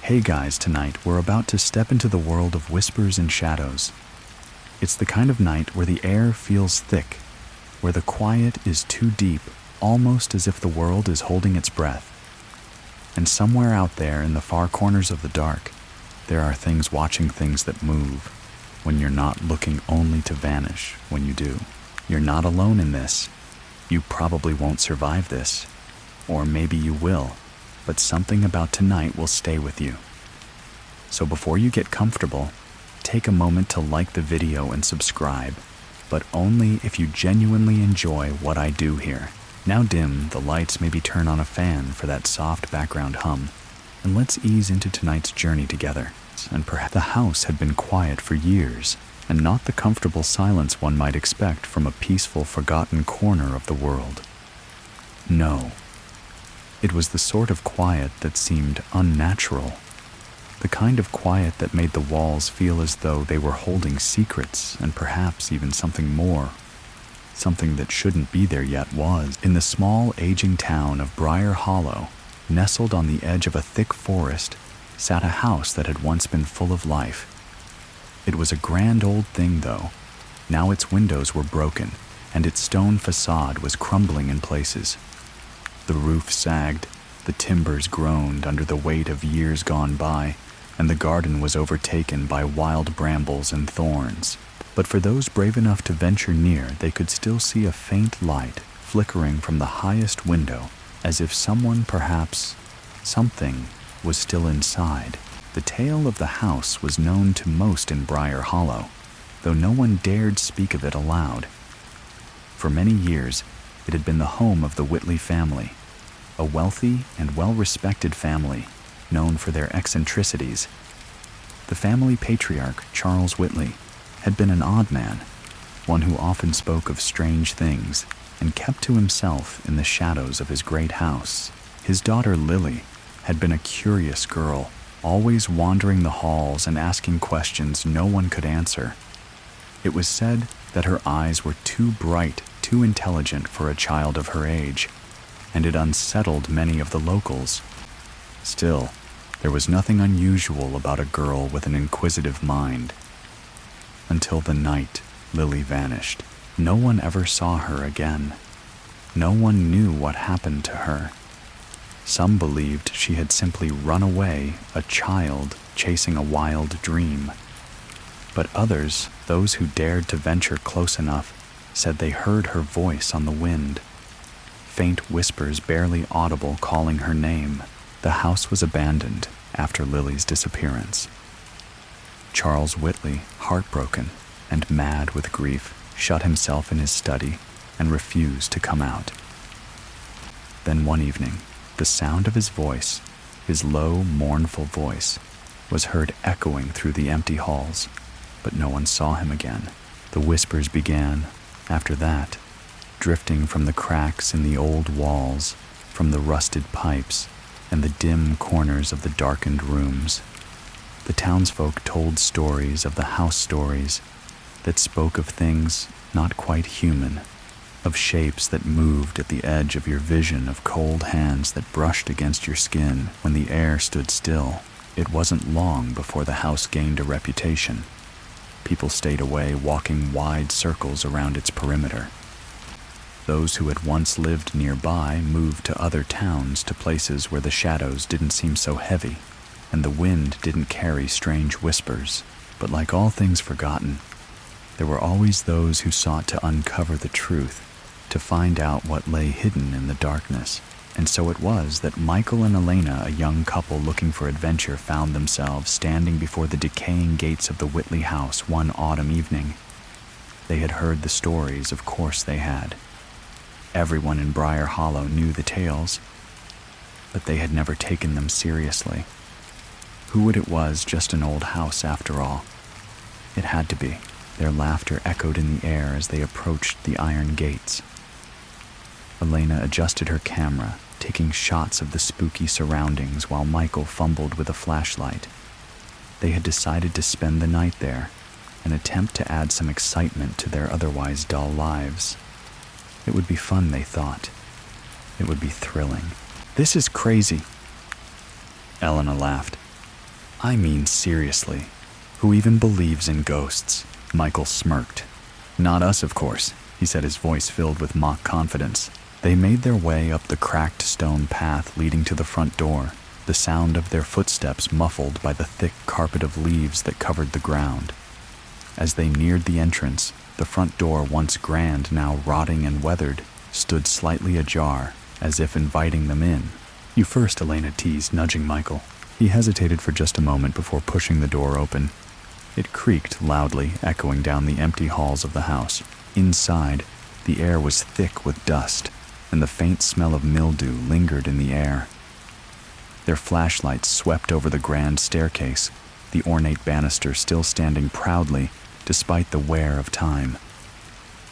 Hey guys, tonight we're about to step into the world of whispers and shadows. It's the kind of night where the air feels thick, where the quiet is too deep, almost as if the world is holding its breath. And somewhere out there in the far corners of the dark, there are things watching things that move, when you're not looking, only to vanish when you do. You're not alone in this. You probably won't survive this. Or maybe you will, but something about tonight will stay with you. So before you get comfortable, take a moment to like the video and subscribe, but only if you genuinely enjoy what I do here. Now dim the lights, maybe turn on a fan for that soft background hum, and let's ease into tonight's journey together. And perhaps the house had been quiet for years, and not the comfortable silence one might expect from a peaceful, forgotten corner of the world. No. It was the sort of quiet that seemed unnatural, the kind of quiet that made the walls feel as though they were holding secrets and perhaps even something more. Something that shouldn't be there yet was. In the small, aging town of Briar Hollow, nestled on the edge of a thick forest, sat a house that had once been full of life. It was a grand old thing, though. Now its windows were broken, and its stone facade was crumbling in places. The roof sagged, the timbers groaned under the weight of years gone by, and the garden was overtaken by wild brambles and thorns. But for those brave enough to venture near, they could still see a faint light flickering from the highest window, as if someone, perhaps something, was still inside. The tale of the house was known to most in Briar Hollow, though no one dared speak of it aloud. For many years, it had been the home of the Whitley family, a wealthy and well-respected family known for their eccentricities. The family patriarch, Charles Whitley, had been an odd man, one who often spoke of strange things and kept to himself in the shadows of his great house. His daughter Lily had been a curious girl, always wandering the halls and asking questions no one could answer. It was said that her eyes were too bright, too intelligent for a child of her age, and it unsettled many of the locals. Still, there was nothing unusual about a girl with an inquisitive mind. Until the night Lily vanished. No one ever saw her again. No one knew what happened to her. Some believed she had simply run away, a child chasing a wild dream. But others, those who dared to venture close enough, said they heard her voice on the wind. Faint whispers barely audible calling her name. The house was abandoned after Lily's disappearance. Charles Whitley, heartbroken and mad with grief, shut himself in his study and refused to come out. Then one evening, the sound of his voice, his low, mournful voice, was heard echoing through the empty halls, but no one saw him again. The whispers began, after that, drifting from the cracks in the old walls, from the rusted pipes, and the dim corners of the darkened rooms. The townsfolk told stories of the house stories that spoke of things not quite human, of shapes that moved at the edge of your vision, of cold hands that brushed against your skin when the air stood still. It wasn't long before the house gained a reputation. People stayed away, walking wide circles around its perimeter. Those who had once lived nearby moved to other towns, to places where the shadows didn't seem so heavy, and the wind didn't carry strange whispers. But like all things forgotten, there were always those who sought to uncover the truth, to find out what lay hidden in the darkness. And so it was that Michael and Elena, a young couple looking for adventure, found themselves standing before the decaying gates of the Whitley house one autumn evening. They had heard the stories, of course they had. Everyone in Briar Hollow knew the tales, but they had never taken them seriously. Who it was, just an old house after all. It had to be. Their laughter echoed in the air as they approached the iron gates. Elena adjusted her camera, taking shots of the spooky surroundings while Michael fumbled with a flashlight. They had decided to spend the night there, an attempt to add some excitement to their otherwise dull lives. It would be fun, they thought. It would be thrilling. "This is crazy," Elena laughed. I mean seriously. Who even believes in ghosts? Michael smirked. Not us, of course, he said, his voice filled with mock confidence. They made their way up the cracked stone path leading to the front door, the sound of their footsteps muffled by the thick carpet of leaves that covered the ground. As they neared the entrance, the front door, once grand, now rotting and weathered, stood slightly ajar, as if inviting them in. You first, Elena teased, nudging Michael. He hesitated for just a moment before pushing the door open. It creaked loudly, echoing down the empty halls of the house. Inside, the air was thick with dust, and the faint smell of mildew lingered in the air. Their flashlights swept over the grand staircase, the ornate banister still standing proudly despite the wear of time.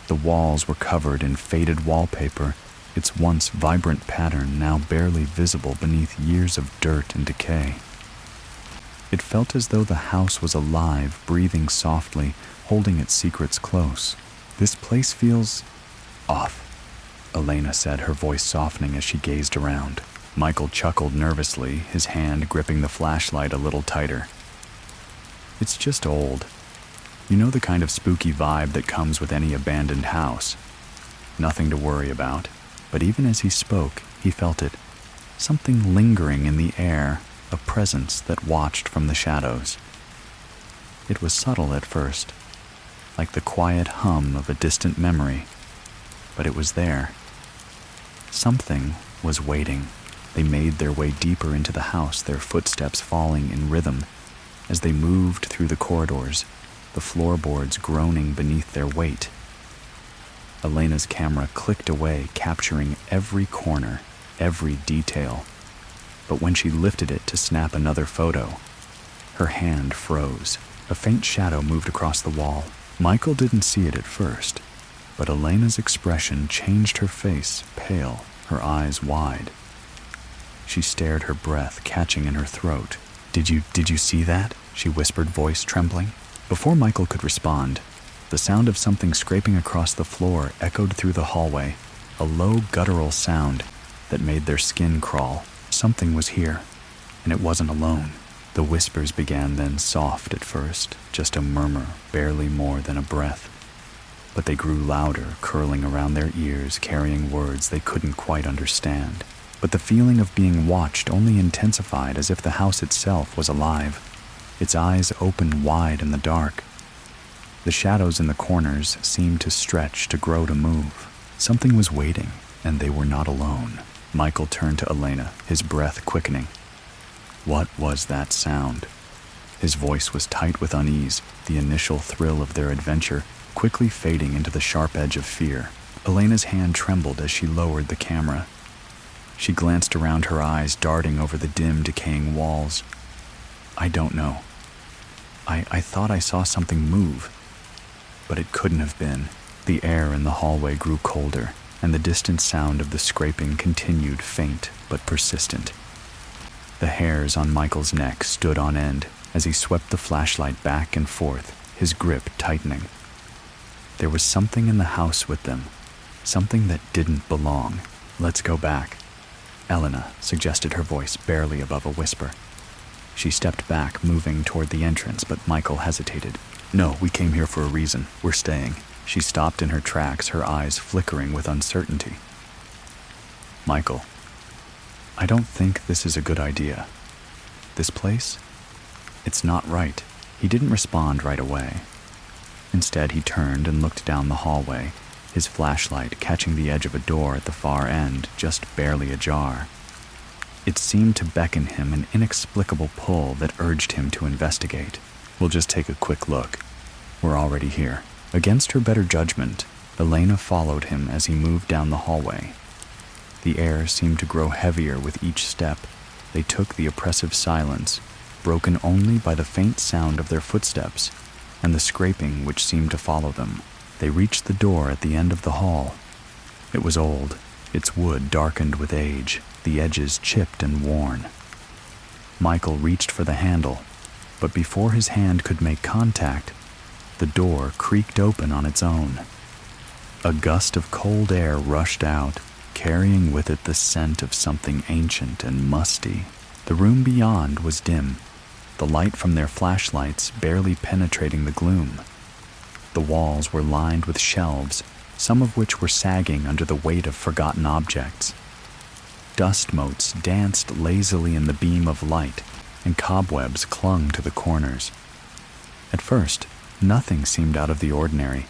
The walls were covered in faded wallpaper, its once vibrant pattern now barely visible beneath years of dirt and decay. It felt as though the house was alive, breathing softly, holding its secrets close. This place feels off, Elena said, her voice softening as she gazed around. Michael chuckled nervously, his hand gripping the flashlight a little tighter. It's just old. You know, the kind of spooky vibe that comes with any abandoned house. Nothing to worry about. But even as he spoke, he felt it. Something lingering in the air, a presence that watched from the shadows. It was subtle at first, like the quiet hum of a distant memory, but it was there. Something was waiting. They made their way deeper into the house, their footsteps falling in rhythm. As they moved through the corridors, the floorboards groaning beneath their weight. Elena's camera clicked away, capturing every corner, every detail. But when she lifted it to snap another photo, her hand froze. A faint shadow moved across the wall. Michael didn't see it at first, but Elena's expression changed, her face pale, her eyes wide. She stared, her breath catching in her throat. Did you see that?" she whispered, voice trembling. Before Michael could respond, the sound of something scraping across the floor echoed through the hallway, a low guttural sound that made their skin crawl. Something was here, and it wasn't alone. The whispers began then, soft at first, just a murmur, barely more than a breath. But they grew louder, curling around their ears, carrying words they couldn't quite understand. But the feeling of being watched only intensified, as if the house itself was alive, its eyes open wide in the dark. The shadows in the corners seemed to stretch, to grow, to move. Something was waiting, and they were not alone. Michael turned to Elena, his breath quickening. What was that sound? His voice was tight with unease, the initial thrill of their adventure quickly fading into the sharp edge of fear. Elena's hand trembled as she lowered the camera. She glanced around, her eyes darting over the dim, decaying walls. I don't know. I thought I saw something move, but it couldn't have been. The air in the hallway grew colder, and the distant sound of the scraping continued, faint but persistent. The hairs on Michael's neck stood on end as he swept the flashlight back and forth, his grip tightening. There was something in the house with them, something that didn't belong. Let's go back, Elena suggested, her voice barely above a whisper. She stepped back, moving toward the entrance, but Michael hesitated. No, we came here for a reason. We're staying. She stopped in her tracks, her eyes flickering with uncertainty. Michael, I don't think this is a good idea. This place? It's not right. He didn't respond right away. Instead, he turned and looked down the hallway, his flashlight catching the edge of a door at the far end, just barely ajar. It seemed to beckon him, an inexplicable pull that urged him to investigate. We'll just take a quick look. We're already here. Against her better judgment, Elena followed him as he moved down the hallway. The air seemed to grow heavier with each step. They took the oppressive silence, broken only by the faint sound of their footsteps and the scraping which seemed to follow them. They reached the door at the end of the hall. It was old, its wood darkened with age, the edges chipped and worn. Michael reached for the handle, but before his hand could make contact, the door creaked open on its own. A gust of cold air rushed out, carrying with it the scent of something ancient and musty. The room beyond was dim, the light from their flashlights barely penetrating the gloom. The walls were lined with shelves, some of which were sagging under the weight of forgotten objects. Dust motes danced lazily in the beam of light, and cobwebs clung to the corners. At first, nothing seemed out of the ordinary,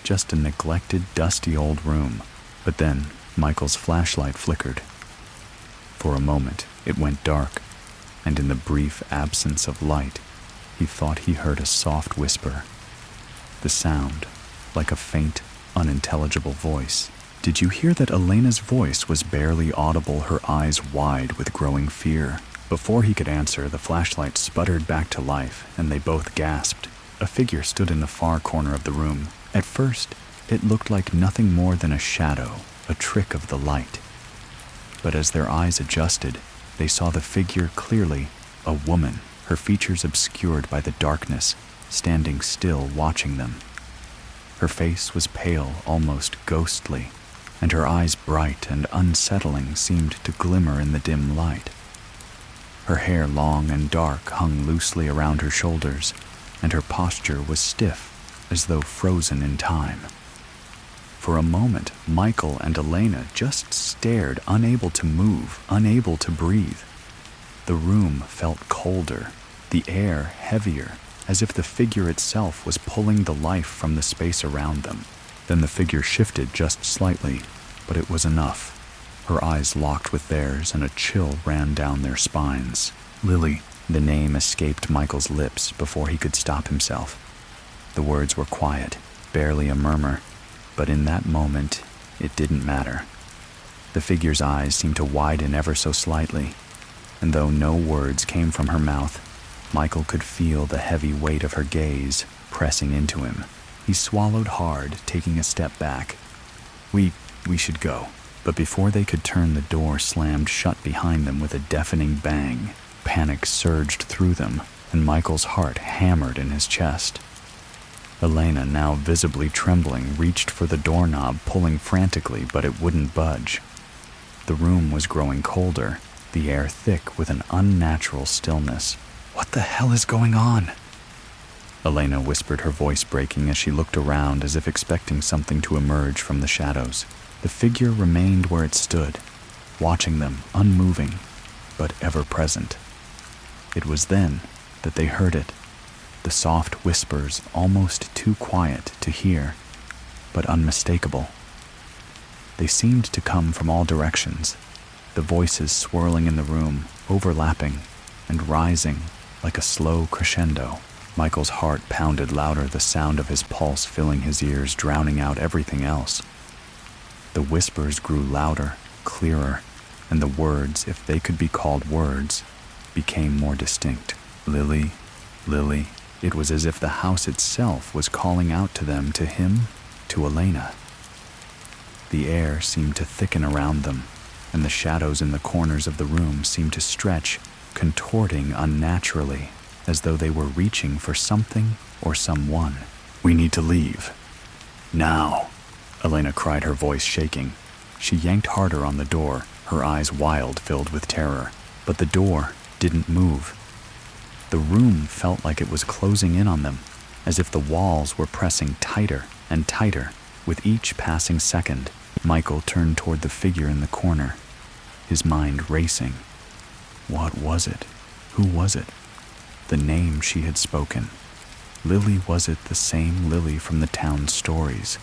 just a neglected, dusty old room. But then, Michael's flashlight flickered. For a moment, it went dark, and in the brief absence of light, he thought he heard a soft whisper. The sound, like a faint, unintelligible voice. Did you hear that? Elena's voice was barely audible, her eyes wide with growing fear. Before he could answer, the flashlight sputtered back to life, and they both gasped. A figure stood in the far corner of the room. At first, it looked like nothing more than a shadow, a trick of the light. But as their eyes adjusted, they saw the figure clearly, a woman, her features obscured by the darkness, standing still watching them. Her face was pale, almost ghostly, and her eyes bright and unsettling seemed to glimmer in the dim light. Her hair, long and dark, hung loosely around her shoulders, and her posture was stiff, as though frozen in time. For a moment, Michael and Elena just stared, unable to move, unable to breathe. The room felt colder, the air heavier, as if the figure itself was pulling the life from the space around them. Then the figure shifted just slightly, but it was enough. Her eyes locked with theirs, and a chill ran down their spines. Lily, the name escaped Michael's lips before he could stop himself. The words were quiet, barely a murmur, but in that moment, it didn't matter. The figure's eyes seemed to widen ever so slightly, and though no words came from her mouth, Michael could feel the heavy weight of her gaze pressing into him. He swallowed hard, taking a step back. We should go." But before they could turn, the door slammed shut behind them with a deafening bang. Panic surged through them, and Michael's heart hammered in his chest. Elena, now visibly trembling, reached for the doorknob, pulling frantically, but it wouldn't budge. The room was growing colder, the air thick with an unnatural stillness. "What the hell is going on?" Elena whispered, her voice breaking as she looked around as if expecting something to emerge from the shadows. The figure remained where it stood, watching them, unmoving, but ever present. It was then that they heard it, the soft whispers, almost too quiet to hear, but unmistakable. They seemed to come from all directions, the voices swirling in the room, overlapping and rising like a slow crescendo. Michael's heart pounded louder, the sound of his pulse filling his ears, drowning out everything else. The whispers grew louder, clearer, and the words, if they could be called words, became more distinct. "Lily, Lily." It was as if the house itself was calling out to them, to him, to Elena. The air seemed to thicken around them, and the shadows in the corners of the room seemed to stretch, contorting unnaturally, as though they were reaching for something or someone. "We need to leave. Now," Elena cried, her voice shaking. She yanked harder on the door, her eyes wild, filled with terror. But the door didn't move. The room felt like it was closing in on them, as if the walls were pressing tighter and tighter with each passing second. Michael turned toward the figure in the corner, his mind racing. What was it? Who was it? The name she had spoken. Lily, was it the same Lily from the town's stories?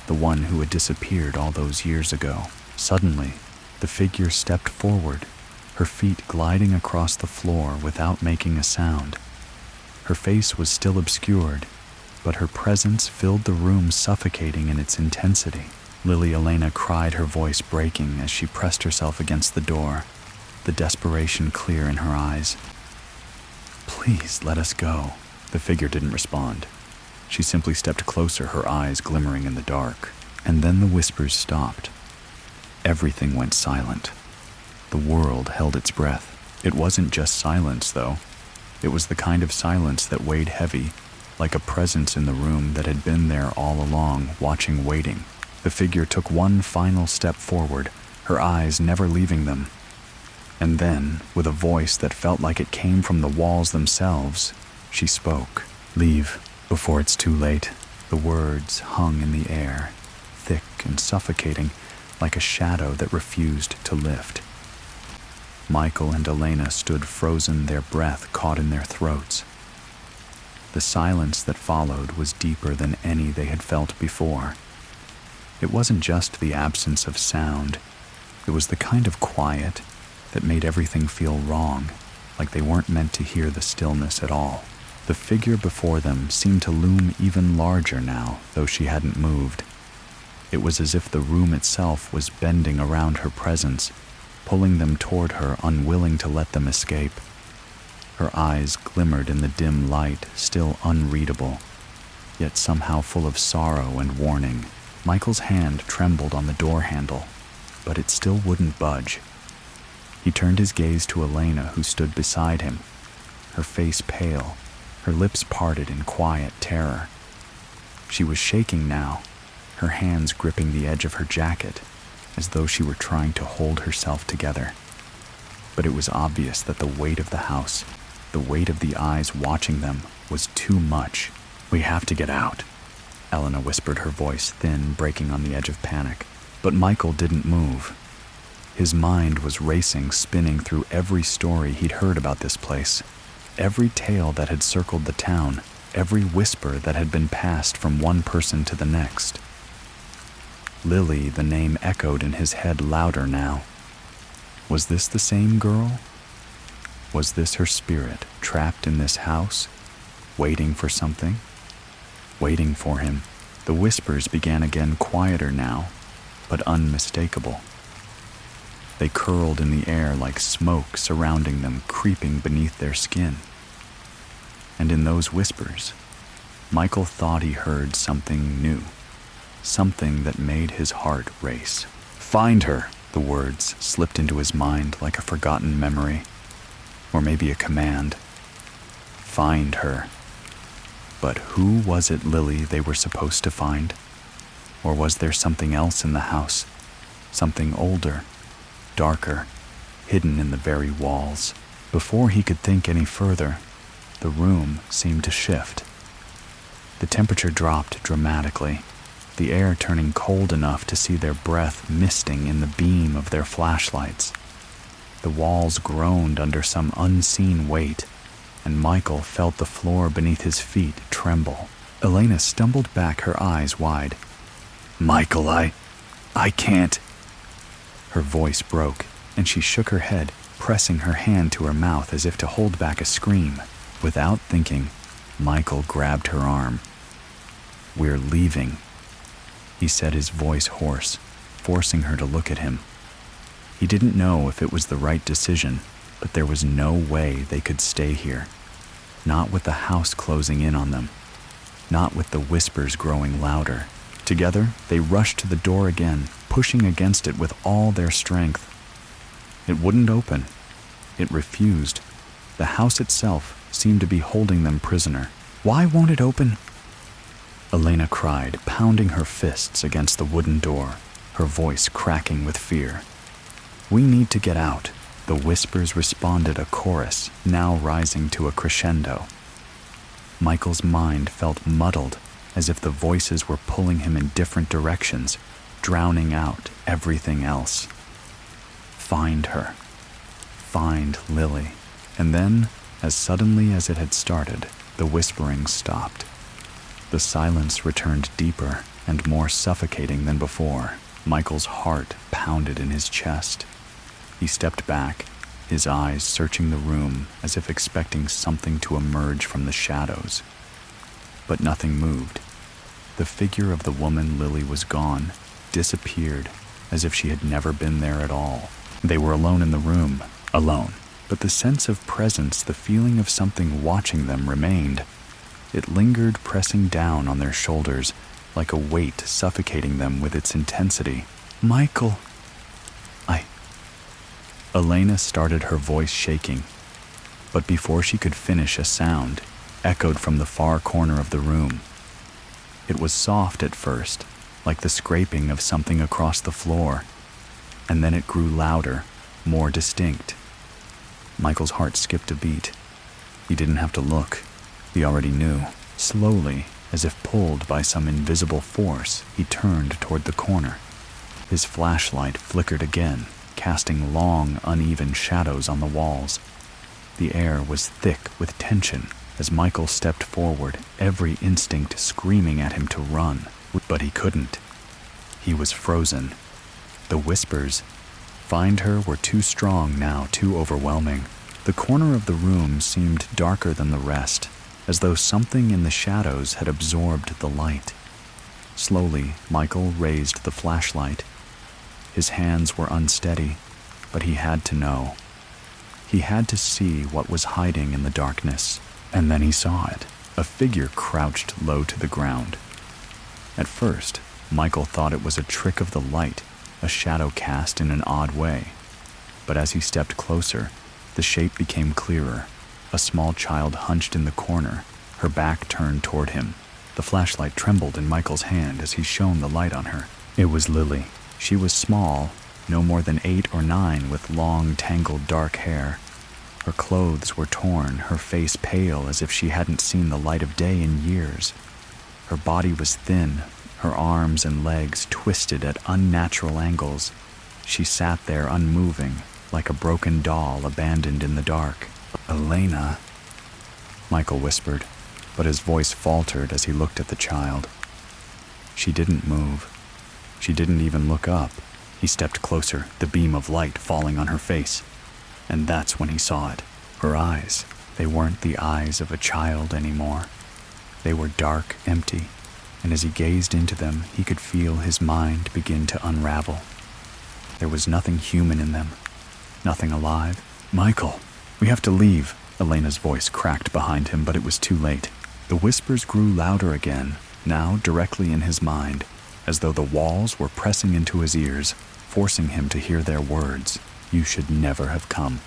The one who had disappeared all those years ago? Suddenly, the figure stepped forward, her feet gliding across the floor without making a sound. Her face was still obscured, but her presence filled the room, suffocating in its intensity. "Lily," Elena cried, her voice breaking as she pressed herself against the door, the desperation clear in her eyes. "Please let us go." The figure didn't respond. She simply stepped closer, her eyes glimmering in the dark. And then the whispers stopped. Everything went silent. The world held its breath. It wasn't just silence, though. It was the kind of silence that weighed heavy, like a presence in the room that had been there all along, watching, waiting. The figure took one final step forward, her eyes never leaving them. And then, with a voice that felt like it came from the walls themselves, she spoke. "Leave, before it's too late." The words hung in the air, thick and suffocating, like a shadow that refused to lift. Michael and Elena stood frozen, their breath caught in their throats. The silence that followed was deeper than any they had felt before. It wasn't just the absence of sound. It was the kind of quiet that made everything feel wrong, like they weren't meant to hear the stillness at all. The figure before them seemed to loom even larger now, though she hadn't moved. It was as if the room itself was bending around her presence, pulling them toward her, unwilling to let them escape. Her eyes glimmered in the dim light, still unreadable, yet somehow full of sorrow and warning. Michael's hand trembled on the door handle, but it still wouldn't budge. He turned his gaze to Elena, who stood beside him, her face pale, her lips parted in quiet terror. She was shaking now, her hands gripping the edge of her jacket, as though she were trying to hold herself together. But it was obvious that the weight of the house, the weight of the eyes watching them, was too much. "We have to get out," Elena whispered, her voice thin, breaking on the edge of panic. But Michael didn't move. His mind was racing, spinning through every story he'd heard about this place, every tale that had circled the town, every whisper that had been passed from one person to the next. Lily, the name echoed in his head louder now. Was this the same girl? Was this her spirit, trapped in this house, waiting for something? Waiting for him. The whispers began again, quieter now, but unmistakable. They curled in the air like smoke surrounding them, creeping beneath their skin. And in those whispers, Michael thought he heard something new, something that made his heart race. "Find her," the words slipped into his mind like a forgotten memory, or maybe a command. Find her. But who was it, Lily, they were supposed to find? Or was there something else in the house, something older, darker, hidden in the very walls? Before he could think any further, the room seemed to shift. The temperature dropped dramatically, the air turning cold enough to see their breath misting in the beam of their flashlights. The walls groaned under some unseen weight, and Michael felt the floor beneath his feet tremble. Elena stumbled back, her eyes wide. "Michael, I can't." Her voice broke, and she shook her head, pressing her hand to her mouth as if to hold back a scream. Without thinking, Michael grabbed her arm. "We're leaving," he said, his voice hoarse, forcing her to look at him. He didn't know if it was the right decision, but there was no way they could stay here. Not with the house closing in on them. Not with the whispers growing louder. Together, they rushed to the door again, pushing against it with all their strength. It wouldn't open. It refused. The house itself seemed to be holding them prisoner. "Why won't it open?" Elena cried, pounding her fists against the wooden door, her voice cracking with fear. "We need to get out." The whispers responded, a chorus, now rising to a crescendo. Michael's mind felt muddled, as if the voices were pulling him in different directions, drowning out everything else. Find her. Find Lily. And then, as suddenly as it had started, the whispering stopped. The silence returned deeper and more suffocating than before. Michael's heart pounded in his chest. He stepped back, his eyes searching the room as if expecting something to emerge from the shadows. But nothing moved. The figure of the woman Lily was gone, disappeared, as if she had never been there at all. They were alone in the room, alone. But the sense of presence, the feeling of something watching them remained. It lingered, pressing down on their shoulders, like a weight suffocating them with its intensity. "Michael, Elena started, her voice shaking. But before she could finish, a sound echoed from the far corner of the room. It was soft at first, like the scraping of something across the floor, and then it grew louder, more distinct. Michael's heart skipped a beat. He didn't have to look. He already knew. Slowly, as if pulled by some invisible force, he turned toward the corner. His flashlight flickered again, casting long, uneven shadows on the walls. The air was thick with tension as Michael stepped forward, every instinct screaming at him to run. But he couldn't. He was frozen. The whispers, "Find her," were too strong now, too overwhelming. The corner of the room seemed darker than the rest, as though something in the shadows had absorbed the light. Slowly, Michael raised the flashlight. His hands were unsteady, but he had to know. He had to see what was hiding in the darkness, and then he saw it. A figure crouched low to the ground. At first, Michael thought it was a trick of the light, a shadow cast in an odd way. But as he stepped closer, the shape became clearer. A small child hunched in the corner, her back turned toward him. The flashlight trembled in Michael's hand as he shone the light on her. It was Lily. She was small, no more than 8 or 9, with long, tangled dark hair. Her clothes were torn, her face pale as if she hadn't seen the light of day in years. Her body was thin, her arms and legs twisted at unnatural angles. She sat there unmoving, like a broken doll abandoned in the dark. "Elena," Michael whispered, but his voice faltered as he looked at the child. She didn't move. She didn't even look up. He stepped closer, the beam of light falling on her face. And that's when he saw it. Her eyes. They weren't the eyes of a child anymore. They were dark, empty, and as he gazed into them, he could feel his mind begin to unravel. There was nothing human in them, nothing alive. "Michael, we have to leave," Elena's voice cracked behind him, but it was too late. The whispers grew louder again, now directly in his mind, as though the walls were pressing into his ears, forcing him to hear their words. "You should never have come.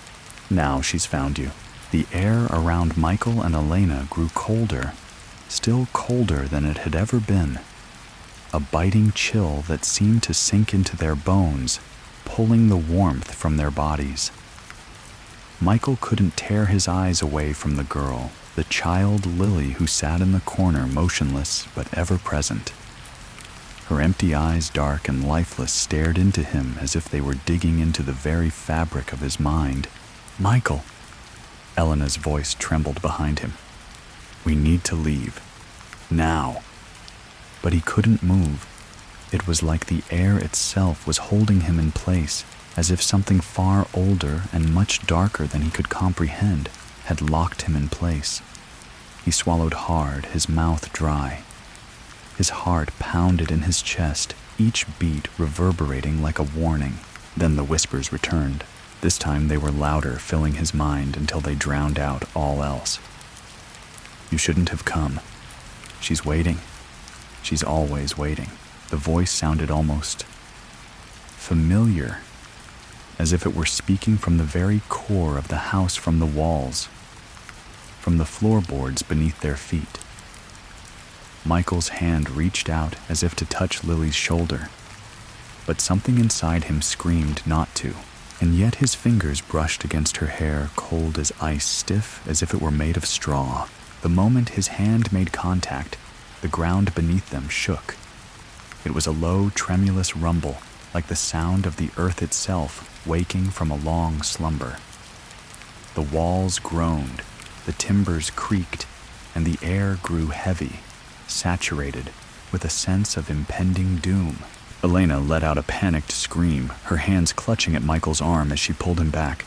Now she's found you." The air around Michael and Elena grew colder, still colder than it had ever been. A biting chill that seemed to sink into their bones, pulling the warmth from their bodies. Michael couldn't tear his eyes away from the girl, the child Lily who sat in the corner motionless but ever present. Her empty eyes, dark and lifeless, stared into him as if they were digging into the very fabric of his mind. "Michael!" Elena's voice trembled behind him. "We need to leave. Now." But he couldn't move. It was like the air itself was holding him in place, as if something far older and much darker than he could comprehend had locked him in place. He swallowed hard, his mouth dry. His heart pounded in his chest, each beat reverberating like a warning. Then the whispers returned. This time they were louder, filling his mind until they drowned out all else. "You shouldn't have come. She's waiting. She's always waiting." The voice sounded almost familiar, as if it were speaking from the very core of the house, from the walls, from the floorboards beneath their feet. Michael's hand reached out as if to touch Lily's shoulder, but something inside him screamed not to, and yet his fingers brushed against her hair, cold as ice, stiff as if it were made of straw. The moment his hand made contact, the ground beneath them shook. It was a low, tremulous rumble, like the sound of the earth itself waking from a long slumber. The walls groaned, the timbers creaked, and the air grew heavy, saturated with a sense of impending doom. Elena let out a panicked scream, her hands clutching at Michael's arm as she pulled him back.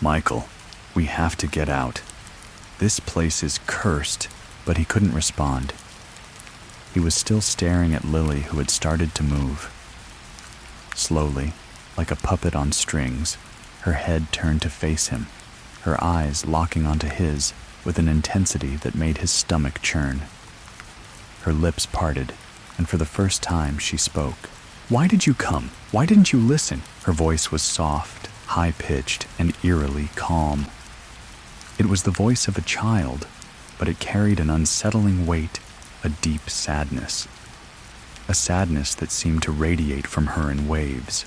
"Michael, we have to get out. This place is cursed," but he couldn't respond. He was still staring at Lily, who had started to move. Slowly, like a puppet on strings, her head turned to face him, her eyes locking onto his with an intensity that made his stomach churn. Her lips parted, and for the first time she spoke. "Why did you come? Why didn't you listen?" Her voice was soft, high-pitched, and eerily calm. It was the voice of a child, but it carried an unsettling weight, a deep sadness. A sadness that seemed to radiate from her in waves.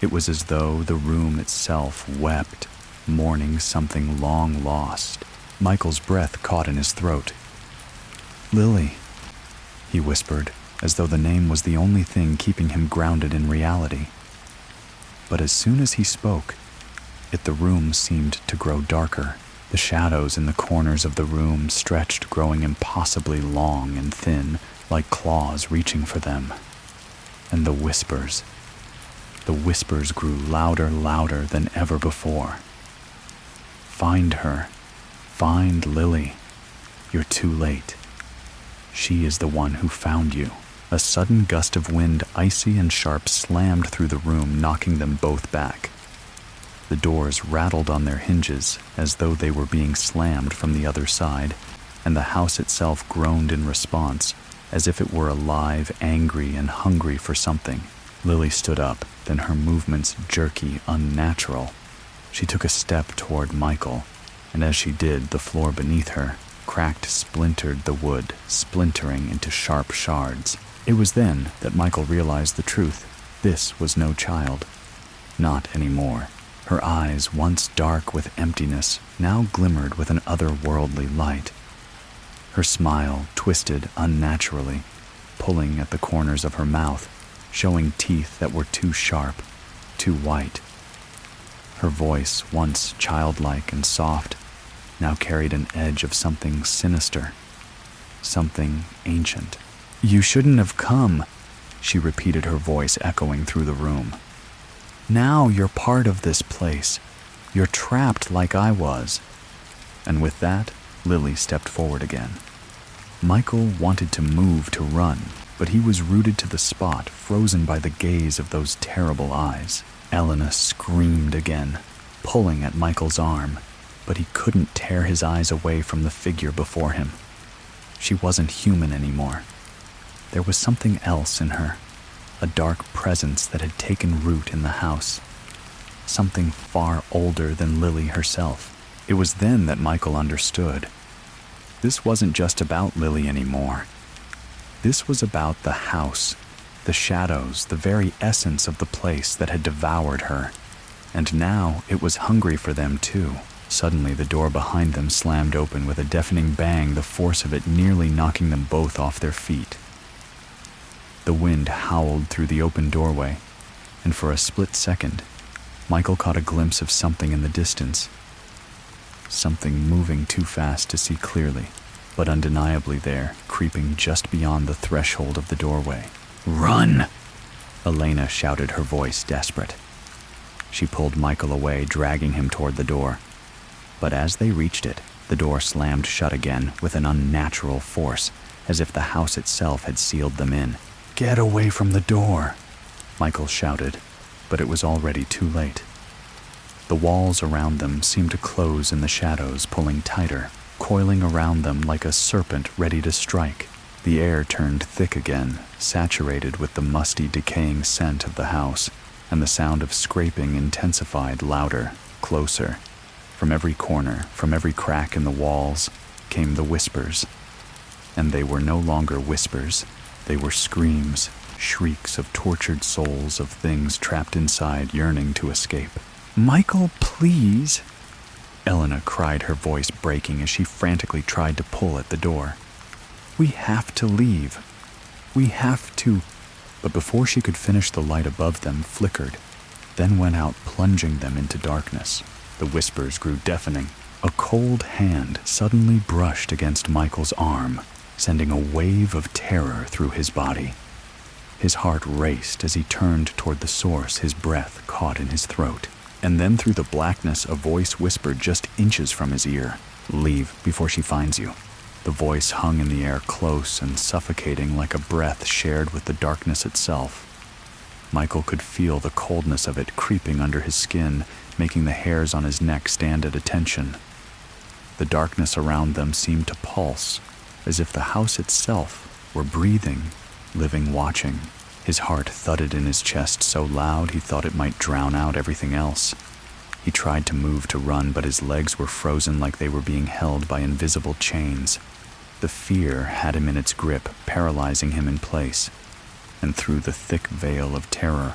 It was as though the room itself wept, mourning something long lost. Michael's breath caught in his throat. "Lily," he whispered, as though the name was the only thing keeping him grounded in reality. But as soon as he spoke, the room seemed to grow darker. The shadows in the corners of the room stretched, growing impossibly long and thin, like claws reaching for them. And the whispers grew louder than ever before. "Find her. Find Lily. You're too late. She is the one who found you." A sudden gust of wind, icy and sharp, slammed through the room, knocking them both back. The doors rattled on their hinges as though they were being slammed from the other side, and the house itself groaned in response, as if it were alive, angry, and hungry for something. Lily stood up, then her movements jerky, unnatural. She took a step toward Michael, and as she did, the floor beneath her cracked, splintered the wood, splintering into sharp shards. It was then that Michael realized the truth. This was no child. Not anymore. Her eyes, once dark with emptiness, now glimmered with an otherworldly light. Her smile twisted unnaturally, pulling at the corners of her mouth, showing teeth that were too sharp, too white. Her voice, once childlike and soft, now carried an edge of something sinister, something ancient. "You shouldn't have come," she repeated, her voice echoing through the room. "Now you're part of this place. You're trapped like I was." And with that, Lily stepped forward again. Michael wanted to move, to run, but he was rooted to the spot, frozen by the gaze of those terrible eyes. Elena screamed again, pulling at Michael's arm, but he couldn't tear his eyes away from the figure before him. She wasn't human anymore. There was something else in her, a dark presence that had taken root in the house, something far older than Lily herself. It was then that Michael understood. This wasn't just about Lily anymore. This was about the house, the shadows, the very essence of the place that had devoured her. And now it was hungry for them too. Suddenly the door behind them slammed open with a deafening bang, the force of it nearly knocking them both off their feet. The wind howled through the open doorway, and for a split second, Michael caught a glimpse of something in the distance. Something moving too fast to see clearly, but undeniably there, creeping just beyond the threshold of the doorway. "Run!" Elena shouted, her voice desperate. She pulled Michael away, dragging him toward the door. But as they reached it, the door slammed shut again with an unnatural force, as if the house itself had sealed them in. "Get away from the door!" Michael shouted, but it was already too late. The walls around them seemed to close in the shadows, pulling tighter, coiling around them like a serpent ready to strike. The air turned thick again, saturated with the musty, decaying scent of the house, and the sound of scraping intensified, louder, closer. From every corner, from every crack in the walls, came the whispers. And they were no longer whispers. They were screams, shrieks of tortured souls, of things trapped inside, yearning to escape. "Michael, please!" Elena cried, her voice breaking as she frantically tried to pull at the door. "We have to leave. We have to..." But before she could finish, the light above them flickered, then went out, plunging them into darkness. The whispers grew deafening. A cold hand suddenly brushed against Michael's arm, sending a wave of terror through his body. His heart raced as he turned toward the source, his breath caught in his throat. And then through the blackness, a voice whispered just inches from his ear, "Leave before she finds you." The voice hung in the air, close and suffocating, like a breath shared with the darkness itself. Michael could feel the coldness of it creeping under his skin, making the hairs on his neck stand at attention. The darkness around them seemed to pulse, as if the house itself were breathing, living, watching. His heart thudded in his chest so loud he thought it might drown out everything else. He tried to move, to run, but his legs were frozen like they were being held by invisible chains. The fear had him in its grip, paralyzing him in place. And through the thick veil of terror,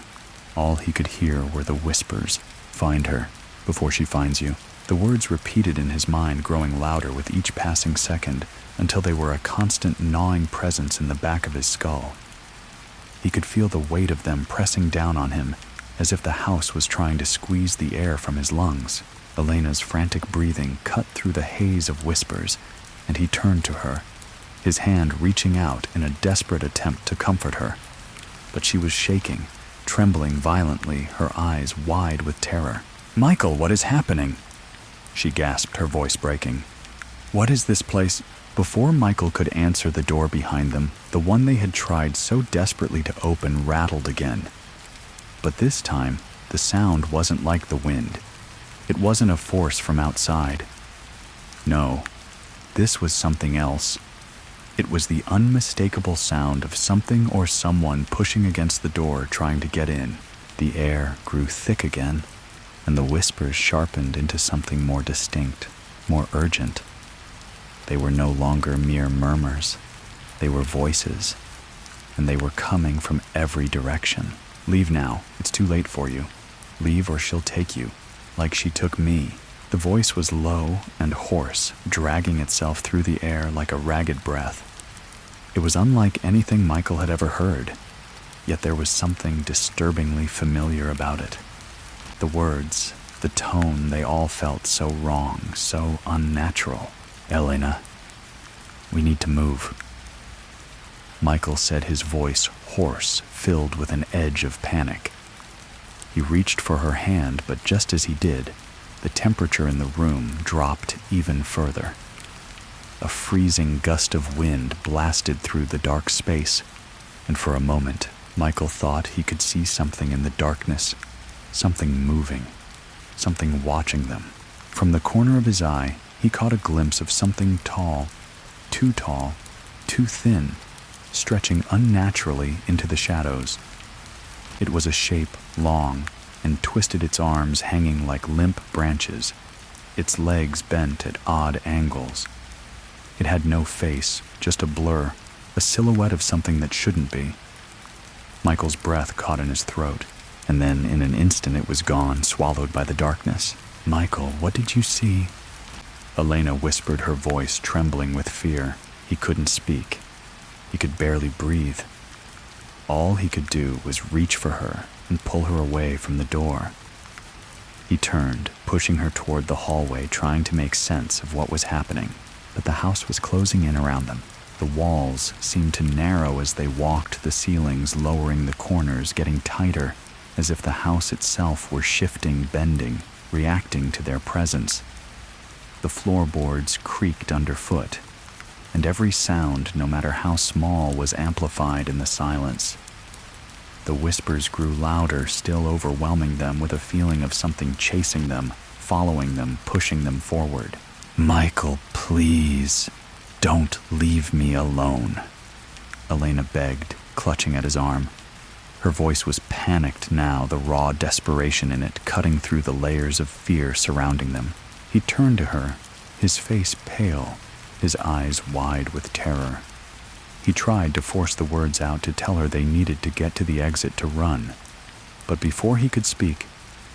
all he could hear were the whispers. "Find her. before she finds you." The words repeated in his mind, growing louder with each passing second, until they were a constant gnawing presence in the back of his skull. He could feel the weight of them pressing down on him, as if the house was trying to squeeze the air from his lungs. Elena's frantic breathing cut through the haze of whispers, and he turned to her, his hand reaching out in a desperate attempt to comfort her. But she was shaking, trembling violently, her eyes wide with terror. "Michael, what is happening?" she gasped, her voice breaking. "What is this place?" Before Michael could answer, the door behind them, the one they had tried so desperately to open, rattled again. But this time, the sound wasn't like the wind. It wasn't a force from outside. No, this was something else. It was the unmistakable sound of something or someone pushing against the door, trying to get in. The air grew thick again, and the whispers sharpened into something more distinct, more urgent. They were no longer mere murmurs. They were voices, and they were coming from every direction. "Leave now. It's too late for you. Leave or she'll take you, like she took me." The voice was low and hoarse, dragging itself through the air like a ragged breath. It was unlike anything Michael had ever heard, yet there was something disturbingly familiar about it. The words, the tone, they all felt so wrong, so unnatural. "Elena, we need to move," Michael said, his voice hoarse, filled with an edge of panic. He reached for her hand, but just as he did, the temperature in the room dropped even further. A freezing gust of wind blasted through the dark space, and for a moment, Michael thought he could see something in the darkness, something moving, something watching them. From the corner of his eye, he caught a glimpse of something tall, too thin, stretching unnaturally into the shadows. It was a shape long and twisted, its arms hanging like limp branches, its legs bent at odd angles. It had no face, just a blur, a silhouette of something that shouldn't be. Michael's breath caught in his throat, and then in an instant it was gone, swallowed by the darkness. "Michael, what did you see?" Elena whispered, her voice trembling with fear. He couldn't speak. He could barely breathe. All he could do was reach for her and pull her away from the door. He turned, pushing her toward the hallway, trying to make sense of what was happening. But the house was closing in around them. The walls seemed to narrow as they walked, the ceilings lowering, the corners getting tighter, as if the house itself were shifting, bending, reacting to their presence. The floorboards creaked underfoot, and every sound, no matter how small, was amplified in the silence. The whispers grew louder, still overwhelming them with a feeling of something chasing them, following them, pushing them forward. "Michael, please, don't leave me alone," Elena begged, clutching at his arm. Her voice was panicked now, the raw desperation in it cutting through the layers of fear surrounding them. He turned to her, his face pale, his eyes wide with terror. He tried to force the words out, to tell her they needed to get to the exit, to run. But before he could speak,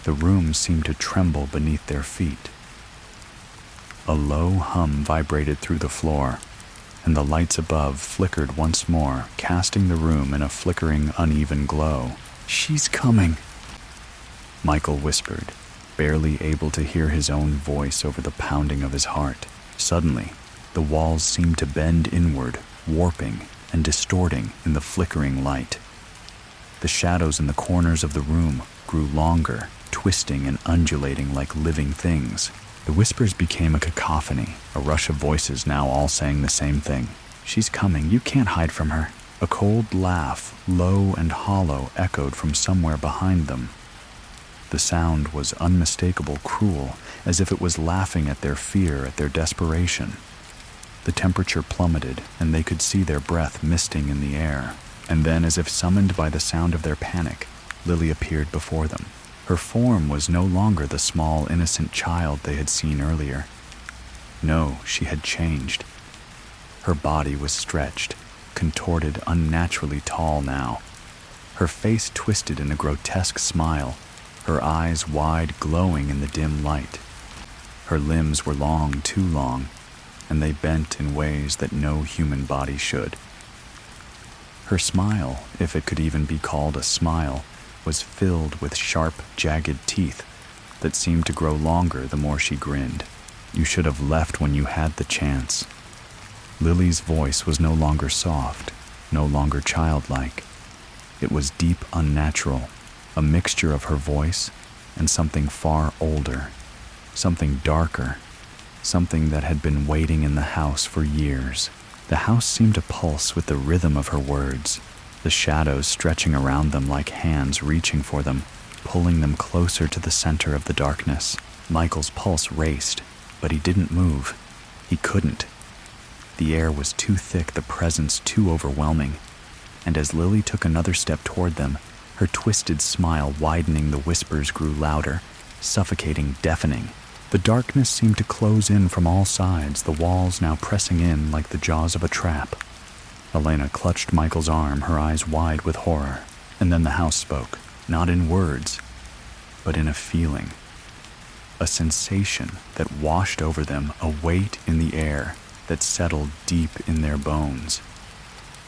the room seemed to tremble beneath their feet. A low hum vibrated through the floor, and the lights above flickered once more, casting the room in a flickering, uneven glow. "She's coming," Michael whispered, barely able to hear his own voice over the pounding of his heart. Suddenly, the walls seemed to bend inward, warping and distorting in the flickering light. The shadows in the corners of the room grew longer, twisting and undulating like living things. The whispers became a cacophony, a rush of voices now all saying the same thing. "She's coming, you can't hide from her." A cold laugh, low and hollow, echoed from somewhere behind them. The sound was unmistakable, cruel, as if it was laughing at their fear, at their desperation. The temperature plummeted, and they could see their breath misting in the air. And then, as if summoned by the sound of their panic, Lily appeared before them. Her form was no longer the small, innocent child they had seen earlier. No, she had changed. Her body was stretched, contorted, unnaturally tall now. Her face twisted in a grotesque smile, her eyes wide, glowing in the dim light. Her limbs were long, too long, and they bent in ways that no human body should. Her smile, if it could even be called a smile, was filled with sharp, jagged teeth that seemed to grow longer the more she grinned. You should have left when you had the chance. Lily's voice was no longer soft, no longer childlike. It was deep, unnatural, a mixture of her voice and something far older, something darker, something that had been waiting in the house for years. The house seemed to pulse with the rhythm of her words, the shadows stretching around them like hands reaching for them, pulling them closer to the center of the darkness. Michael's pulse raced, but he didn't move. He couldn't. The air was too thick, the presence too overwhelming. And as Lily took another step toward them, her twisted smile widening, the whispers grew louder, suffocating, deafening. The darkness seemed to close in from all sides, the walls now pressing in like the jaws of a trap. Elena clutched Michael's arm, her eyes wide with horror. And then the house spoke, not in words, but in a feeling. A sensation that washed over them, a weight in the air that settled deep in their bones.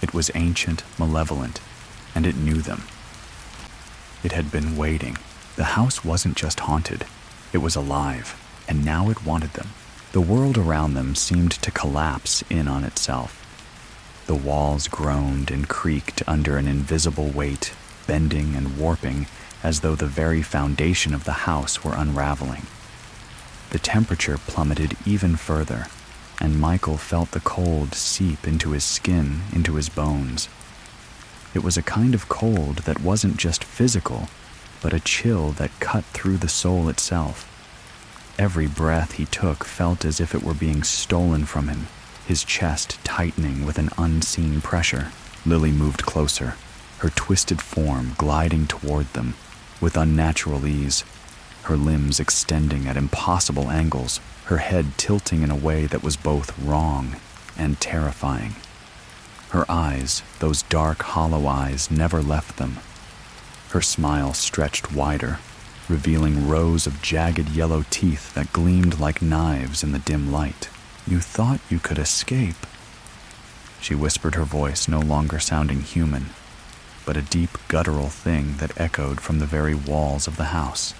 It was ancient, malevolent, and it knew them. It had been waiting. The house wasn't just haunted, it was alive, and now it wanted them. The world around them seemed to collapse in on itself. The walls groaned and creaked under an invisible weight, bending and warping as though the very foundation of the house were unraveling. The temperature plummeted even further, and Michael felt the cold seep into his skin, into his bones. It was a kind of cold that wasn't just physical, but a chill that cut through the soul itself. Every breath he took felt as if it were being stolen from him, his chest tightening with an unseen pressure. Lily moved closer, her twisted form gliding toward them with unnatural ease, her limbs extending at impossible angles, her head tilting in a way that was both wrong and terrifying. Her eyes, those dark, hollow eyes, never left them. Her smile stretched wider, revealing rows of jagged yellow teeth that gleamed like knives in the dim light. "You thought you could escape," she whispered, her voice no longer sounding human, but a deep, guttural thing that echoed from the very walls of the house.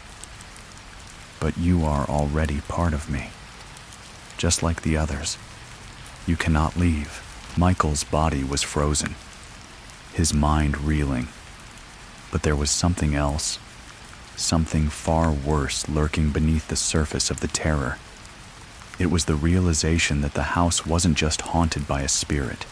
"But you are already part of me, just like the others. You cannot leave." Michael's body was frozen, his mind reeling. But there was something else, something far worse lurking beneath the surface of the terror. It was the realization that the house wasn't just haunted by a spirit.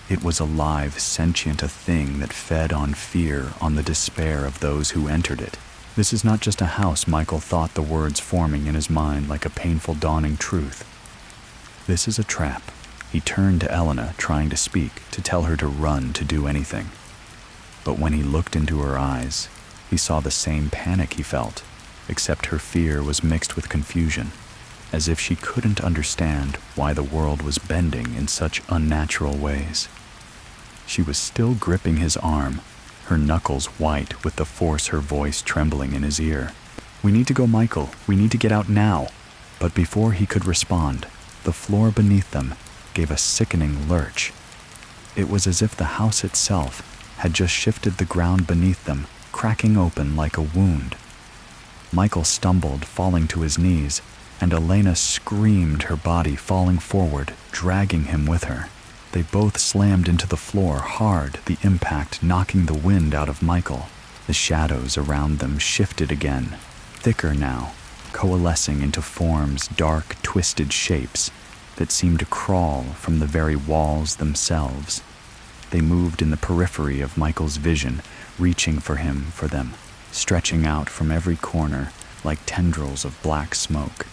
It was alive, sentient, a thing that fed on fear, on the despair of those who entered it. This is not just a house, Michael thought, the words forming in his mind like a painful dawning truth. This is a trap. He turned to Elena, trying to speak, to tell her to run, to do anything. But when he looked into her eyes, he saw the same panic he felt, except her fear was mixed with confusion, as if she couldn't understand why the world was bending in such unnatural ways. She was still gripping his arm, her knuckles white with the force her voice trembling in his ear. "We need to go, Michael. We need to get out now." But before he could respond, the floor beneath them gave a sickening lurch. It was as if the house itself had just shifted the ground beneath them, cracking open like a wound. Michael stumbled, falling to his knees, and Elena screamed, her body falling forward, dragging him with her. They both slammed into the floor hard, the impact knocking the wind out of Michael. The shadows around them shifted again, thicker now, coalescing into forms, dark, twisted shapes that seemed to crawl from the very walls themselves. They moved in the periphery of Michael's vision, reaching for him, for them, stretching out from every corner like tendrils of black smoke.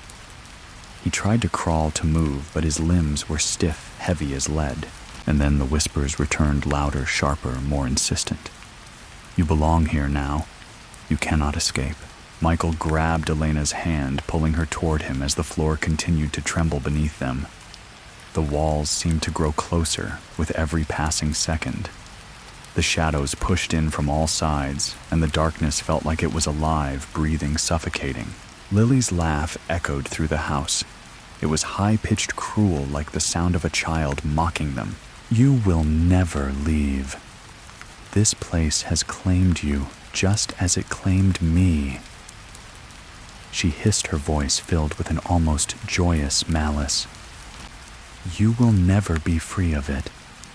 He tried to crawl, to move, but his limbs were stiff, heavy as lead. And then the whispers returned, louder, sharper, more insistent. "You belong here now. You cannot escape." Michael grabbed Elena's hand, pulling her toward him as the floor continued to tremble beneath them. The walls seemed to grow closer with every passing second. The shadows pushed in from all sides, and the darkness felt like it was alive, breathing, suffocating. Lily's laugh echoed through the house. It was high-pitched, cruel, like the sound of a child mocking them. "You will never leave. This place has claimed you just as it claimed me." She hissed, her voice filled with an almost joyous malice. "You will never be free of it.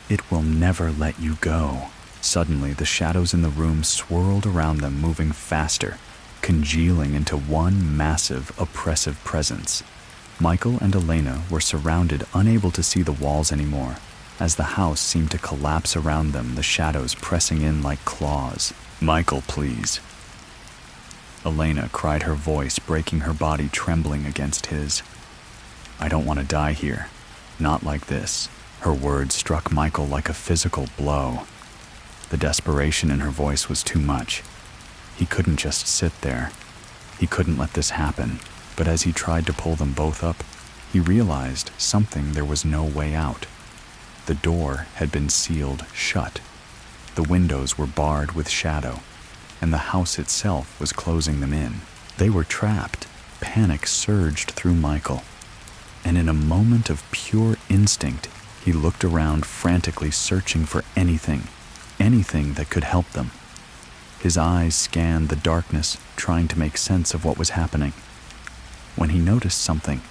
It will never let you go." Suddenly, the shadows in the room swirled around them, moving faster, congealing into one massive, oppressive presence. Michael and Elena were surrounded, unable to see the walls anymore. As the house seemed to collapse around them, the shadows pressing in like claws. "Michael, please." Elena cried, her voice breaking, her body trembling against his. "I don't want to die here. Not like this." Her words struck Michael like a physical blow. The desperation in her voice was too much. He couldn't just sit there. He couldn't let this happen. But as he tried to pull them both up, he realized something: there was no way out. The door had been sealed shut. The windows were barred with shadow, and the house itself was closing them in. They were trapped. Panic surged through Michael, and in a moment of pure instinct, he looked around, frantically searching for anything that could help them. His eyes scanned the darkness, trying to make sense of what was happening, when he noticed something,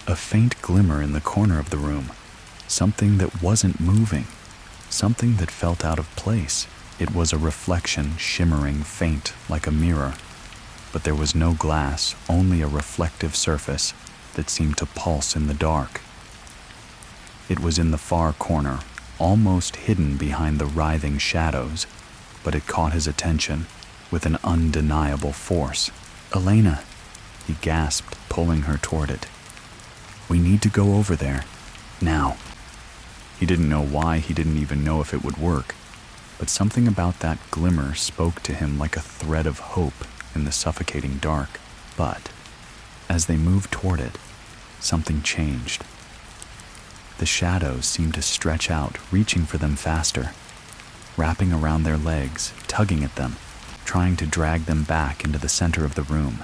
a faint glimmer in the corner of the room, something that wasn't moving, something that felt out of place. It was a reflection, shimmering faint like a mirror, but there was no glass, only a reflective surface that seemed to pulse in the dark. It was in the far corner, almost hidden behind the writhing shadows, but it caught his attention with an undeniable force. "Elena," he gasped, pulling her toward it. "We need to go over there. Now." He didn't know why, he didn't even know if it would work, but something about that glimmer spoke to him like a thread of hope in the suffocating dark. But as they moved toward it, something changed. The shadows seemed to stretch out, reaching for them faster, wrapping around their legs, tugging at them, trying to drag them back into the center of the room.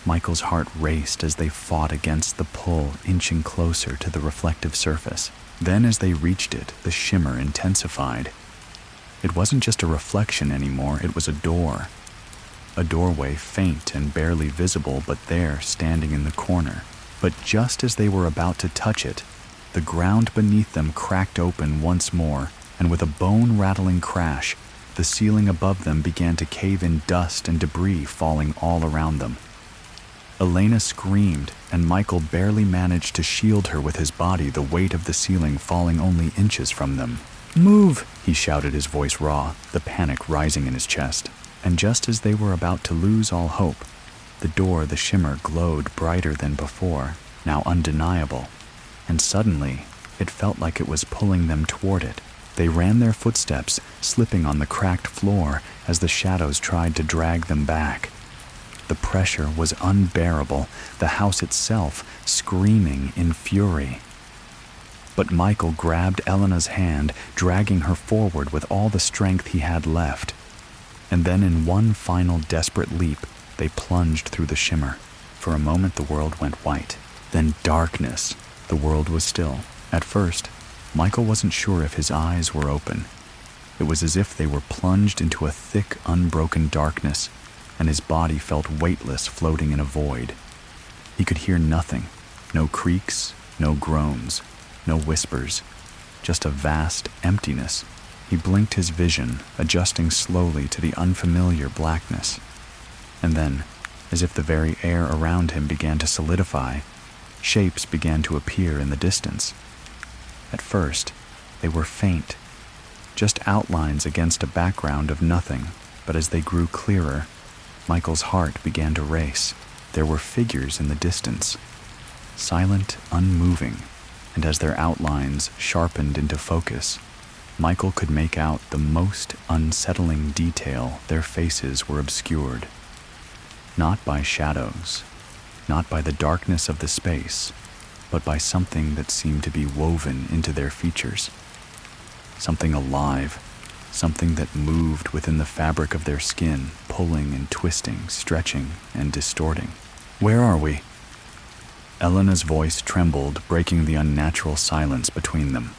Michael's heart raced as they fought against the pull, inching closer to the reflective surface. Then as they reached it, the shimmer intensified. It wasn't just a reflection anymore, it was a door. A doorway, faint and barely visible, but there, standing in the corner. But just as they were about to touch it, the ground beneath them cracked open once more, and with a bone-rattling crash, the ceiling above them began to cave in, dust and debris falling all around them. Elena screamed, and Michael barely managed to shield her with his body, the weight of the ceiling falling only inches from them. "Move!" he shouted, his voice raw, the panic rising in his chest. And just as they were about to lose all hope, the door, the shimmer, glowed brighter than before, now undeniable, and suddenly it felt like it was pulling them toward it. They ran their footsteps, slipping on the cracked floor as the shadows tried to drag them back. The pressure was unbearable, the house itself screaming in fury. But Michael grabbed Elena's hand, dragging her forward with all the strength he had left. And then in one final desperate leap, they plunged through the shimmer. For a moment the world went white. Then darkness. The world was still. At first, Michael wasn't sure if his eyes were open. It was as if they were plunged into a thick, unbroken darkness, and his body felt weightless, floating in a void. He could hear nothing, no creaks, no groans, no whispers, just a vast emptiness. He blinked his vision, adjusting slowly to the unfamiliar blackness. And then, as if the very air around him began to solidify, shapes began to appear in the distance. At first, they were faint, just outlines against a background of nothing, but as they grew clearer, Michael's heart began to race. There were figures in the distance, silent, unmoving, and as their outlines sharpened into focus, Michael could make out the most unsettling detail: their faces were obscured. Not by shadows, not by the darkness of the space, but by something that seemed to be woven into their features. Something alive, something that moved within the fabric of their skin, pulling and twisting, stretching and distorting. "Where are we?" Elena's voice trembled, breaking the unnatural silence between them.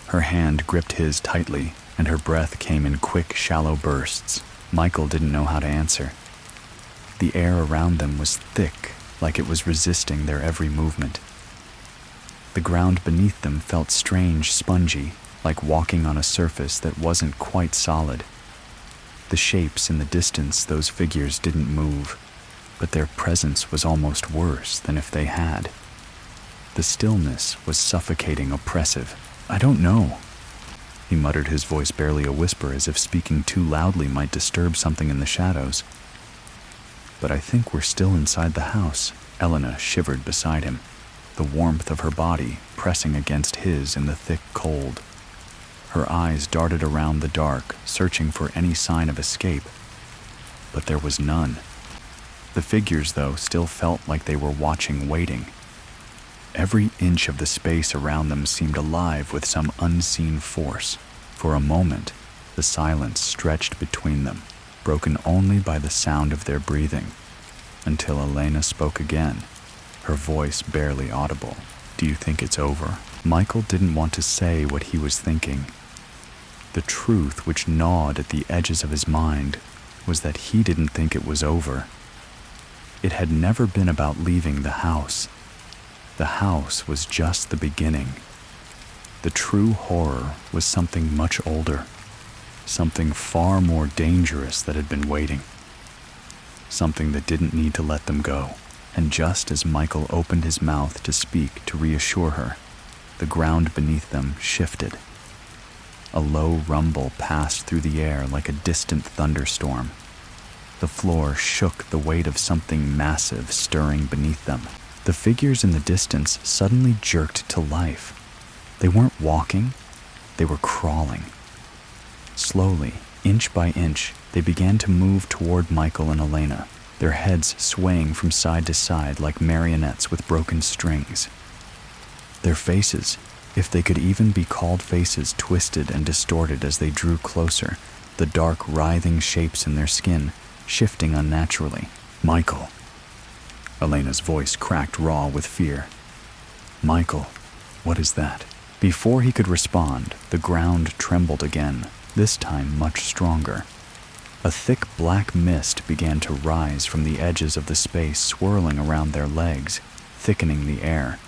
Her hand gripped his tightly, and her breath came in quick, shallow bursts. Michael didn't know how to answer. The air around them was thick, like it was resisting their every movement. The ground beneath them felt strange, spongy, like walking on a surface that wasn't quite solid. The shapes in the distance, those figures didn't move, but their presence was almost worse than if they had. The stillness was suffocating, oppressive. "I don't know," he muttered, his voice barely a whisper, as if speaking too loudly might disturb something in the shadows. "But I think we're still inside the house." Elena shivered beside him, the warmth of her body pressing against his in the thick cold. Her eyes darted around the dark, searching for any sign of escape, but there was none. The figures, though, still felt like they were watching, waiting. Every inch of the space around them seemed alive with some unseen force. For a moment, the silence stretched between them, broken only by the sound of their breathing, until Elena spoke again, her voice barely audible. "Do you think it's over?" Michael didn't want to say what he was thinking. The truth which gnawed at the edges of his mind was that he didn't think it was over. It had never been about leaving the house. The house was just the beginning. The true horror was something much older, something far more dangerous that had been waiting, something that didn't need to let them go. And just as Michael opened his mouth to speak, to reassure her, the ground beneath them shifted. A low rumble passed through the air like a distant thunderstorm. The floor shook, the weight of something massive stirring beneath them. The figures in the distance suddenly jerked to life. They weren't walking, they were crawling. Slowly, inch by inch, they began to move toward Michael and Elena, their heads swaying from side to side like marionettes with broken strings. Their faces, if they could even be called faces, twisted and distorted as they drew closer, the dark, writhing shapes in their skin shifting unnaturally. "Michael." Elena's voice cracked raw with fear. "Michael, what is that?" Before he could respond, the ground trembled again, this time much stronger. A thick black mist began to rise from the edges of the space, swirling around their legs, thickening the air.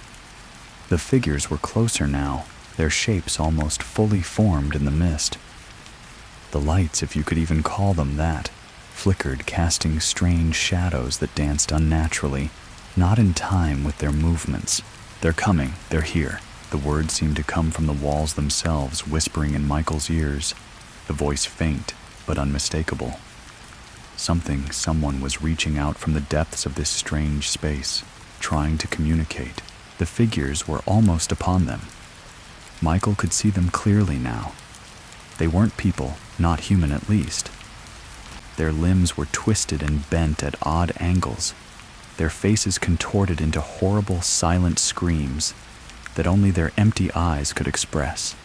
The figures were closer now, their shapes almost fully formed in the mist. The lights, if you could even call them that, flickered, casting strange shadows that danced unnaturally, not in time with their movements. "They're coming, they're here." The words seemed to come from the walls themselves, whispering in Michael's ears, the voice faint but unmistakable. Someone was reaching out from the depths of this strange space, trying to communicate. The figures were almost upon them. Michael could see them clearly now. They weren't people, not human at least. Their limbs were twisted and bent at odd angles, their faces contorted into horrible, silent screams that only their empty eyes could express.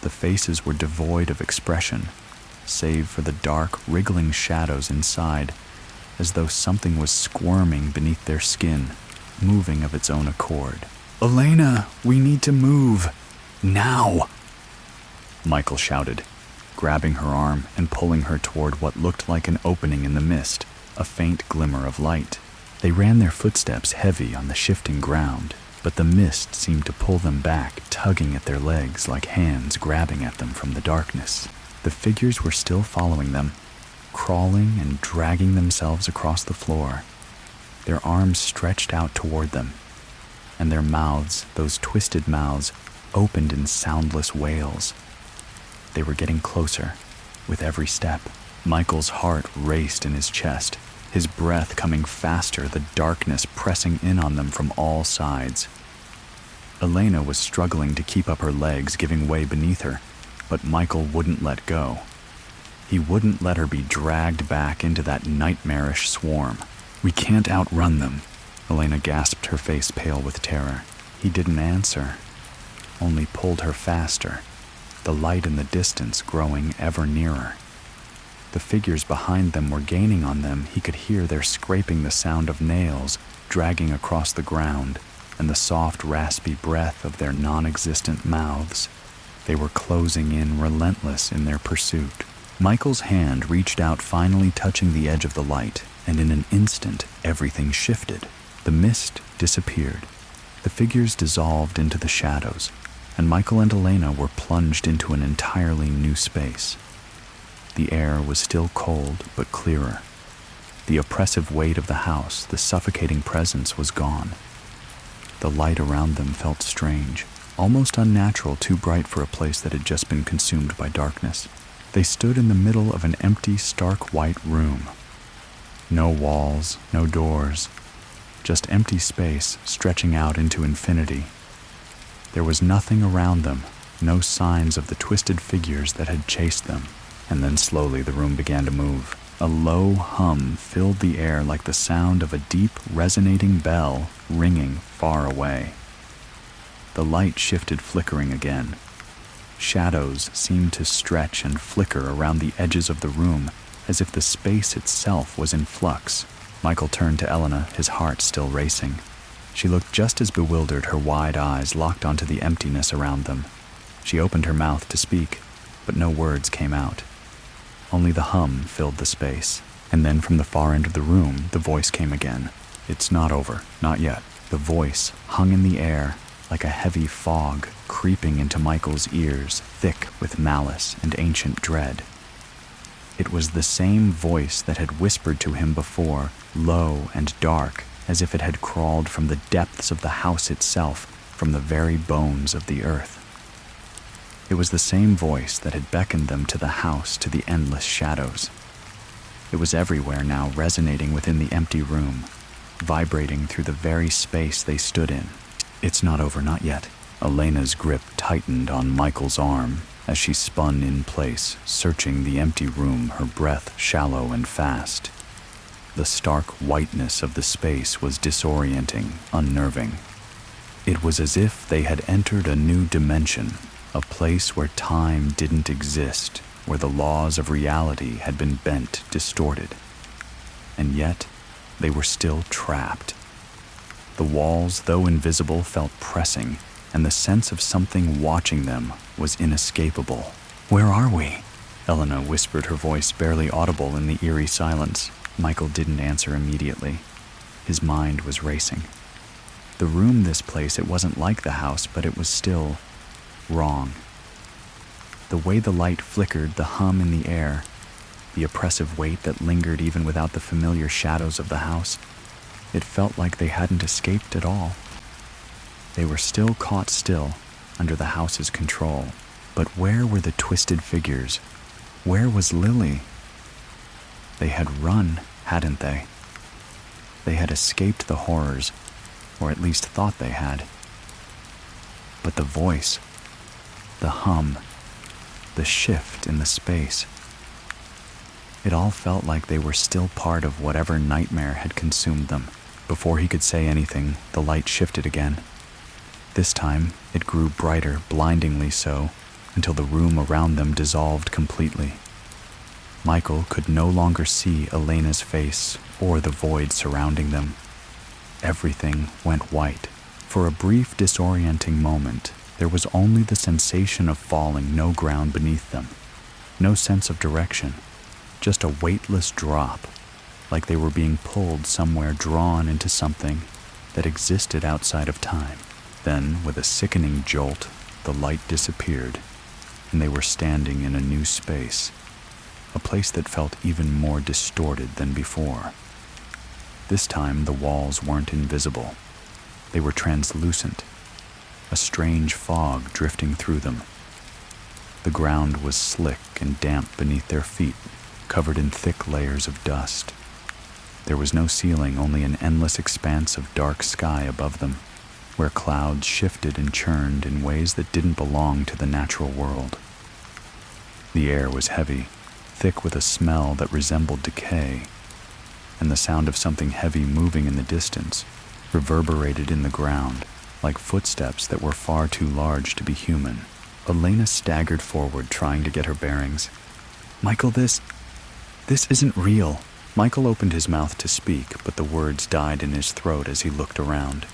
The faces were devoid of expression, save for the dark, wriggling shadows inside, as though something was squirming beneath their skin, moving of its own accord. "Elena, we need to move. Now!" Michael shouted, grabbing her arm and pulling her toward what looked like an opening in the mist, a faint glimmer of light. They ran, their footsteps heavy on the shifting ground, but the mist seemed to pull them back, tugging at their legs like hands grabbing at them from the darkness. The figures were still following them, crawling and dragging themselves across the floor, their arms stretched out toward them, and their mouths, those twisted mouths, opened in soundless wails. They were getting closer, with every step. Michael's heart raced in his chest, his breath coming faster, the darkness pressing in on them from all sides. Elena was struggling to keep up her legs, giving way beneath her, but Michael wouldn't let go. He wouldn't let her be dragged back into that nightmarish swarm. "We can't outrun them," Elena gasped, her face pale with terror. He didn't answer, only pulled her faster, the light in the distance growing ever nearer. The figures behind them were gaining on them. He could hear their scraping, the sound of nails dragging across the ground, and the soft, raspy breath of their non-existent mouths. They were closing in, relentless in their pursuit. Michael's hand reached out, finally touching the edge of the light, and in an instant, everything shifted. The mist disappeared. The figures dissolved into the shadows, and Michael and Elena were plunged into an entirely new space. The air was still cold, but clearer. The oppressive weight of the house, the suffocating presence, was gone. The light around them felt strange, almost unnatural, too bright for a place that had just been consumed by darkness. They stood in the middle of an empty, stark white room. No walls, no doors, just empty space stretching out into infinity. There was nothing around them, no signs of the twisted figures that had chased them. And then slowly the room began to move. A low hum filled the air like the sound of a deep, resonating bell ringing far away. The light shifted, flickering again. Shadows seemed to stretch and flicker around the edges of the room, as if the space itself was in flux. Michael turned to Elena, his heart still racing. She looked just as bewildered, her wide eyes locked onto the emptiness around them. She opened her mouth to speak, but no words came out. Only the hum filled the space. And then from the far end of the room, the voice came again. "It's not over, not yet." The voice hung in the air like a heavy fog, creeping into Michael's ears, thick with malice and ancient dread. It was the same voice that had whispered to him before, low and dark, as if it had crawled from the depths of the house itself, from the very bones of the earth. It was the same voice that had beckoned them to the house, to the endless shadows. It was everywhere now, resonating within the empty room, vibrating through the very space they stood in. "It's not over, not yet." Elena's grip tightened on Michael's arm as she spun in place, searching the empty room, her breath shallow and fast. The stark whiteness of the space was disorienting, unnerving. It was as if they had entered a new dimension, a place where time didn't exist, where the laws of reality had been bent, distorted. And yet, they were still trapped. The walls, though invisible, felt pressing, and the sense of something watching them was inescapable. "Where are we?" Elena whispered, her voice barely audible in the eerie silence. Michael didn't answer immediately. His mind was racing. The room, this place, it wasn't like the house, but it was still wrong. The way the light flickered, the hum in the air, the oppressive weight that lingered even without the familiar shadows of the house, it felt like they hadn't escaped at all. They were still caught still, under the house's control. But where were the twisted figures? Where was Lily? They had run, hadn't they? They had escaped the horrors, or at least thought they had. But the voice, the hum, the shift in the space, it all felt like they were still part of whatever nightmare had consumed them. Before he could say anything, the light shifted again. This time, it grew brighter, blindingly so, until the room around them dissolved completely. Michael could no longer see Elena's face or the void surrounding them. Everything went white. For a brief, disorienting moment, there was only the sensation of falling, no ground beneath them, no sense of direction, just a weightless drop, like they were being pulled somewhere, drawn into something that existed outside of time. Then, with a sickening jolt, the light disappeared, and they were standing in a new space, a place that felt even more distorted than before. This time, the walls weren't invisible. They were translucent, a strange fog drifting through them. The ground was slick and damp beneath their feet, covered in thick layers of dust. There was no ceiling, only an endless expanse of dark sky above them, where clouds shifted and churned in ways that didn't belong to the natural world. The air was heavy, thick with a smell that resembled decay, and the sound of something heavy moving in the distance reverberated in the ground like footsteps that were far too large to be human. Elena staggered forward, trying to get her bearings. "Michael, this isn't real." Michael opened his mouth to speak, but the words died in his throat as he looked around.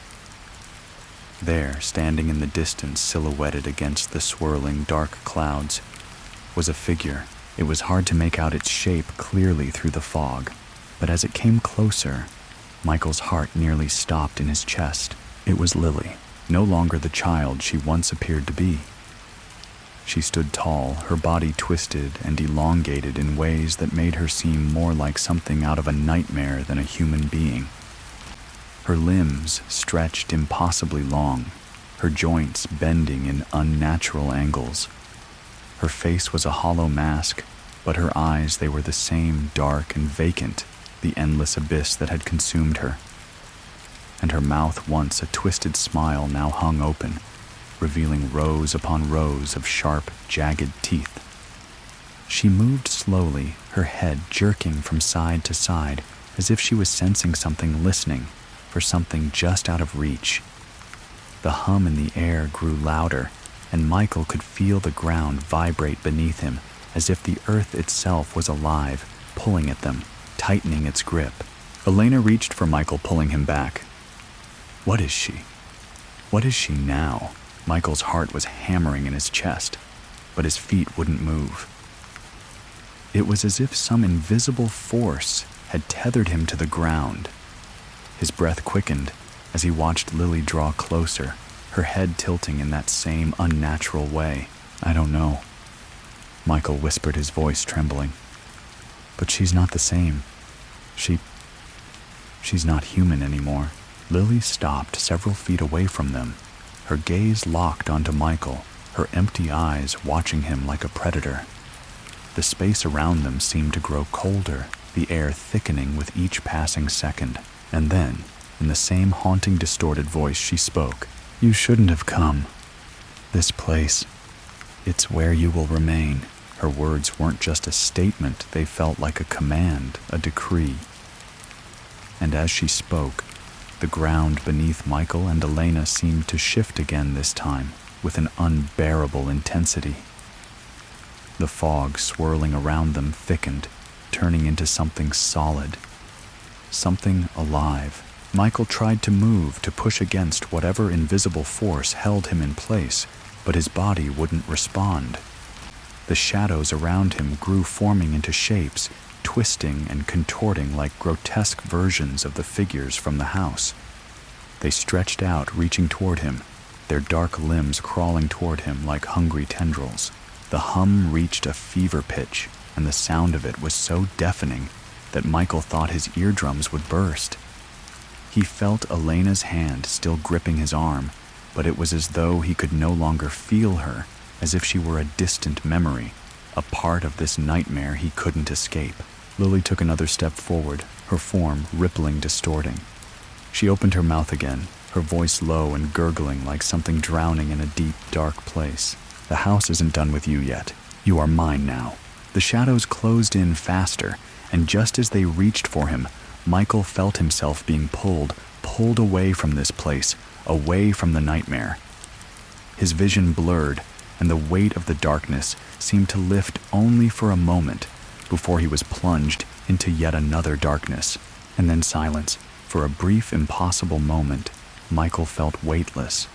There, standing in the distance, silhouetted against the swirling dark clouds, was a figure. It was hard to make out its shape clearly through the fog, but as it came closer, Michael's heart nearly stopped in his chest. It was Lily, no longer the child she once appeared to be. She stood tall, her body twisted and elongated in ways that made her seem more like something out of a nightmare than a human being. Her limbs stretched impossibly long, her joints bending in unnatural angles. Her face was a hollow mask, but her eyes, they were the same, dark and vacant, the endless abyss that had consumed her. And her mouth, once a twisted smile, now hung open, revealing rows upon rows of sharp, jagged teeth. She moved slowly, her head jerking from side to side, as if she was sensing something, listening for something just out of reach. The hum in the air grew louder, and Michael could feel the ground vibrate beneath him, as if the earth itself was alive, pulling at them, tightening its grip. Elena reached for Michael, pulling him back. What is she? What is she now? Michael's heart was hammering in his chest, but his feet wouldn't move. It was as if some invisible force had tethered him to the ground. His breath quickened as he watched Lily draw closer, her head tilting in that same unnatural way. "I don't know," Michael whispered, his voice trembling. "But she's not the same. She's not human anymore." Lily stopped several feet away from them, her gaze locked onto Michael, her empty eyes watching him like a predator. The space around them seemed to grow colder, the air thickening with each passing second. And then, in the same haunting, distorted voice, she spoke. "You shouldn't have come. This place, it's where you will remain." Her words weren't just a statement, they felt like a command, a decree. And as she spoke, the ground beneath Michael and Elena seemed to shift again, this time with an unbearable intensity. The fog swirling around them thickened, turning into something solid, something alive. Michael tried to move, to push against whatever invisible force held him in place, but his body wouldn't respond. The shadows around him grew, forming into shapes, twisting and contorting like grotesque versions of the figures from the house. They stretched out, reaching toward him, their dark limbs crawling toward him like hungry tendrils. The hum reached a fever pitch, and the sound of it was so deafening that Michael thought his eardrums would burst. He felt Elena's hand still gripping his arm, but it was as though he could no longer feel her, as if she were a distant memory, a part of this nightmare he couldn't escape. Lily took another step forward, her form rippling, distorting. She opened her mouth again, her voice low and gurgling like something drowning in a deep, dark place. "The house isn't done with you yet. You are mine now." The shadows closed in faster, and just as they reached for him, Michael felt himself being pulled away from this place, away from the nightmare. His vision blurred, and the weight of the darkness seemed to lift only for a moment before he was plunged into yet another darkness, and then silence. For a brief, impossible moment, Michael felt weightless.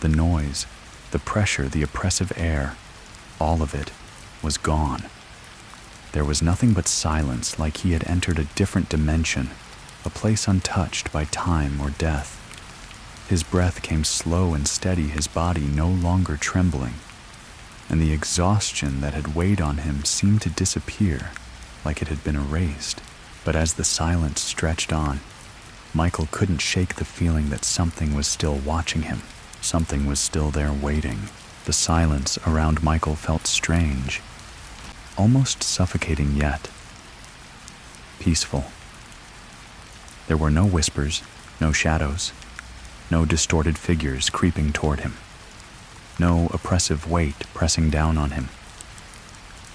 The noise, the pressure, the oppressive air, all of it was gone. There was nothing but silence, like he had entered a different dimension, a place untouched by time or death. His breath came slow and steady, his body no longer trembling, and the exhaustion that had weighed on him seemed to disappear, like it had been erased. But as the silence stretched on, Michael couldn't shake the feeling that something was still watching him. Something was still there waiting. The silence around Michael felt strange, almost suffocating, yet peaceful. There were no whispers, no shadows, no distorted figures creeping toward him, no oppressive weight pressing down on him.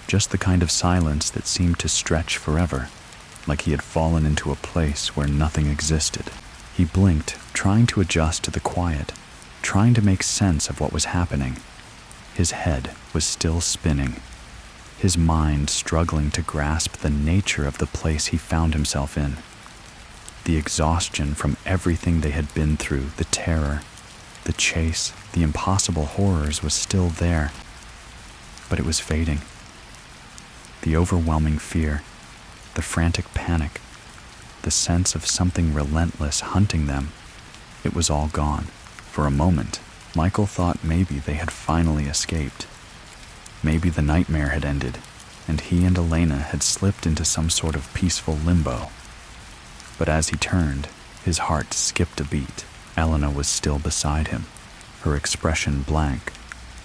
Just the kind of silence that seemed to stretch forever, like he had fallen into a place where nothing existed. He blinked, trying to adjust to the quiet, trying to make sense of what was happening. His head was still spinning, his mind struggling to grasp the nature of the place he found himself in. The exhaustion from everything they had been through, the terror, the chase, the impossible horrors was still there, but it was fading. The overwhelming fear, the frantic panic, the sense of something relentless hunting them, it was all gone. For a moment, Michael thought maybe they had finally escaped. Maybe the nightmare had ended, and he and Elena had slipped into some sort of peaceful limbo. But as he turned, his heart skipped a beat. Elena was still beside him, her expression blank,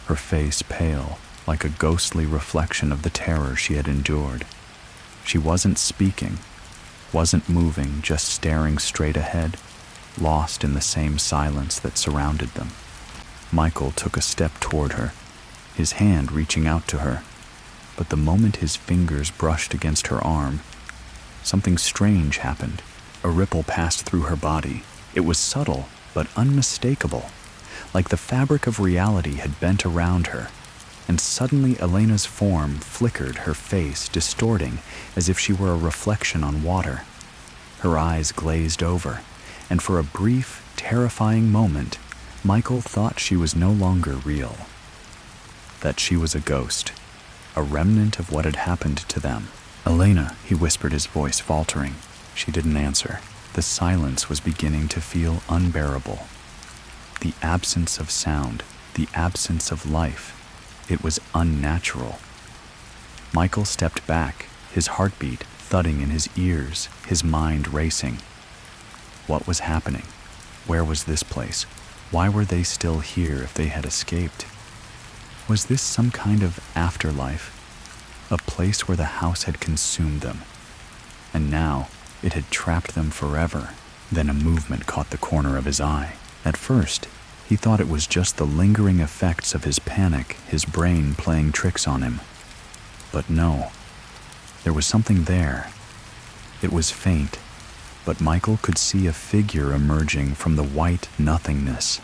her face pale, like a ghostly reflection of the terror she had endured. She wasn't speaking, wasn't moving, just staring straight ahead, lost in the same silence that surrounded them. Michael took a step toward her, his hand reaching out to her, but the moment his fingers brushed against her arm, something strange happened. A ripple passed through her body. It was subtle, but unmistakable, like the fabric of reality had bent around her, and suddenly Elena's form flickered, her face distorting as if she were a reflection on water. Her eyes glazed over, and for a brief, terrifying moment, Michael thought she was no longer real, that she was a ghost, a remnant of what had happened to them. "Elena," he whispered, his voice faltering. She didn't answer. The silence was beginning to feel unbearable. The absence of sound, the absence of life, it was unnatural. Michael stepped back, his heartbeat thudding in his ears, his mind racing. What was happening? Where was this place? Why were they still here if they had escaped? Was this some kind of afterlife? A place where the house had consumed them, and now it had trapped them forever. Then a movement caught the corner of his eye. At first, he thought it was just the lingering effects of his panic, his brain playing tricks on him. But no, there was something there. It was faint, but Michael could see a figure emerging from the white nothingness.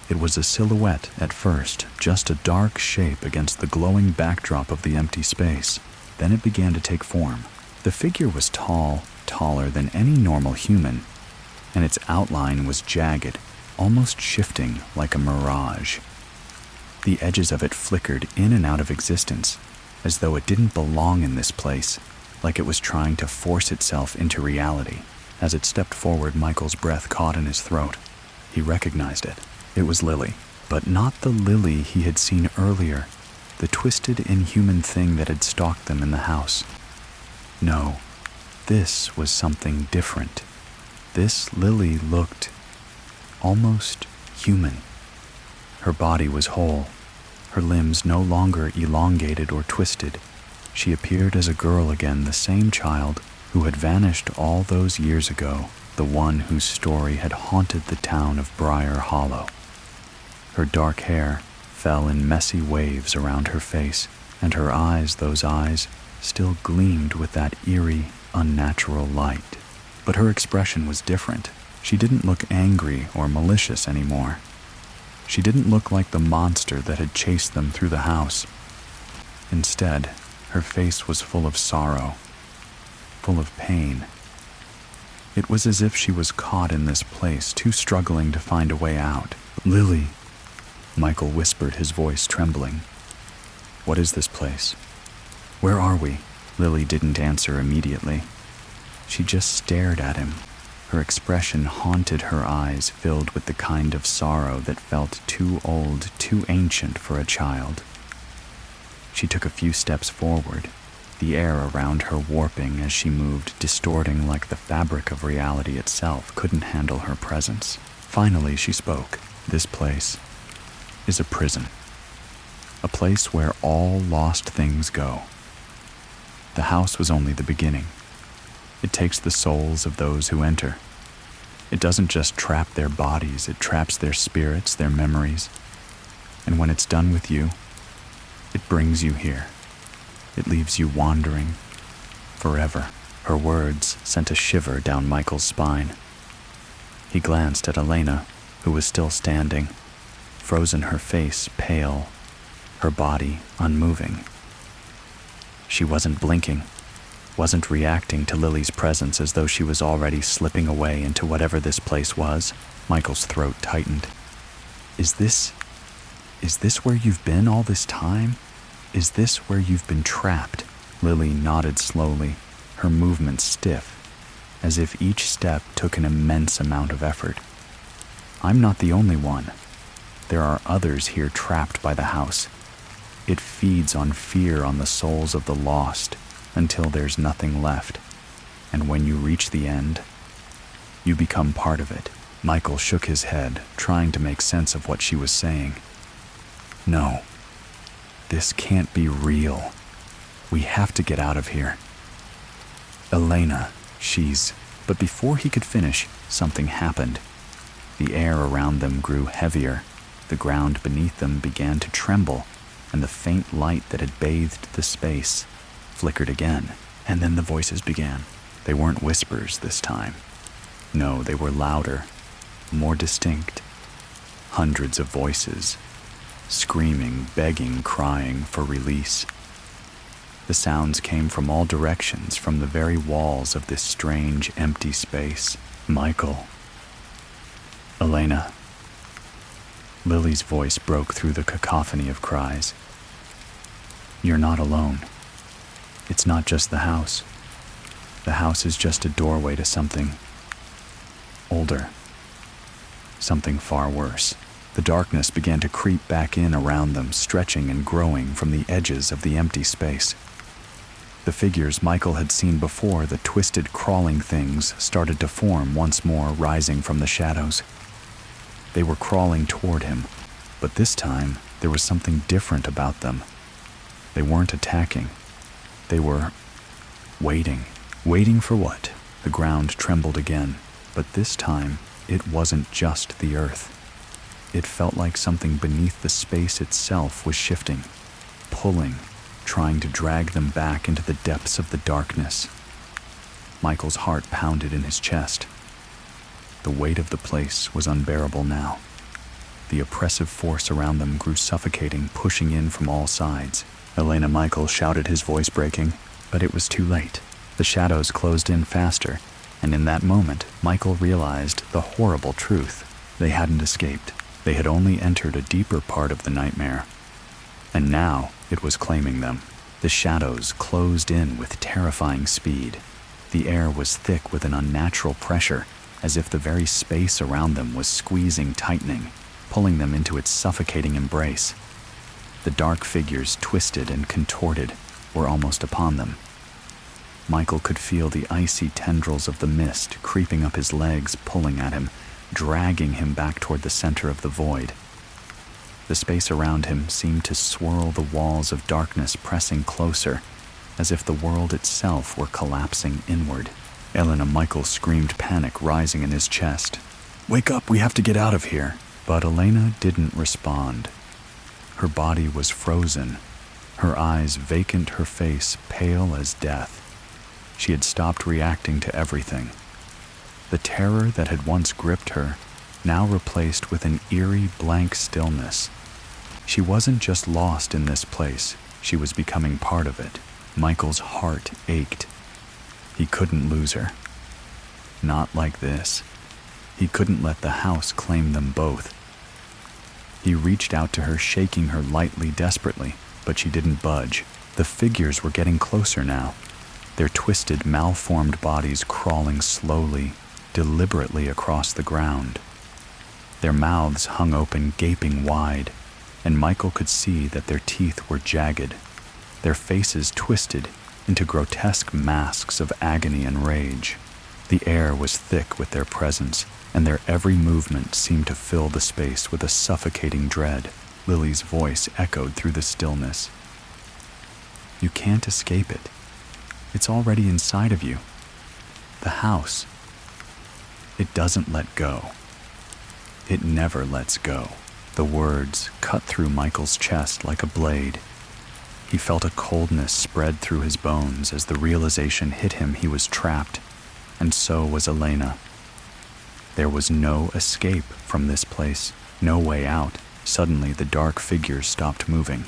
It was a silhouette at first, just a dark shape against the glowing backdrop of the empty space. Then it began to take form. The figure was tall, taller than any normal human, and its outline was jagged, almost shifting like a mirage. The edges of it flickered in and out of existence, as though it didn't belong in this place, like it was trying to force itself into reality. As it stepped forward, Michael's breath caught in his throat. He recognized it. It was Lily, but not the Lily he had seen earlier, the twisted, inhuman thing that had stalked them in the house. No, this was something different. This Lily looked almost human. Her body was whole, her limbs no longer elongated or twisted. She appeared as a girl again, the same child who had vanished all those years ago, the one whose story had haunted the town of Briar Hollow. Her dark hair fell in messy waves around her face, and her eyes, those eyes, still gleamed with that eerie, unnatural light. But her expression was different. She didn't look angry or malicious anymore. She didn't look like the monster that had chased them through the house. Instead, her face was full of sorrow, full of pain. It was as if she was caught in this place, too struggling to find a way out. "Lily," Michael whispered, his voice trembling. "What is this place? Where are we?" Lily didn't answer immediately. She just stared at him. Her expression haunted her eyes, filled with the kind of sorrow that felt too old, too ancient for a child. She took a few steps forward, the air around her warping as she moved, distorting like the fabric of reality itself couldn't handle her presence. Finally, she spoke. "This place is a prison. A place where all lost things go. The house was only the beginning. It takes the souls of those who enter. It doesn't just trap their bodies, it traps their spirits, their memories. And when it's done with you, it brings you here. It leaves you wandering forever." Her words sent a shiver down Michael's spine. He glanced at Elena, who was still standing, frozen, her face pale, her body unmoving. She wasn't blinking, wasn't reacting to Lily's presence as though she was already slipping away into whatever this place was. Michael's throat tightened. Is this where you've been all this time? Is this where you've been trapped? Lily nodded slowly, her movements stiff, as if each step took an immense amount of effort. I'm not the only one. There are others here trapped by the house. It feeds on fear on the souls of the lost until there's nothing left. And when you reach the end, you become part of it. Michael shook his head, trying to make sense of what she was saying. No, this can't be real. We have to get out of here. Elena, But before he could finish, something happened. The air around them grew heavier, the ground beneath them began to tremble, and the faint light that had bathed the space flickered again. And then the voices began. They weren't whispers this time. No, they were louder, more distinct. Hundreds of voices, screaming, begging, crying for release. The sounds came from all directions, from the very walls of this strange, empty space. Michael. Elena. Lily's voice broke through the cacophony of cries. You're not alone. It's not just the house. The house is just a doorway to something older. Something far worse. The darkness began to creep back in around them, stretching and growing from the edges of the empty space. The figures Michael had seen before, the twisted, crawling things, started to form once more, rising from the shadows. They were crawling toward him, but this time there was something different about them. They weren't attacking. They were waiting. Waiting for what? The ground trembled again, but this time it wasn't just the earth. It felt like something beneath the space itself was shifting, pulling, trying to drag them back into the depths of the darkness. Michael's heart pounded in his chest. The weight of the place was unbearable now. The oppressive force around them grew suffocating, pushing in from all sides. Elena, Michael shouted, his voice breaking, but it was too late. The shadows closed in faster, and in that moment, Michael realized the horrible truth. They hadn't escaped. They had only entered a deeper part of the nightmare. And now it was claiming them. The shadows closed in with terrifying speed. The air was thick with an unnatural pressure, as if the very space around them was squeezing, tightening, pulling them into its suffocating embrace. The dark figures, twisted and contorted, were almost upon them. Michael could feel the icy tendrils of the mist creeping up his legs, pulling at him, dragging him back toward the center of the void. The space around him seemed to swirl, the walls of darkness pressing closer, as if the world itself were collapsing inward. Elena, Michael screamed, panic rising in his chest. Wake up, we have to get out of here. But Elena didn't respond. Her body was frozen, her eyes vacant, her face pale as death. She had stopped reacting to everything. The terror that had once gripped her, now replaced with an eerie, blank stillness. She wasn't just lost in this place, she was becoming part of it. Michael's heart ached. He couldn't lose her. Not like this. He couldn't let the house claim them both. He reached out to her, shaking her lightly, desperately, but she didn't budge. The figures were getting closer now, their twisted, malformed bodies crawling slowly, deliberately across the ground. Their mouths hung open, gaping wide, and Michael could see that their teeth were jagged, their faces twisted into grotesque masks of agony and rage. The air was thick with their presence, and their every movement seemed to fill the space with a suffocating dread. Lily's voice echoed through the stillness. You can't escape it. It's already inside of you. The house. It doesn't let go. It never lets go. The words cut through Michael's chest like a blade. He felt a coldness spread through his bones as the realization hit him he was trapped, and so was Elena. There was no escape from this place, no way out. Suddenly, the dark figures stopped moving.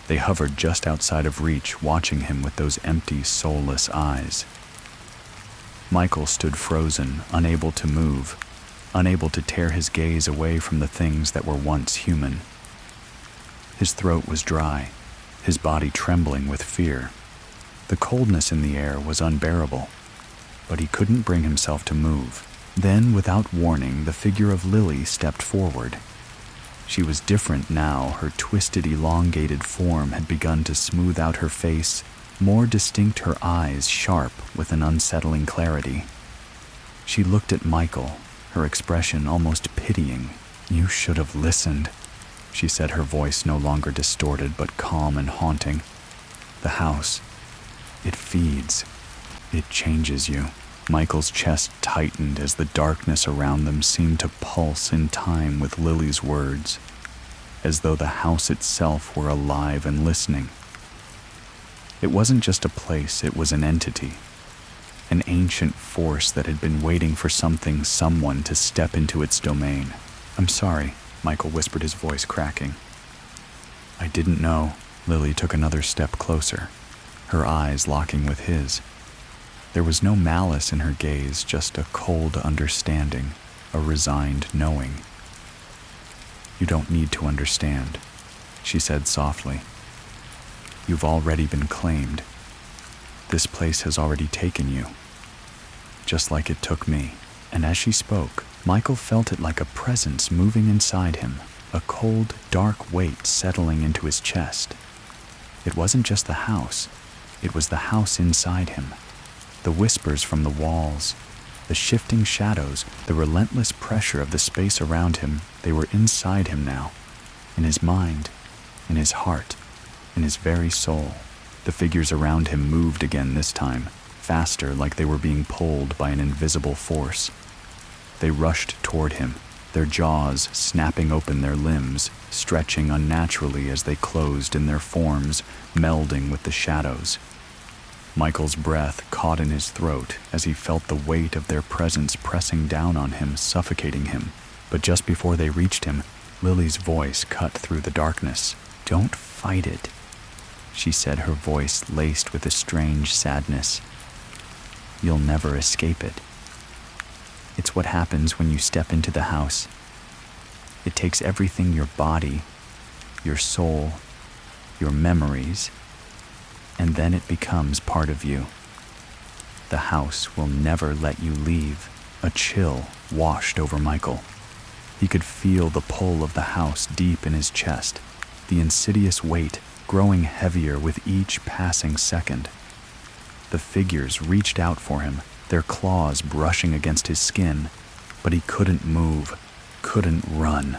They hovered just outside of reach, watching him with those empty, soulless eyes. Michael stood frozen, unable to move, unable to tear his gaze away from the things that were once human. His throat was dry, his body trembling with fear. The coldness in the air was unbearable, but he couldn't bring himself to move. Then, without warning, the figure of Lily stepped forward. She was different now. Her twisted, elongated form had begun to smooth out her face, more distinct, her eyes sharp with an unsettling clarity. She looked at Michael, her expression almost pitying. "You should have listened," she said, her voice no longer distorted but calm and haunting. "The house, it feeds. It changes you." Michael's chest tightened as the darkness around them seemed to pulse in time with Lily's words, as though the house itself were alive and listening. It wasn't just a place, it was an entity, an ancient force that had been waiting for someone to step into its domain. "I'm sorry," Michael whispered, his voice cracking. "I didn't know." Lily took another step closer, her eyes locking with his. There was no malice in her gaze, just a cold understanding, a resigned knowing. "You don't need to understand," she said softly. "You've already been claimed. This place has already taken you, just like it took me." And as she spoke, Michael felt it like a presence moving inside him, a cold, dark weight settling into his chest. It wasn't just the house, it was the house inside him. The whispers from the walls, the shifting shadows, the relentless pressure of the space around him, they were inside him now, in his mind, in his heart, in his very soul. The figures around him moved again this time, faster, like they were being pulled by an invisible force. They rushed toward him, their jaws snapping open, their limbs stretching unnaturally as they closed in their forms, melding with the shadows. Michael's breath caught in his throat as he felt the weight of their presence pressing down on him, suffocating him. But just before they reached him, Lily's voice cut through the darkness. "Don't fight it," she said, her voice laced with a strange sadness. "You'll never escape it. It's what happens when you step into the house. It takes everything, your body, your soul, your memories, and then it becomes part of you. The house will never let you leave." A chill washed over Michael. He could feel the pull of the house deep in his chest, the insidious weight growing heavier with each passing second. The figures reached out for him, their claws brushing against his skin, but he couldn't move, couldn't run.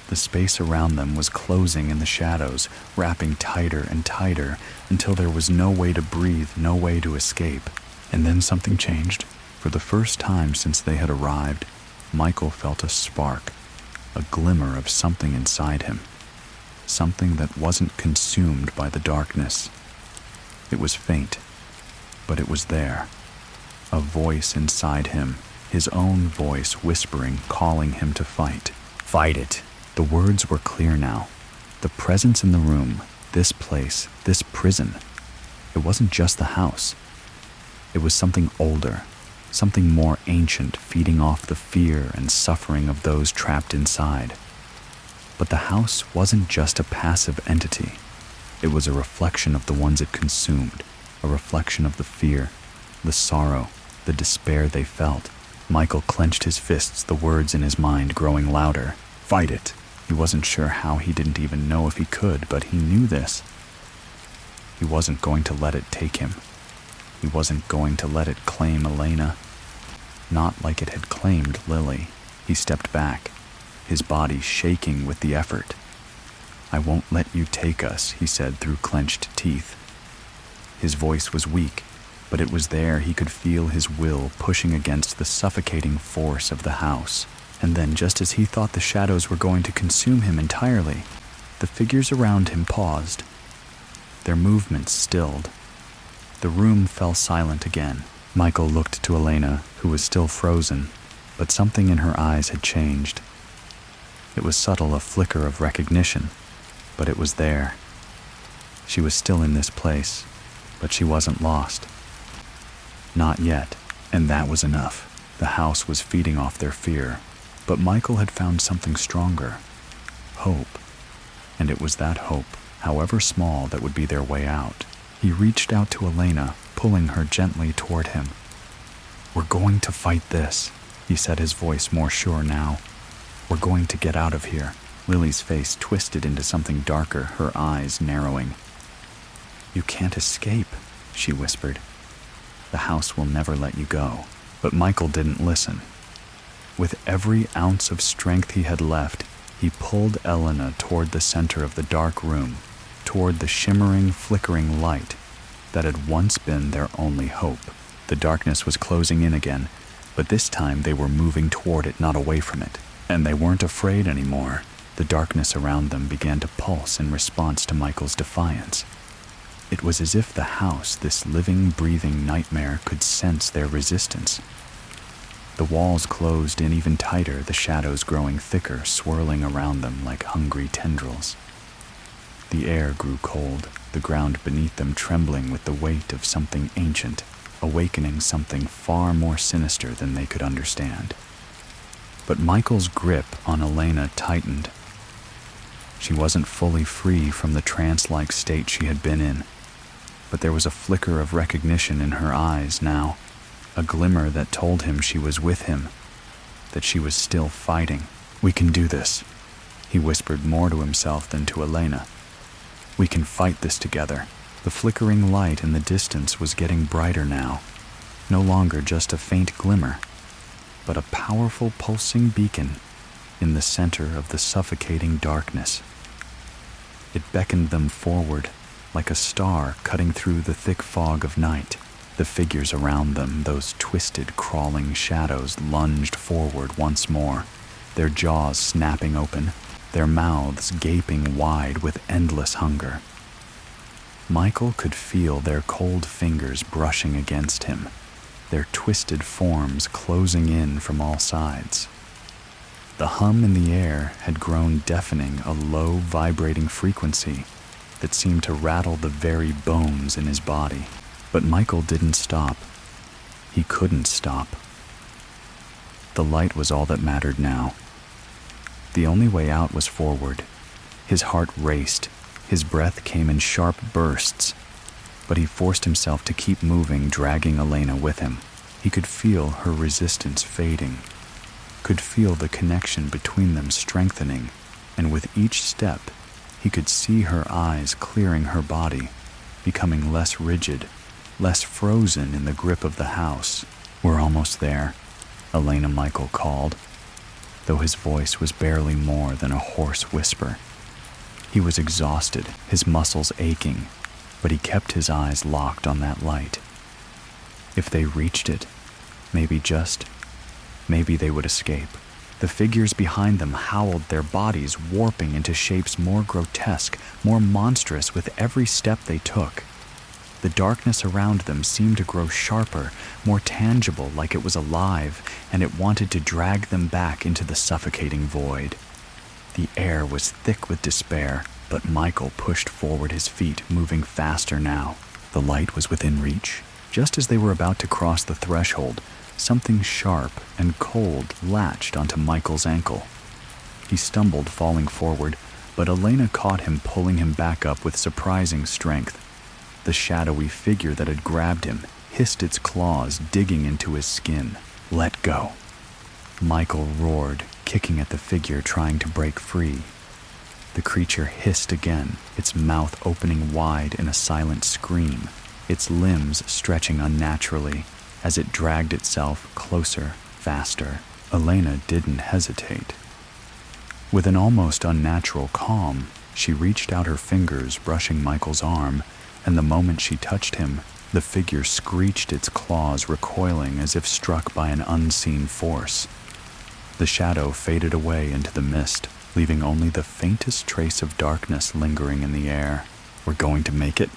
The space around them was closing in the shadows, wrapping tighter and tighter until there was no way to breathe, no way to escape. And then something changed. For the first time since they had arrived, Michael felt a spark, a glimmer of something inside him, something that wasn't consumed by the darkness. It was faint, but it was there. A voice inside him, his own voice whispering, calling him to fight. Fight it. The words were clear now. The presence in the room, this place, this prison, it wasn't just the house. It was something older, something more ancient, feeding off the fear and suffering of those trapped inside. But the house wasn't just a passive entity. It was a reflection of the ones it consumed, a reflection of the fear, the sorrow, the despair they felt. Michael clenched his fists, the words in his mind growing louder. Fight it. He wasn't sure how, he didn't even know if he could, but he knew this. He wasn't going to let it take him. He wasn't going to let it claim Elena. Not like it had claimed Lily. He stepped back, his body shaking with the effort. "I won't let you take us," he said through clenched teeth. His voice was weak, but it was there. He could feel his will pushing against the suffocating force of the house. And then, just as he thought the shadows were going to consume him entirely, the figures around him paused. Their movements stilled. The room fell silent again. Michael looked to Elena, who was still frozen, but something in her eyes had changed. It was subtle, a flicker of recognition, but it was there. She was still in this place, but she wasn't lost. Not yet, and that was enough. The house was feeding off their fear, but Michael had found something stronger. Hope. And it was that hope, however small, that would be their way out. He reached out to Elena, pulling her gently toward him. "We're going to fight this," he said, his voice more sure now. "We're going to get out of here." Lily's face twisted into something darker, her eyes narrowing. "You can't escape," she whispered. "The house will never let you go." But Michael didn't listen. With every ounce of strength he had left, he pulled Elena toward the center of the dark room, toward the shimmering, flickering light that had once been their only hope. The darkness was closing in again, but this time they were moving toward it, not away from it. And they weren't afraid anymore. The darkness around them began to pulse in response to Michael's defiance. It was as if the house, this living, breathing nightmare, could sense their resistance. The walls closed in even tighter, the shadows growing thicker, swirling around them like hungry tendrils. The air grew cold, the ground beneath them trembling with the weight of something ancient, awakening something far more sinister than they could understand. But Michael's grip on Elena tightened. She wasn't fully free from the trance-like state she had been in, but there was a flicker of recognition in her eyes now, a glimmer that told him she was with him, that she was still fighting. "We can do this," he whispered more to himself than to Elena. "We can fight this together." The flickering light in the distance was getting brighter now, no longer just a faint glimmer, but a powerful pulsing beacon in the center of the suffocating darkness. It beckoned them forward, like a star cutting through the thick fog of night. The figures around them, those twisted, crawling shadows, lunged forward once more, their jaws snapping open, their mouths gaping wide with endless hunger. Michael could feel their cold fingers brushing against him, their twisted forms closing in from all sides. The hum in the air had grown deafening, a low, vibrating frequency that seemed to rattle the very bones in his body. But Michael didn't stop. He couldn't stop. The light was all that mattered now. The only way out was forward. His heart raced. His breath came in sharp bursts, but he forced himself to keep moving, dragging Elena with him. He could feel her resistance fading, could feel the connection between them strengthening, and with each step, he could see her eyes clearing her body, becoming less rigid, less frozen in the grip of the house. "We're almost there," Elena Michael called, though his voice was barely more than a hoarse whisper. He was exhausted, his muscles aching, but he kept his eyes locked on that light. If they reached it, maybe they would escape. The figures behind them howled, their bodies warping into shapes more grotesque, more monstrous with every step they took. The darkness around them seemed to grow sharper, more tangible, like it was alive, and it wanted to drag them back into the suffocating void. The air was thick with despair, but Michael pushed forward, his feet moving faster now. The light was within reach. Just as they were about to cross the threshold, something sharp and cold latched onto Michael's ankle. He stumbled, falling forward, but Elena caught him, pulling him back up with surprising strength. The shadowy figure that had grabbed him hissed its claws, digging into his skin. "Let go!" Michael roared, kicking at the figure, trying to break free. The creature hissed again, its mouth opening wide in a silent scream, its limbs stretching unnaturally as it dragged itself closer, faster. Elena didn't hesitate. With an almost unnatural calm, she reached out her fingers, brushing Michael's arm, and the moment she touched him, the figure screeched, its claws recoiling as if struck by an unseen force. The shadow faded away into the mist, leaving only the faintest trace of darkness lingering in the air. "We're going to make it,"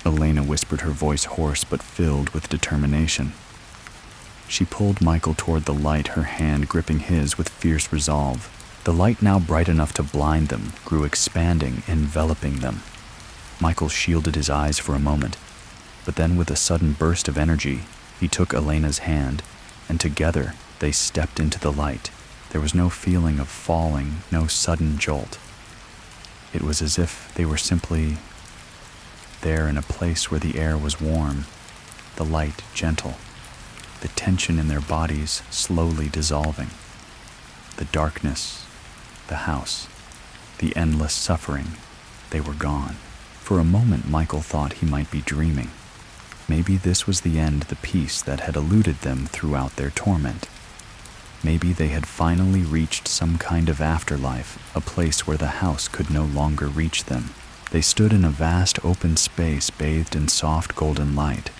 Elena whispered, her voice hoarse but filled with determination. She pulled Michael toward the light, her hand gripping his with fierce resolve. The light, now bright enough to blind them, grew expanding, enveloping them. Michael shielded his eyes for a moment, but then with a sudden burst of energy, he took Elena's hand, and together they stepped into the light. There was no feeling of falling, no sudden jolt. It was as if they were simply there in a place where the air was warm, the light gentle, the tension in their bodies slowly dissolving. The darkness, the house, the endless suffering, they were gone. For a moment Michael thought he might be dreaming. Maybe this was the end, the peace that had eluded them throughout their torment. Maybe they had finally reached some kind of afterlife, a place where the house could no longer reach them. They stood in a vast open space bathed in soft golden light.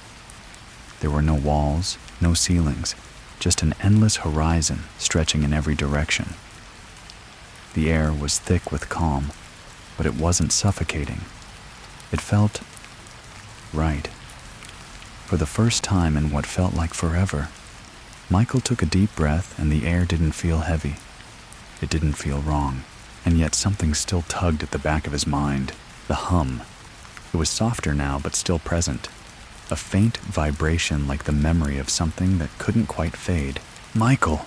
There were no walls, no ceilings, just an endless horizon stretching in every direction. The air was thick with calm, but it wasn't suffocating. It felt right. For the first time in what felt like forever, Michael took a deep breath and the air didn't feel heavy. It didn't feel wrong, and yet something still tugged at the back of his mind. The hum. It was softer now, but still present. A faint vibration like the memory of something that couldn't quite fade. Michael!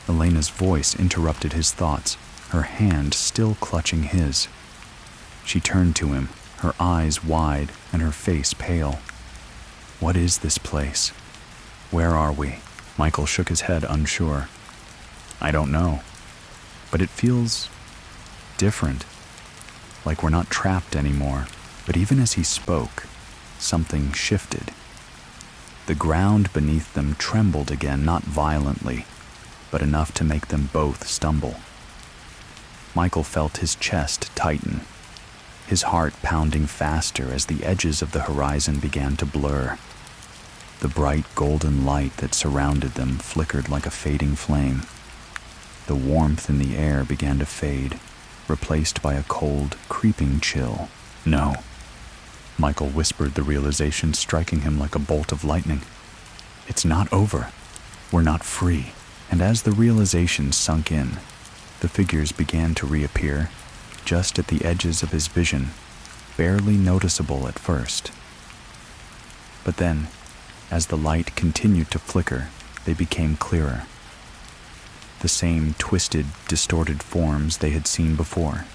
Elena's voice interrupted his thoughts, her hand still clutching his. She turned to him, her eyes wide and her face pale. What is this place? Where are we? Michael shook his head, unsure. I don't know, but it feels different, like we're not trapped anymore. But even as he spoke, something shifted. The ground beneath them trembled again, not violently, but enough to make them both stumble. Michael felt his chest tighten, his heart pounding faster as the edges of the horizon began to blur. The bright golden light that surrounded them flickered like a fading flame. The warmth in the air began to fade, replaced by a cold, creeping chill. No, Michael whispered, the realization striking him like a bolt of lightning. It's not over. We're not free. And as the realization sunk in, the figures began to reappear, just at the edges of his vision, barely noticeable at first. But then, as the light continued to flicker, they became clearer. The same twisted, distorted forms they had seen before.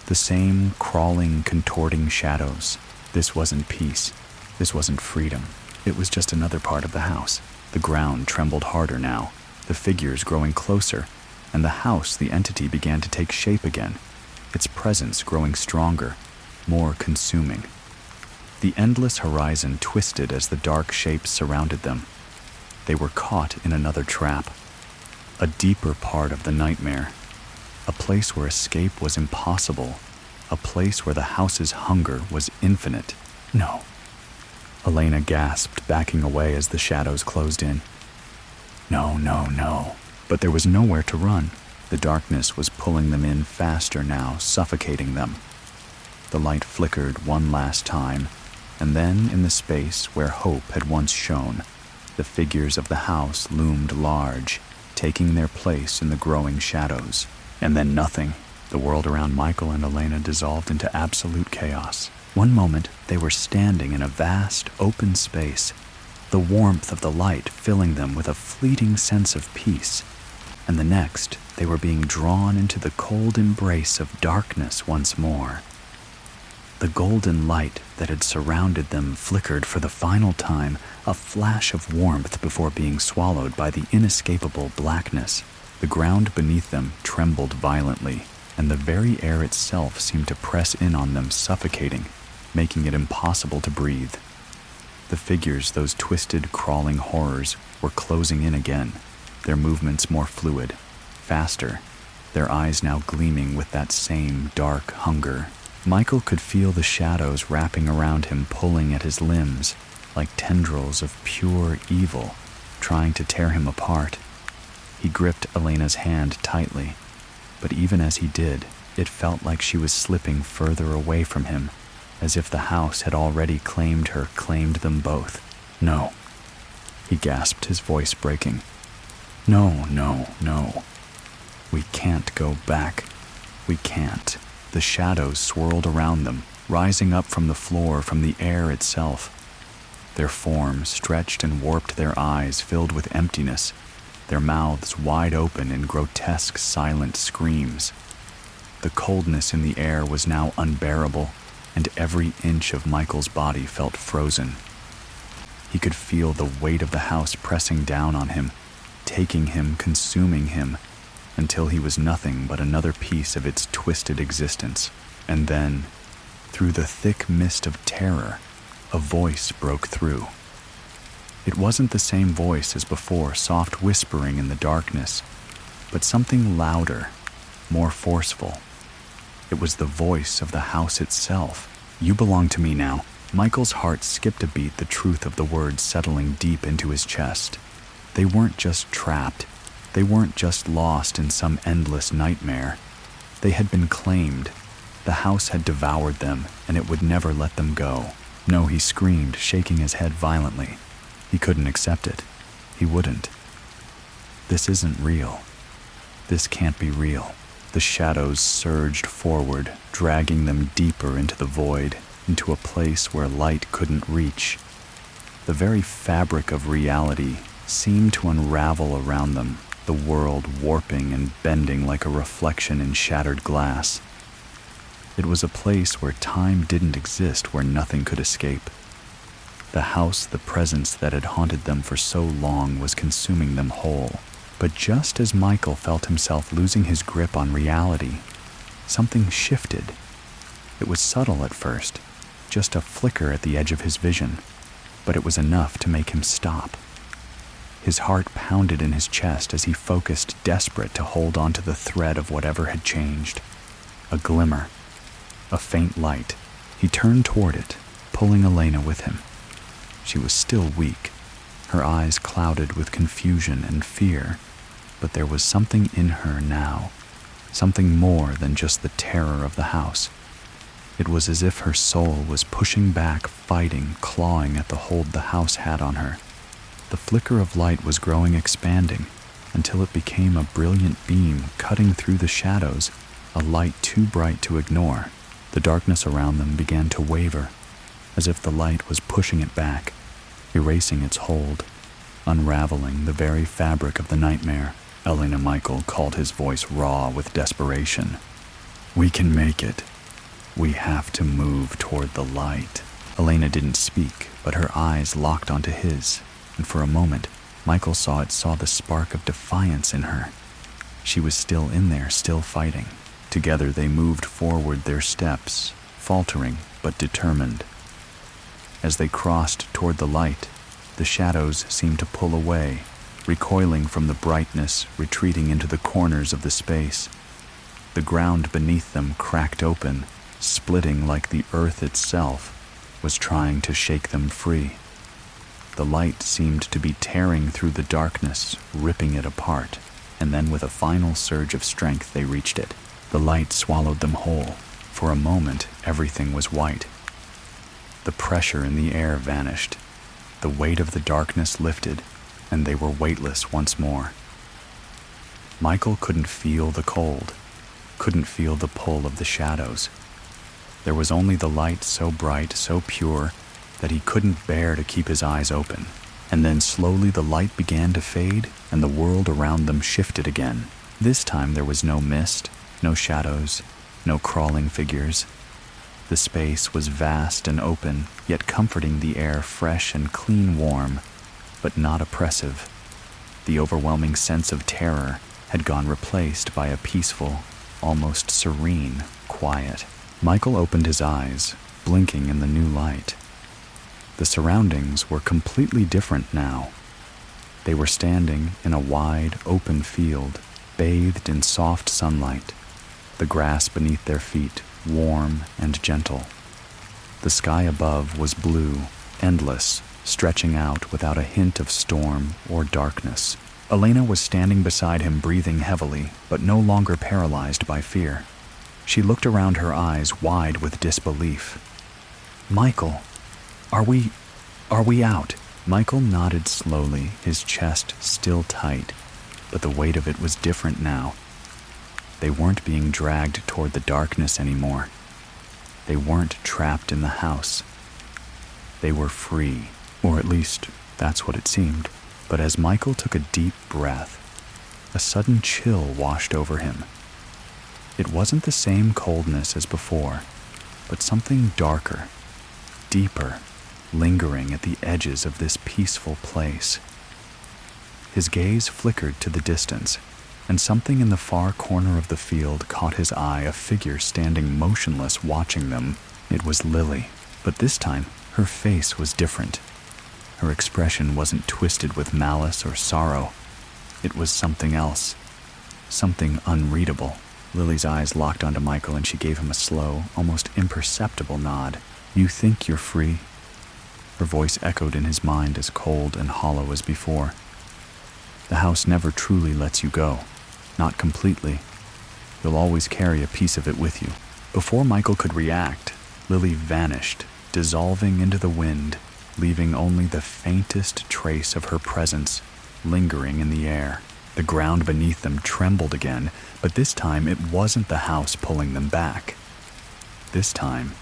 The same crawling, contorting shadows. This wasn't peace. This wasn't freedom. It was just another part of the house. The ground trembled harder now, the figures growing closer, and the house, the entity, began to take shape again, its presence growing stronger, more consuming. The endless horizon twisted as the dark shapes surrounded them. They were caught in another trap, a deeper part of the nightmare, a place where escape was impossible, a place where the house's hunger was infinite. No. Elena gasped, backing away as the shadows closed in. No, no, no. But there was nowhere to run. The darkness was pulling them in faster now, suffocating them. The light flickered one last time, and then in the space where hope had once shone, the figures of the house loomed large, taking their place in the growing shadows. And then nothing. The world around Michael and Elena dissolved into absolute chaos. One moment, they were standing in a vast, open space, the warmth of the light filling them with a fleeting sense of peace. And the next, they were being drawn into the cold embrace of darkness once more. The golden light that had surrounded them flickered for the final time, a flash of warmth before being swallowed by the inescapable blackness. The ground beneath them trembled violently, and the very air itself seemed to press in on them, suffocating, making it impossible to breathe. The figures, those twisted, crawling horrors, were closing in again, their movements more fluid, faster, their eyes now gleaming with that same dark hunger. Michael could feel the shadows wrapping around him, pulling at his limbs, like tendrils of pure evil, trying to tear him apart. He gripped Elena's hand tightly, but even as he did, it felt like she was slipping further away from him, as if the house had already claimed her, claimed them both. No, he gasped, his voice breaking. No, no, no. We can't go back. We can't. The shadows swirled around them, rising up from the floor, from the air itself. Their forms stretched and warped, their eyes filled with emptiness, their mouths wide open in grotesque, silent screams. The coldness in the air was now unbearable, and every inch of Michael's body felt frozen. He could feel the weight of the house pressing down on him, taking him, consuming him, until he was nothing but another piece of its twisted existence. And then, through the thick mist of terror, a voice broke through. It wasn't the same voice as before, soft whispering in the darkness, but something louder, more forceful. It was the voice of the house itself. "You belong to me now." Michael's heart skipped a beat, the truth of the words settling deep into his chest. They weren't just trapped. They weren't just lost in some endless nightmare. They had been claimed. The house had devoured them, and it would never let them go. No, he screamed, shaking his head violently. He couldn't accept it. He wouldn't. This isn't real. This can't be real. The shadows surged forward, dragging them deeper into the void, into a place where light couldn't reach. The very fabric of reality seemed to unravel around them, the world warping and bending like a reflection in shattered glass. It was a place where time didn't exist, where nothing could escape. The house, the presence that had haunted them for so long, was consuming them whole. But just as Michael felt himself losing his grip on reality, something shifted. It was subtle at first, just a flicker at the edge of his vision, but it was enough to make him stop. His heart pounded in his chest as he focused, desperate to hold on to the thread of whatever had changed. A glimmer, a faint light. He turned toward it, pulling Elena with him. She was still weak, her eyes clouded with confusion and fear, but there was something in her now, something more than just the terror of the house. It was as if her soul was pushing back, fighting, clawing at the hold the house had on her. The flicker of light was growing, expanding, until it became a brilliant beam cutting through the shadows, a light too bright to ignore. The darkness around them began to waver, as if the light was pushing it back, erasing its hold, unraveling the very fabric of the nightmare. Elena, Michael called, his voice raw with desperation. "We can make it. We have to move toward the light." Elena didn't speak, but her eyes locked onto his, and for a moment, Michael saw the spark of defiance in her. She was still in there, still fighting. Together they moved forward, their steps, faltering but determined. As they crossed toward the light, the shadows seemed to pull away, recoiling from the brightness, retreating into the corners of the space. The ground beneath them cracked open, splitting like the earth itself was trying to shake them free. The light seemed to be tearing through the darkness, ripping it apart, and then with a final surge of strength they reached it. The light swallowed them whole. For a moment, everything was white. The pressure in the air vanished. The weight of the darkness lifted, and they were weightless once more. Michael couldn't feel the cold, couldn't feel the pull of the shadows. There was only the light, so bright, so pure, that he couldn't bear to keep his eyes open. And then slowly the light began to fade, and the world around them shifted again. This time there was no mist, no shadows, no crawling figures. The space was vast and open, yet comforting, the air fresh and clean, warm, but not oppressive. The overwhelming sense of terror had gone, replaced by a peaceful, almost serene quiet. Michael opened his eyes, blinking in the new light. The surroundings were completely different now. They were standing in a wide, open field, bathed in soft sunlight, the grass beneath their feet warm and gentle. The sky above was blue, endless, stretching out without a hint of storm or darkness. Elena was standing beside him, breathing heavily, but no longer paralyzed by fear. She looked around, her eyes wide with disbelief. "Michael, are we out?" Michael nodded slowly, his chest still tight, but the weight of it was different now. They weren't being dragged toward the darkness anymore. They weren't trapped in the house. They were free, or at least that's what it seemed. But as Michael took a deep breath, a sudden chill washed over him. It wasn't the same coldness as before, but something darker, deeper, lingering at the edges of this peaceful place. His gaze flickered to the distance, and something in the far corner of the field caught his eye, a figure standing motionless watching them. It was Lily, but this time her face was different. Her expression wasn't twisted with malice or sorrow. It was something else, something unreadable. Lily's eyes locked onto Michael and she gave him a slow, almost imperceptible nod. "You think you're free?" Her voice echoed in his mind as cold and hollow as before. "The house never truly lets you go. Not completely. You'll always carry a piece of it with you." Before Michael could react, Lily vanished, dissolving into the wind, leaving only the faintest trace of her presence lingering in the air. The ground beneath them trembled again, but this time it wasn't the house pulling them back. This time,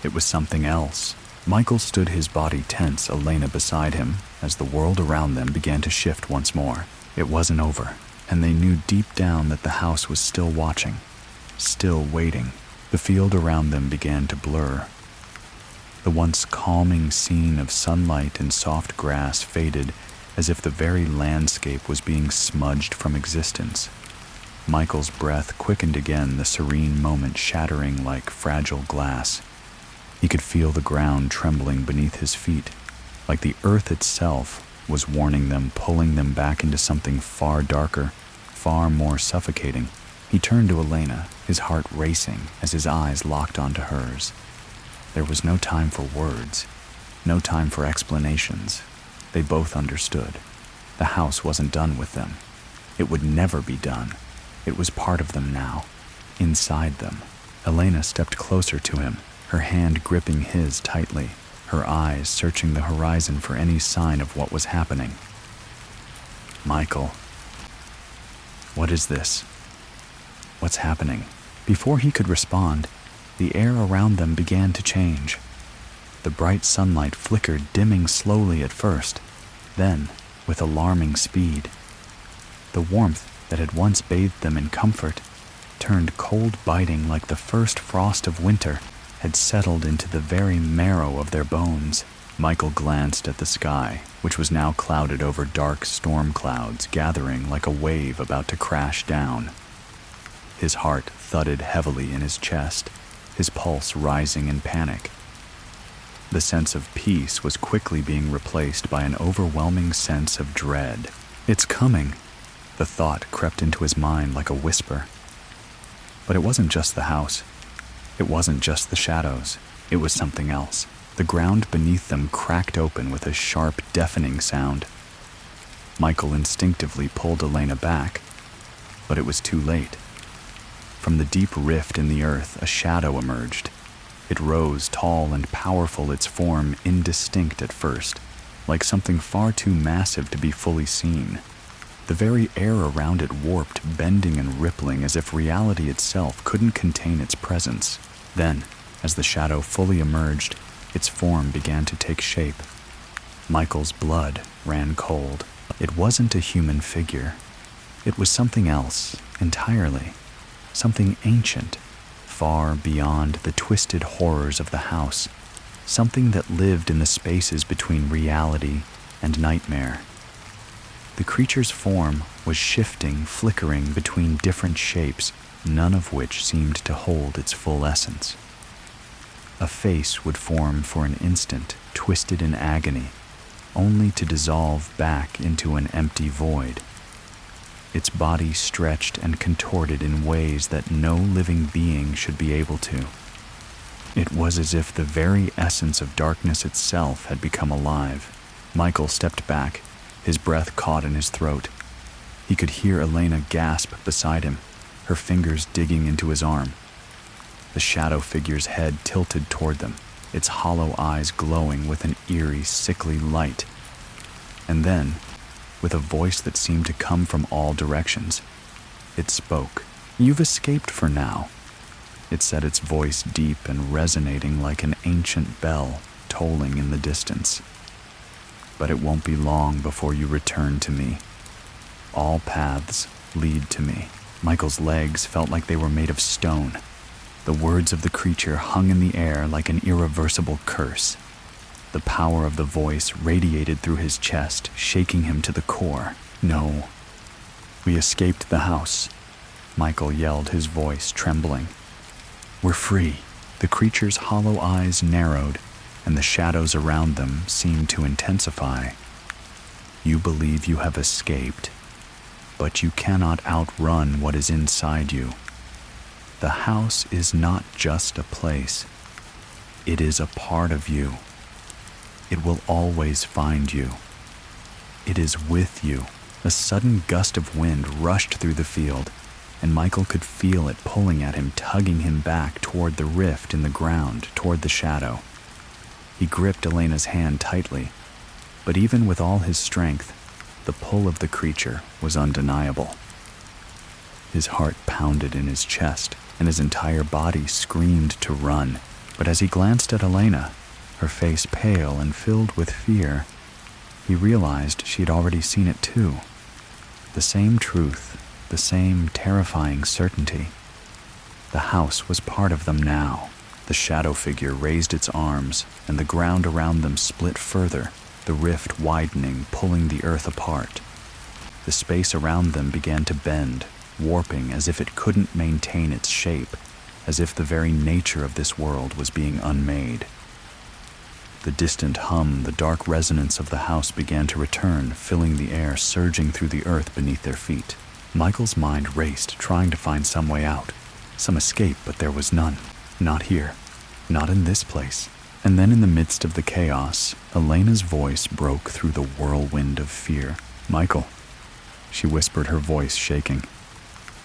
it was something else. Michael stood, his body tense, Elena beside him, as the world around them began to shift once more. It wasn't over, and they knew deep down that the house was still watching, still waiting. The field around them began to blur. The once calming scene of sunlight and soft grass faded, as if the very landscape was being smudged from existence. Michael's breath quickened again, the serene moment shattering like fragile glass. He could feel the ground trembling beneath his feet, like the earth itself was warning them, pulling them back into something far darker, far more suffocating. He turned to Elena, his heart racing as his eyes locked onto hers. There was no time for words, no time for explanations. They both understood. The house wasn't done with them. It would never be done. It was part of them now, inside them. Elena stepped closer to him, her hand gripping his tightly, her eyes searching the horizon for any sign of what was happening. "Michael, what is this? What's happening?" Before he could respond, the air around them began to change. The bright sunlight flickered, dimming slowly at first, then with alarming speed. The warmth that had once bathed them in comfort turned cold, biting like the first frost of winter, had settled into the very marrow of their bones. Michael glanced at the sky, which was now clouded over dark storm clouds gathering like a wave about to crash down. His heart thudded heavily in his chest, his pulse rising in panic. The sense of peace was quickly being replaced by an overwhelming sense of dread. "It's coming," the thought crept into his mind like a whisper. But it wasn't just the house. It wasn't just the shadows. It was something else. The ground beneath them cracked open with a sharp, deafening sound. Michael instinctively pulled Elena back, but it was too late. From the deep rift in the earth, a shadow emerged. It rose tall and powerful, its form indistinct at first, like something far too massive to be fully seen. The very air around it warped, bending and rippling as if reality itself couldn't contain its presence. Then, as the shadow fully emerged, its form began to take shape. Michael's blood ran cold. It wasn't a human figure. It was something else entirely. Something ancient, far beyond the twisted horrors of the house. Something that lived in the spaces between reality and nightmare. The creature's form was shifting, flickering between different shapes, none of which seemed to hold its full essence. A face would form for an instant, twisted in agony, only to dissolve back into an empty void. Its body stretched and contorted in ways that no living being should be able to. It was as if the very essence of darkness itself had become alive. Michael stepped back, his breath caught in his throat. He could hear Elena gasp beside him, her fingers digging into his arm. The shadow figure's head tilted toward them, its hollow eyes glowing with an eerie, sickly light. And then, with a voice that seemed to come from all directions, it spoke. "You've escaped for now. It set its voice deep and resonating like an ancient bell tolling in the distance. But it won't be long before you return to me. All paths lead to me. Michael's legs felt like they were made of stone. The words of the creature hung in the air like an irreversible curse. The power of the voice radiated through his chest, shaking him to the core. No. We escaped the house, Michael yelled, his voice trembling. We're free. The creature's hollow eyes narrowed, and the shadows around them seemed to intensify. You believe you have escaped, but you cannot outrun what is inside you. The house is not just a place. It is a part of you. It will always find you. It is with you. A sudden gust of wind rushed through the field, and Michael could feel it pulling at him, tugging him back toward the rift in the ground, toward the shadow. He gripped Elena's hand tightly, but even with all his strength, the pull of the creature was undeniable. His heart pounded in his chest, and his entire body screamed to run. But as he glanced at Elena, her face pale and filled with fear, he realized she had already seen it too. The same truth, the same terrifying certainty. The house was part of them now. The shadow figure raised its arms, and the ground around them split further, the rift widening, pulling the earth apart. The space around them began to bend, warping as if it couldn't maintain its shape, as if the very nature of this world was being unmade. The distant hum, the dark resonance of the house began to return, filling the air, surging through the earth beneath their feet. Michael's mind raced, trying to find some way out, some escape, but there was none. Not here. Not in this place. And then in the midst of the chaos, Elena's voice broke through the whirlwind of fear. Michael, she whispered, her voice shaking.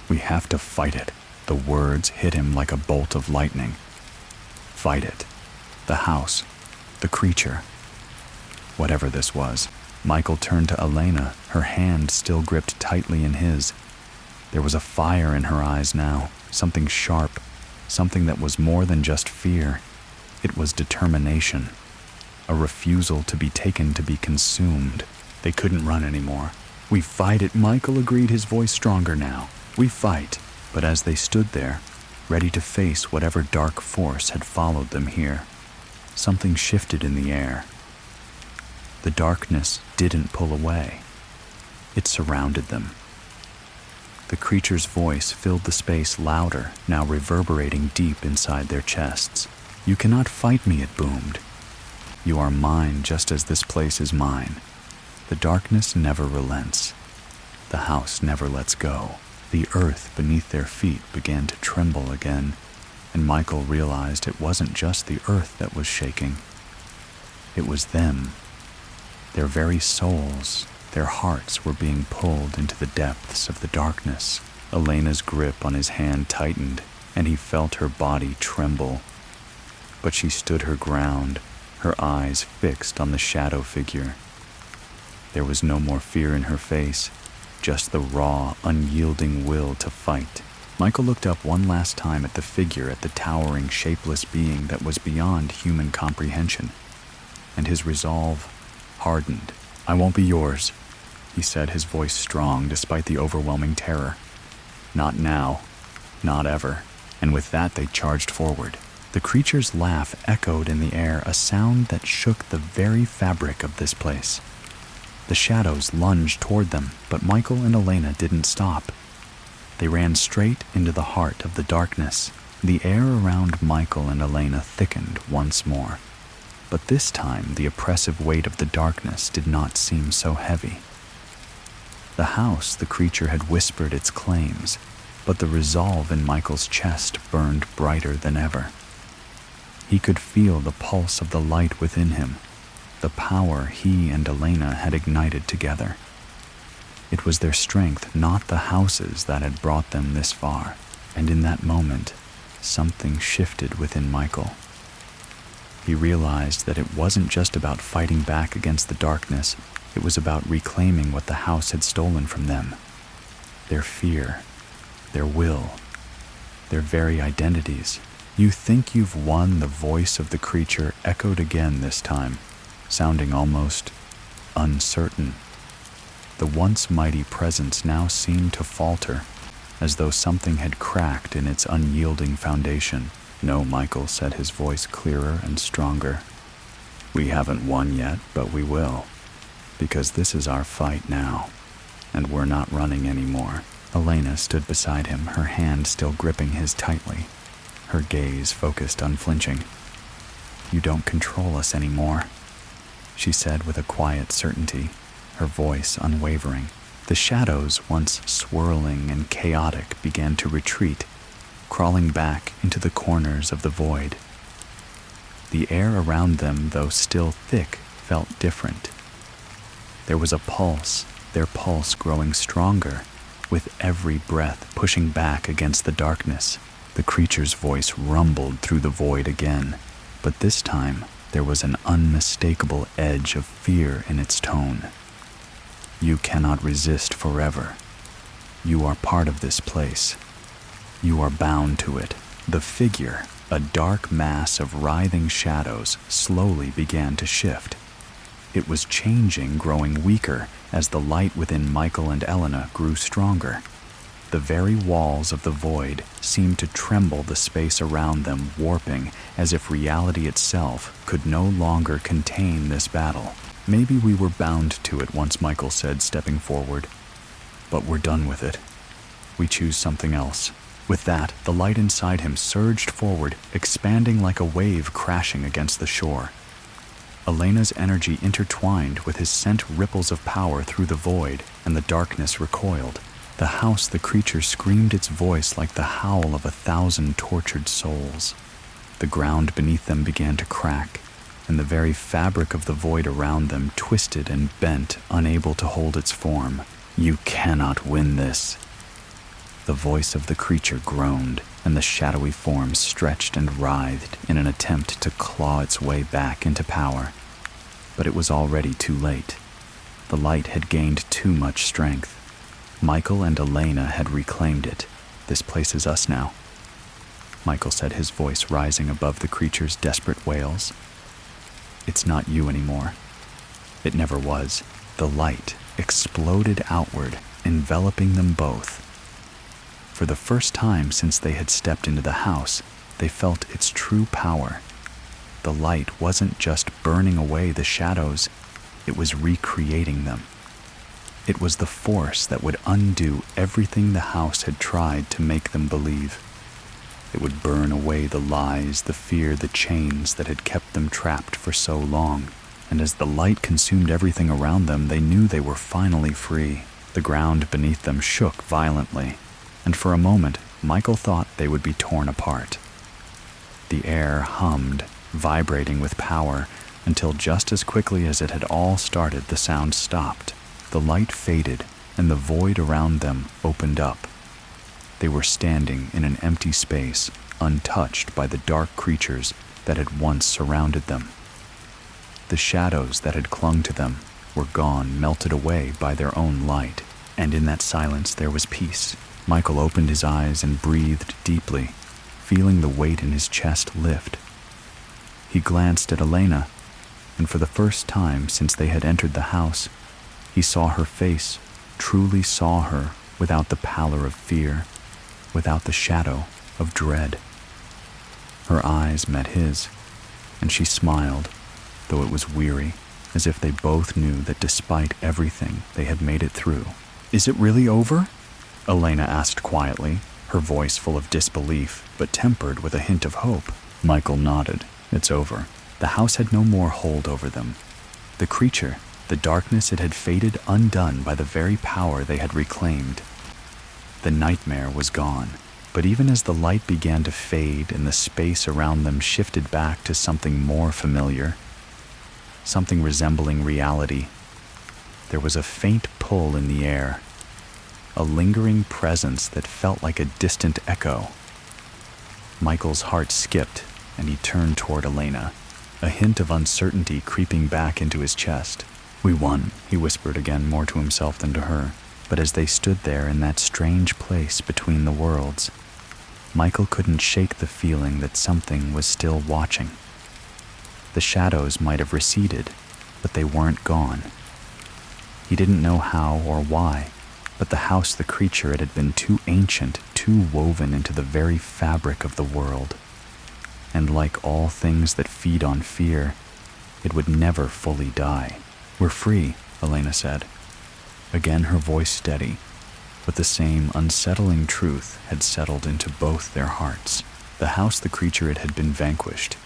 We have to fight it. The words hit him like a bolt of lightning. Fight it. The house. The creature. Whatever this was. Michael turned to Elena, her hand still gripped tightly in his. There was a fire in her eyes now, something sharp, something that was more than just fear. It was determination, a refusal to be taken, to be consumed. They couldn't run anymore. We fight it, Michael agreed, his voice stronger now. We fight. But as they stood there, ready to face whatever dark force had followed them here, something shifted in the air. The darkness didn't pull away. It surrounded them. The creature's voice filled the space louder, now reverberating deep inside their chests. You cannot fight me, it boomed. You are mine just as this place is mine. The darkness never relents. The house never lets go. The earth beneath their feet began to tremble again, and Michael realized it wasn't just the earth that was shaking. It was them. Their very souls, their hearts were being pulled into the depths of the darkness. Elena's grip on his hand tightened, and he felt her body tremble. But she stood her ground, her eyes fixed on the shadow figure. There was no more fear in her face, just the raw, unyielding will to fight. Michael looked up one last time at the figure, at the towering, shapeless being that was beyond human comprehension, and his resolve hardened. I won't be yours, he said, his voice strong despite the overwhelming terror. Not now, not ever. And with that they charged forward. The creature's laugh echoed in the air, a sound that shook the very fabric of this place. The shadows lunged toward them, but Michael and Elena didn't stop. They ran straight into the heart of the darkness. The air around Michael and Elena thickened once more. But this time the oppressive weight of the darkness did not seem so heavy. The house, the creature had whispered its claims, but the resolve in Michael's chest burned brighter than ever. He could feel the pulse of the light within him, the power he and Elena had ignited together. It was their strength, not the house's, that had brought them this far, and in that moment, something shifted within Michael. He realized that it wasn't just about fighting back against the darkness, it was about reclaiming what the house had stolen from them. Their fear, their will, their very identities. You think you've won. The voice of the creature echoed again this time, sounding almost uncertain. The once mighty presence now seemed to falter, as though something had cracked in its unyielding foundation. "No, Michael," said his voice clearer and stronger. "We haven't won yet, but we will. Because this is our fight now, and we're not running anymore." Elena stood beside him, her hand still gripping his tightly, her gaze focused unflinching. "You don't control us anymore," she said with a quiet certainty, her voice unwavering. The shadows, once swirling and chaotic, began to retreat, crawling back into the corners of the void. The air around them, though still thick, felt different. There was a pulse, their pulse growing stronger, with every breath pushing back against the darkness. The creature's voice rumbled through the void again, but this time there was an unmistakable edge of fear in its tone. "You cannot resist forever. You are part of this place. You are bound to it." The figure, a dark mass of writhing shadows, slowly began to shift. It was changing, growing weaker, as the light within Michael and Elena grew stronger. The very walls of the void seemed to tremble, the space around them warping, as if reality itself could no longer contain this battle. "Maybe we were bound to it once," Michael said, stepping forward. "But we're done with it. We choose something else." With that, the light inside him surged forward, expanding like a wave crashing against the shore. Elena's energy intertwined with his, sent ripples of power through the void, and the darkness recoiled. The house, the creature screamed its voice like the howl of 1,000 tortured souls. The ground beneath them began to crack, and the very fabric of the void around them twisted and bent, unable to hold its form. "You cannot win this." The voice of the creature groaned, and the shadowy form stretched and writhed in an attempt to claw its way back into power. But it was already too late. The light had gained too much strength. Michael and Elena had reclaimed it. "This place is us now," Michael said, his voice rising above the creature's desperate wails. "It's not you anymore. It never was." The light exploded outward, enveloping them both. For the first time since they had stepped into the house, they felt its true power. The light wasn't just burning away the shadows, it was recreating them. It was the force that would undo everything the house had tried to make them believe. It would burn away the lies, the fear, the chains that had kept them trapped for so long. And as the light consumed everything around them, they knew they were finally free. The ground beneath them shook violently, and for a moment, Michael thought they would be torn apart. The air hummed, vibrating with power, until just as quickly as it had all started, the sound stopped. The light faded, and the void around them opened up. They were standing in an empty space, untouched by the dark creatures that had once surrounded them. The shadows that had clung to them were gone, melted away by their own light, and in that silence there was peace. Michael opened his eyes and breathed deeply, feeling the weight in his chest lift. He glanced at Elena, and for the first time since they had entered the house, he saw her face, truly saw her, without the pallor of fear, without the shadow of dread. Her eyes met his, and she smiled, though it was weary, as if they both knew that despite everything, they had made it through. "Is it really over?" Elena asked quietly, her voice full of disbelief, but tempered with a hint of hope. Michael nodded. "It's over." The house had no more hold over them. The creature, the darkness, it had faded undone by the very power they had reclaimed. The nightmare was gone, but even as the light began to fade and the space around them shifted back to something more familiar, something resembling reality, there was a faint pull in the air, a lingering presence that felt like a distant echo. Michael's heart skipped, and he turned toward Elena, a hint of uncertainty creeping back into his chest. "We won," he whispered again, more to himself than to her. But as they stood there in that strange place between the worlds, Michael couldn't shake the feeling that something was still watching. The shadows might have receded, but they weren't gone. He didn't know how or why, but the house, the creature, it had been too ancient, too woven into the very fabric of the world. And like all things that feed on fear, it would never fully die. "We're free," Elena said. Again her voice steady, but the same unsettling truth had settled into both their hearts. The house, the creature, it had been vanquished,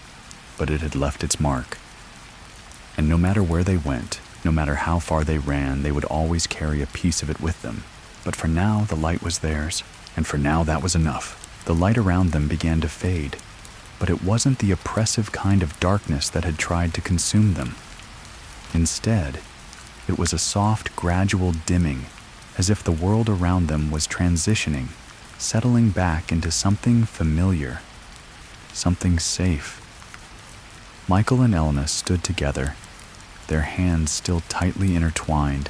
but it had left its mark. And no matter where they went, no matter how far they ran, they would always carry a piece of it with them. But for now, the light was theirs, and for now that was enough. The light around them began to fade, but it wasn't the oppressive kind of darkness that had tried to consume them. Instead, it was a soft, gradual dimming, as if the world around them was transitioning, settling back into something familiar, something safe. Michael and Elena stood together, their hands still tightly intertwined,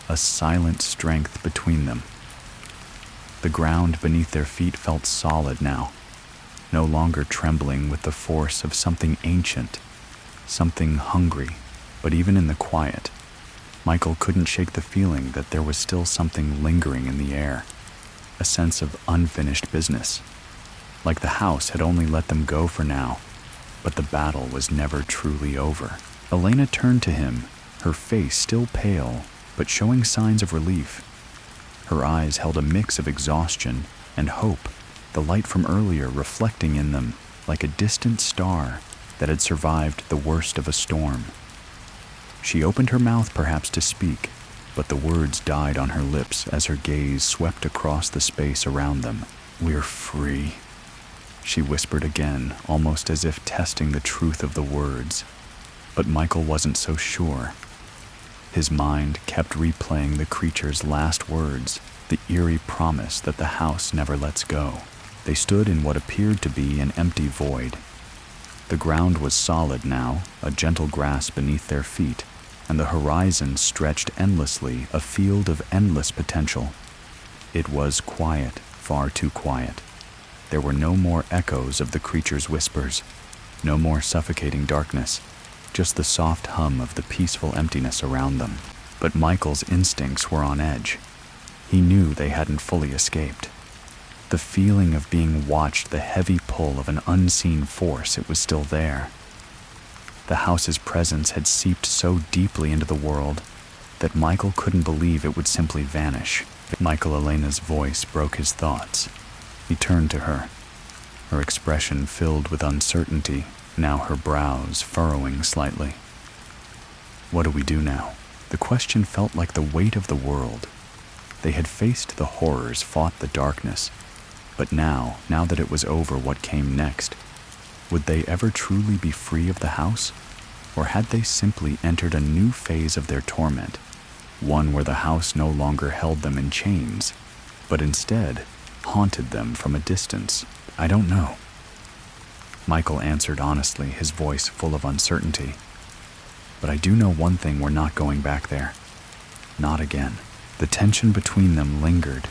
a silent strength between them. The ground beneath their feet felt solid now, no longer trembling with the force of something ancient, something hungry. But even in the quiet, Michael couldn't shake the feeling that there was still something lingering in the air, a sense of unfinished business. Like the house had only let them go for now, but the battle was never truly over. Elena turned to him, her face still pale, but showing signs of relief. Her eyes held a mix of exhaustion and hope, the light from earlier reflecting in them like a distant star that had survived the worst of a storm. She opened her mouth perhaps to speak, but the words died on her lips as her gaze swept across the space around them. "We're free," she whispered again, almost as if testing the truth of the words. But Michael wasn't so sure. His mind kept replaying the creature's last words, the eerie promise that the house never lets go. They stood in what appeared to be an empty void. The ground was solid now, a gentle grass beneath their feet, and the horizon stretched endlessly, a field of endless potential. It was quiet, far too quiet. There were no more echoes of the creature's whispers, no more suffocating darkness, just the soft hum of the peaceful emptiness around them. But Michael's instincts were on edge. He knew they hadn't fully escaped. The feeling of being watched, the heavy pull of an unseen force, it was still there. The house's presence had seeped so deeply into the world that Michael couldn't believe it would simply vanish. Michael, Elena's voice broke his thoughts. He turned to her, her expression filled with uncertainty, now her brows furrowing slightly. "What do we do now?" The question felt like the weight of the world. They had faced the horrors, fought the darkness, but now that it was over, what came next? Would they ever truly be free of the house? Or had they simply entered a new phase of their torment, one where the house no longer held them in chains, but instead haunted them from a distance? "I don't know," Michael answered honestly, his voice full of uncertainty. "But I do know one thing, we're not going back there. Not again." The tension between them lingered,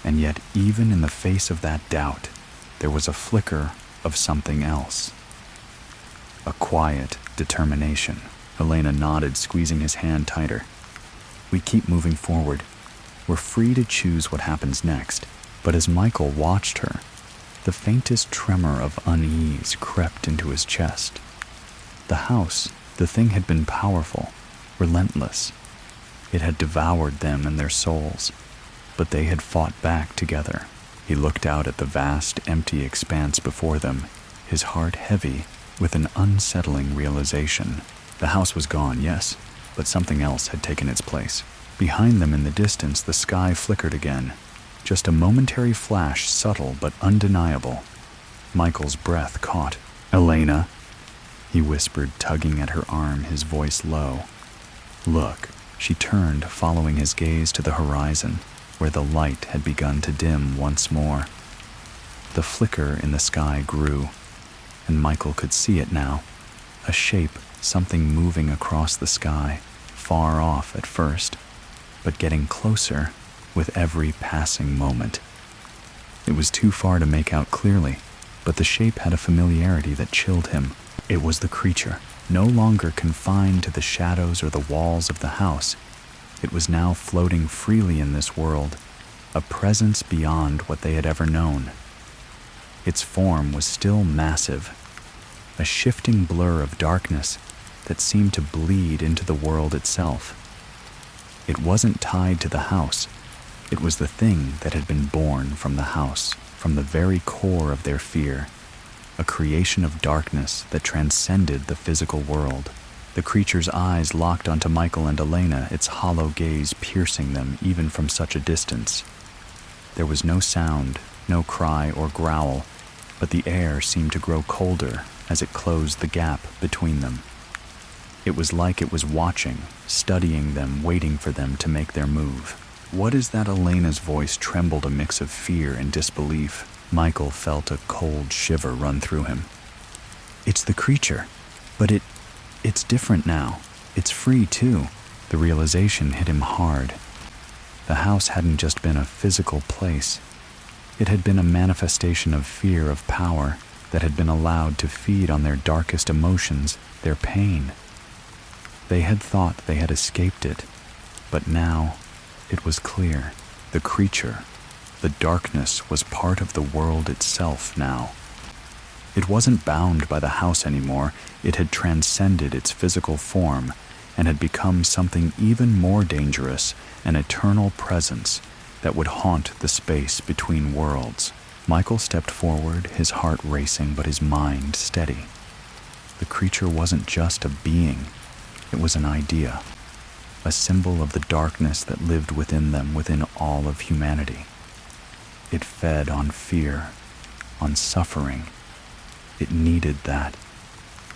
and yet even in the face of that doubt, there was a flicker of something else. A quiet determination. Elena nodded, squeezing his hand tighter. "We keep moving forward. We're free to choose what happens next." But as Michael watched her, the faintest tremor of unease crept into his chest. The house, the thing, had been powerful, relentless. It had devoured them and their souls, but they had fought back together. He looked out at the vast, empty expanse before them, his heart heavy with an unsettling realization. The house was gone, yes, but something else had taken its place. Behind them in the distance, the sky flickered again, just a momentary flash, subtle but undeniable. Michael's breath caught. "Elena," he whispered, tugging at her arm, his voice low. "Look." She turned, following his gaze to the horizon, where the light had begun to dim once more. The flicker in the sky grew, and Michael could see it now, a shape, something moving across the sky, far off at first, but getting closer with every passing moment. It was too far to make out clearly, but the shape had a familiarity that chilled him. It was the creature, no longer confined to the shadows or the walls of the house. It was now floating freely in this world, a presence beyond what they had ever known. Its form was still massive, a shifting blur of darkness that seemed to bleed into the world itself. It wasn't tied to the house. It was the thing that had been born from the house, from the very core of their fear, a creation of darkness that transcended the physical world. The creature's eyes locked onto Michael and Elena, its hollow gaze piercing them even from such a distance. There was no sound, no cry or growl, but the air seemed to grow colder as it closed the gap between them. It was like it was watching, studying them, waiting for them to make their move. "What is that?" Elena's voice trembled, a mix of fear and disbelief. Michael felt a cold shiver run through him. "It's the creature, but it's different now. It's free too." The realization hit him hard. The house hadn't just been a physical place. It had been a manifestation of fear, of power, that had been allowed to feed on their darkest emotions, their pain. They had thought they had escaped it, but now it was clear. The creature, the darkness, was part of the world itself now. It wasn't bound by the house anymore. It had transcended its physical form and had become something even more dangerous, an eternal presence that would haunt the space between worlds. Michael stepped forward, his heart racing but his mind steady. The creature wasn't just a being. It was an idea, a symbol of the darkness that lived within them, within all of humanity. It fed on fear, on suffering. It needed that.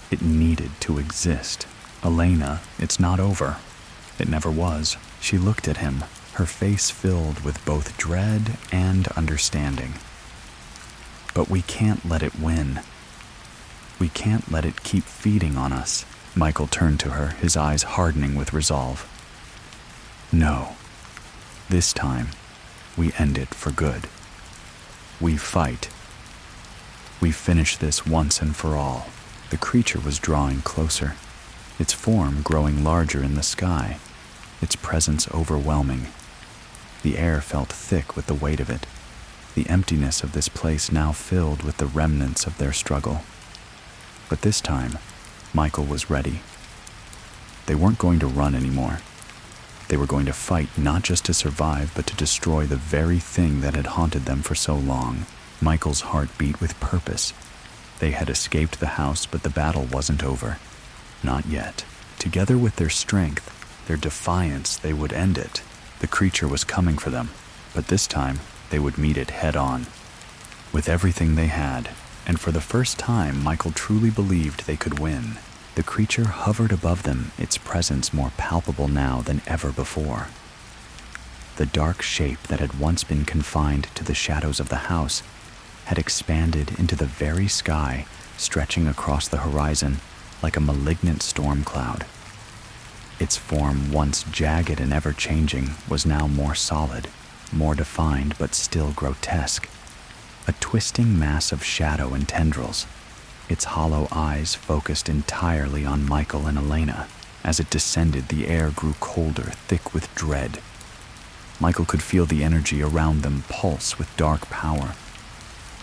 It needed to exist. "Elena, it's not over." It never was. She looked at him, her face filled with both dread and understanding. "But we can't let it win. We can't let it keep feeding on us." Michael turned to her, his eyes hardening with resolve. "No. This time, we end it for good. We fight. We finish this once and for all." The creature was drawing closer, its form growing larger in the sky, its presence overwhelming. The air felt thick with the weight of it, the emptiness of this place now filled with the remnants of their struggle. But this time, Michael was ready. They weren't going to run anymore. They were going to fight, not just to survive, but to destroy the very thing that had haunted them for so long. Michael's heart beat with purpose. They had escaped the house, but the battle wasn't over. Not yet. Together with their strength, their defiance, they would end it. The creature was coming for them, but this time they would meet it head on, with everything they had. And for the first time, Michael truly believed they could win. The creature hovered above them, its presence more palpable now than ever before. The dark shape that had once been confined to the shadows of the house had expanded into the very sky, stretching across the horizon like a malignant storm cloud. Its form, once jagged and ever-changing, was now more solid, more defined but still grotesque. A twisting mass of shadow and tendrils, its hollow eyes focused entirely on Michael and Elena. As it descended, the air grew colder, thick with dread. Michael could feel the energy around them pulse with dark power.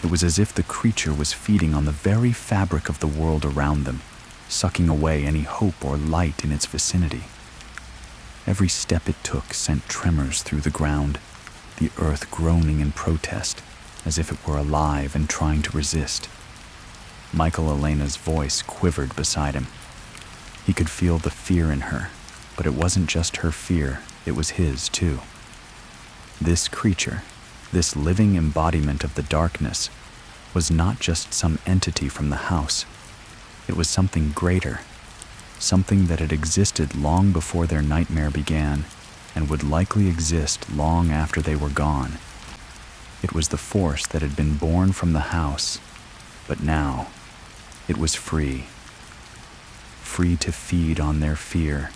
It was as if the creature was feeding on the very fabric of the world around them, sucking away any hope or light in its vicinity. Every step it took sent tremors through the ground, the earth groaning in protest, as if it were alive and trying to resist. Michael Elena's voice quivered beside him. He could feel the fear in her, but it wasn't just her fear, it was his too. This creature, this living embodiment of the darkness, was not just some entity from the house. It was something greater, something that had existed long before their nightmare began and would likely exist long after they were gone. It was the force that had been born from the house, but now it was free. Free to feed on their fear,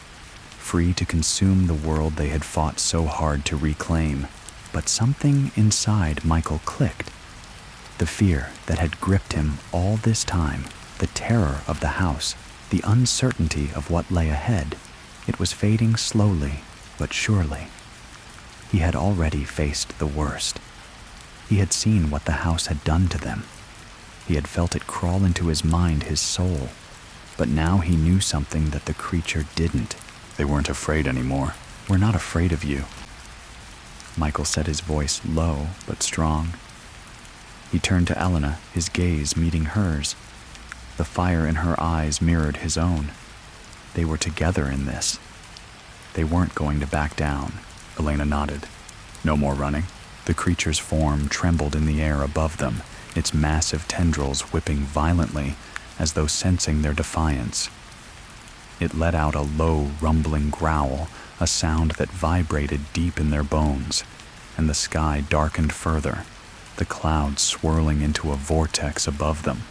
free to consume the world they had fought so hard to reclaim. But something inside Michael clicked. The fear that had gripped him all this time, the terror of the house, the uncertainty of what lay ahead, it was fading slowly but surely. He had already faced the worst. He had seen what the house had done to them. He had felt it crawl into his mind, his soul. But now he knew something that the creature didn't. They weren't afraid anymore. We're not afraid of you. Michael said, his voice low but strong. He turned to Elena, his gaze meeting hers. The fire in her eyes mirrored his own. They were together in this. They weren't going to back down. Elena nodded. No more running. The creature's form trembled in the air above them, its massive tendrils whipping violently as though sensing their defiance. It let out a low, rumbling growl, a sound that vibrated deep in their bones, and the sky darkened further, the clouds swirling into a vortex above them.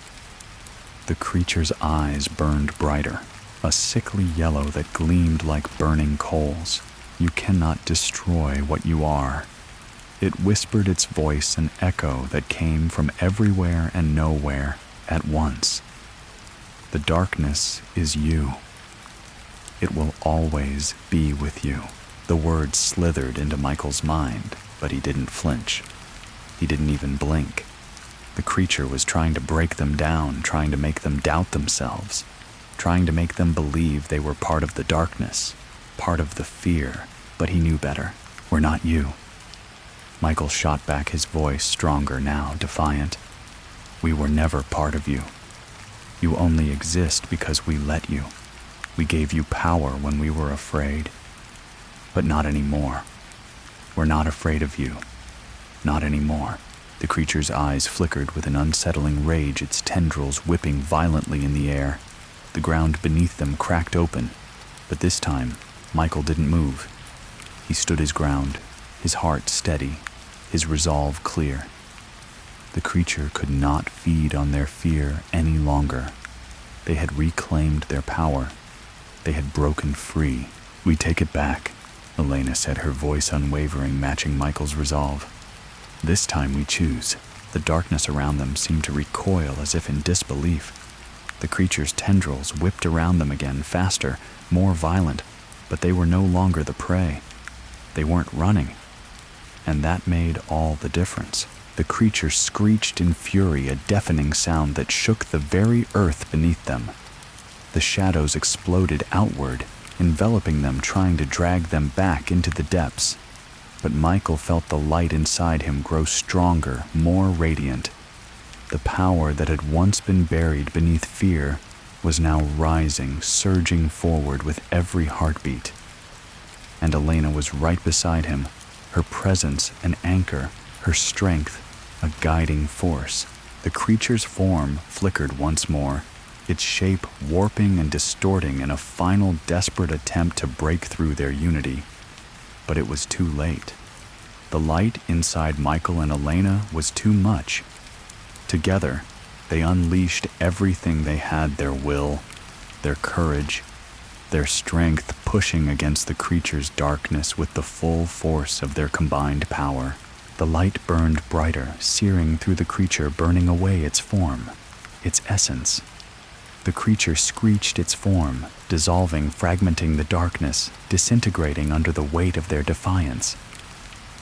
The creature's eyes burned brighter, a sickly yellow that gleamed like burning coals. You cannot destroy what you are. It whispered, its voice an echo that came from everywhere and nowhere at once. The darkness is you. It will always be with you. The words slithered into Michael's mind, but he didn't flinch. He didn't even blink. The creature was trying to break them down, trying to make them doubt themselves, trying to make them believe they were part of the darkness, part of the fear, but he knew better. We're not you. Michael shot back, his voice stronger now, defiant. We were never part of you. You only exist because we let you. We gave you power when we were afraid. But not anymore. We're not afraid of you. Not anymore. The creature's eyes flickered with an unsettling rage, its tendrils whipping violently in the air. The ground beneath them cracked open, but this time, Michael didn't move. He stood his ground, his heart steady, his resolve clear. The creature could not feed on their fear any longer. They had reclaimed their power. They had broken free. We take it back, Elena said, her voice unwavering, matching Michael's resolve. This time we choose. The darkness around them seemed to recoil as if in disbelief. The creature's tendrils whipped around them again, faster, more violent, but they were no longer the prey. They weren't running. And that made all the difference. The creature screeched in fury, a deafening sound that shook the very earth beneath them. The shadows exploded outward, enveloping them, trying to drag them back into the depths. But Michael felt the light inside him grow stronger, more radiant. The power that had once been buried beneath fear was now rising, surging forward with every heartbeat. And Elena was right beside him, her presence an anchor, her strength a guiding force. The creature's form flickered once more, its shape warping and distorting in a final desperate attempt to break through their unity. But it was too late. The light inside Michael and Elena was too much. Together, they unleashed everything they had, their will, their courage, their strength, pushing against the creature's darkness with the full force of their combined power. The light burned brighter, searing through the creature, burning away its form, its essence. The creature screeched its form, dissolving, fragmenting the darkness, disintegrating under the weight of their defiance.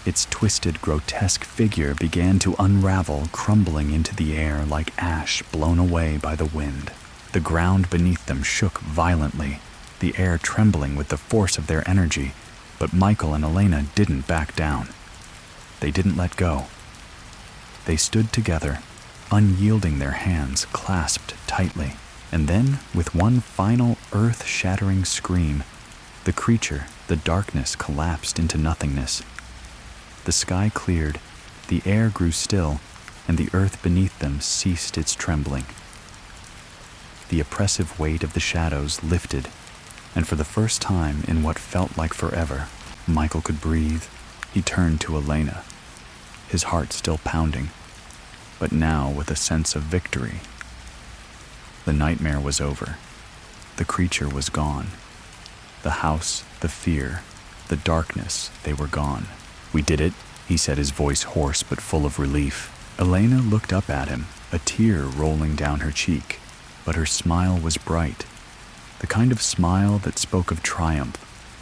Its twisted, grotesque figure began to unravel, crumbling into the air like ash blown away by the wind. The ground beneath them shook violently, the air trembling with the force of their energy, but Michael and Elena didn't back down. They didn't let go. They stood together, unyielding, their hands clasped tightly. And then, with one final earth-shattering scream, the creature, the darkness, collapsed into nothingness. The sky cleared, the air grew still, and the earth beneath them ceased its trembling. The oppressive weight of the shadows lifted, and for the first time in what felt like forever, Michael could breathe. He turned to Elena, his heart still pounding, but now with a sense of victory. The nightmare was over. The creature was gone. The house, the fear, the darkness, they were gone. We did it, he said, his voice hoarse but full of relief. Elena looked up at him, a tear rolling down her cheek, but her smile was bright, the kind of smile that spoke of triumph,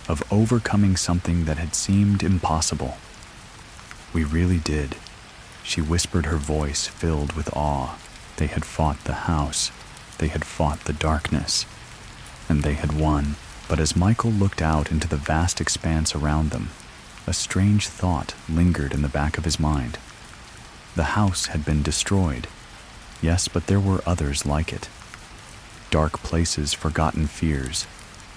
of overcoming something that had seemed impossible. "We really did," she whispered, her voice filled with awe. They had fought the house, they had fought the darkness, and they had won. But as Michael looked out into the vast expanse around them, a strange thought lingered in the back of his mind. The house had been destroyed, yes, but there were others like it. Dark places, forgotten fears,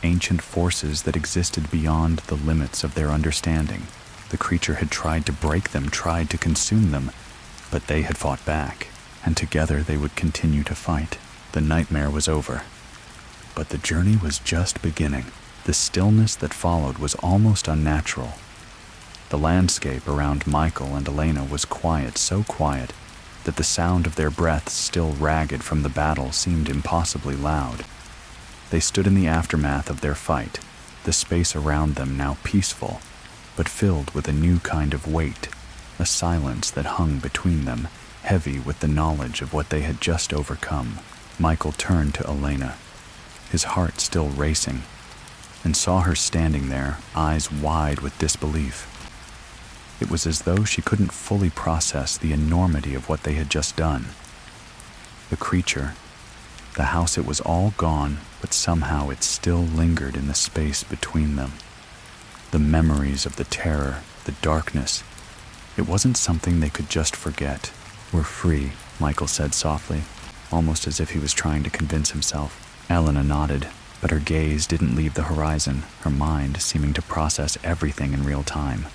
ancient forces that existed beyond the limits of their understanding. The creature had tried to break them, tried to consume them, but they had fought back, and together they would continue to fight. The nightmare was over. But the journey was just beginning. The stillness that followed was almost unnatural. The landscape around Michael and Elena was quiet, so quiet that the sound of their breaths, still ragged from the battle, seemed impossibly loud. They stood in the aftermath of their fight, the space around them now peaceful, but filled with a new kind of weight, a silence that hung between them, heavy with the knowledge of what they had just overcome. Michael turned to Elena, his heart still racing, and saw her standing there, eyes wide with disbelief. It was as though she couldn't fully process the enormity of what they had just done. The creature, the house, it was all gone, but somehow it still lingered in the space between them. The memories of the terror, the darkness, it wasn't something they could just forget. "We're free," Michael said softly, almost as if he was trying to convince himself. Elena nodded, but her gaze didn't leave the horizon, her mind seeming to process everything in real time.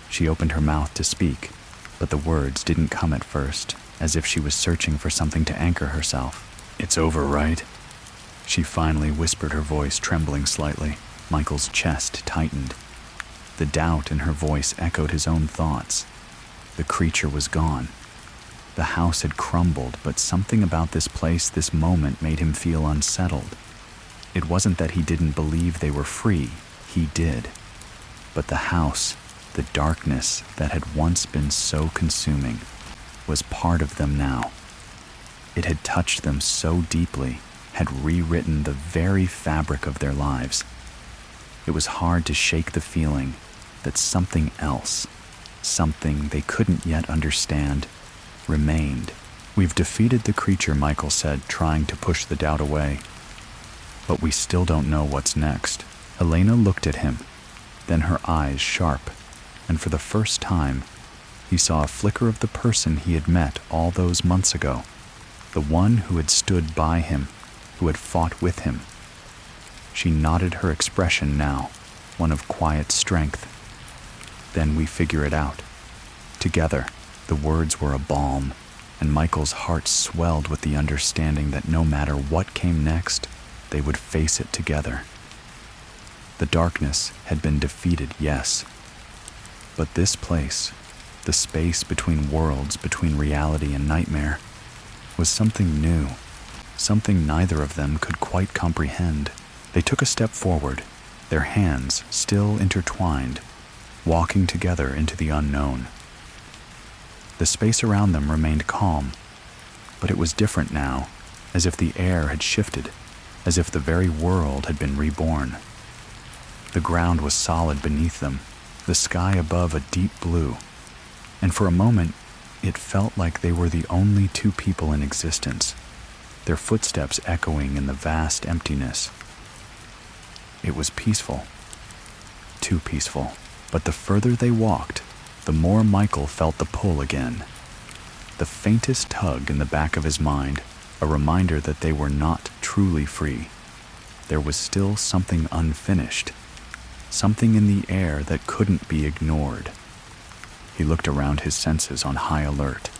She opened her mouth to speak, but the words didn't come at first, as if she was searching for something to anchor herself. "It's over, right?" she finally whispered, her voice trembling slightly. Michael's chest tightened. The doubt in her voice echoed his own thoughts. The creature was gone. The house had crumbled, but something about this place, this moment, made him feel unsettled. It wasn't that he didn't believe they were free. He did. But the house, the darkness that had once been so consuming, was part of them now. It had touched them so deeply, had rewritten the very fabric of their lives. It was hard to shake the feeling that something else, something they couldn't yet understand, remained. "We've defeated the creature," Michael said, trying to push the doubt away. "But we still don't know what's next." Elena looked at him, then her eyes sharp, and for the first time, he saw a flicker of the person he had met all those months ago, the one who had stood by him, who had fought with him. She nodded, her expression now one of quiet strength. "Then we figure it out. Together." The words were a balm, and Michael's heart swelled with the understanding that no matter what came next, they would face it together. The darkness had been defeated, yes, but this place, the space between worlds, between reality and nightmare, was something new, something neither of them could quite comprehend. They took a step forward, their hands still intertwined, walking together into the unknown. The space around them remained calm, but it was different now, as if the air had shifted, as if the very world had been reborn. The ground was solid beneath them, the sky above a deep blue, and for a moment it felt like they were the only two people in existence, their footsteps echoing in the vast emptiness. It was peaceful, too peaceful, but the further they walked, the more Michael felt the pull again. The faintest tug in the back of his mind, a reminder that they were not truly free. There was still something unfinished, something in the air that couldn't be ignored. He looked around, his senses on high alert.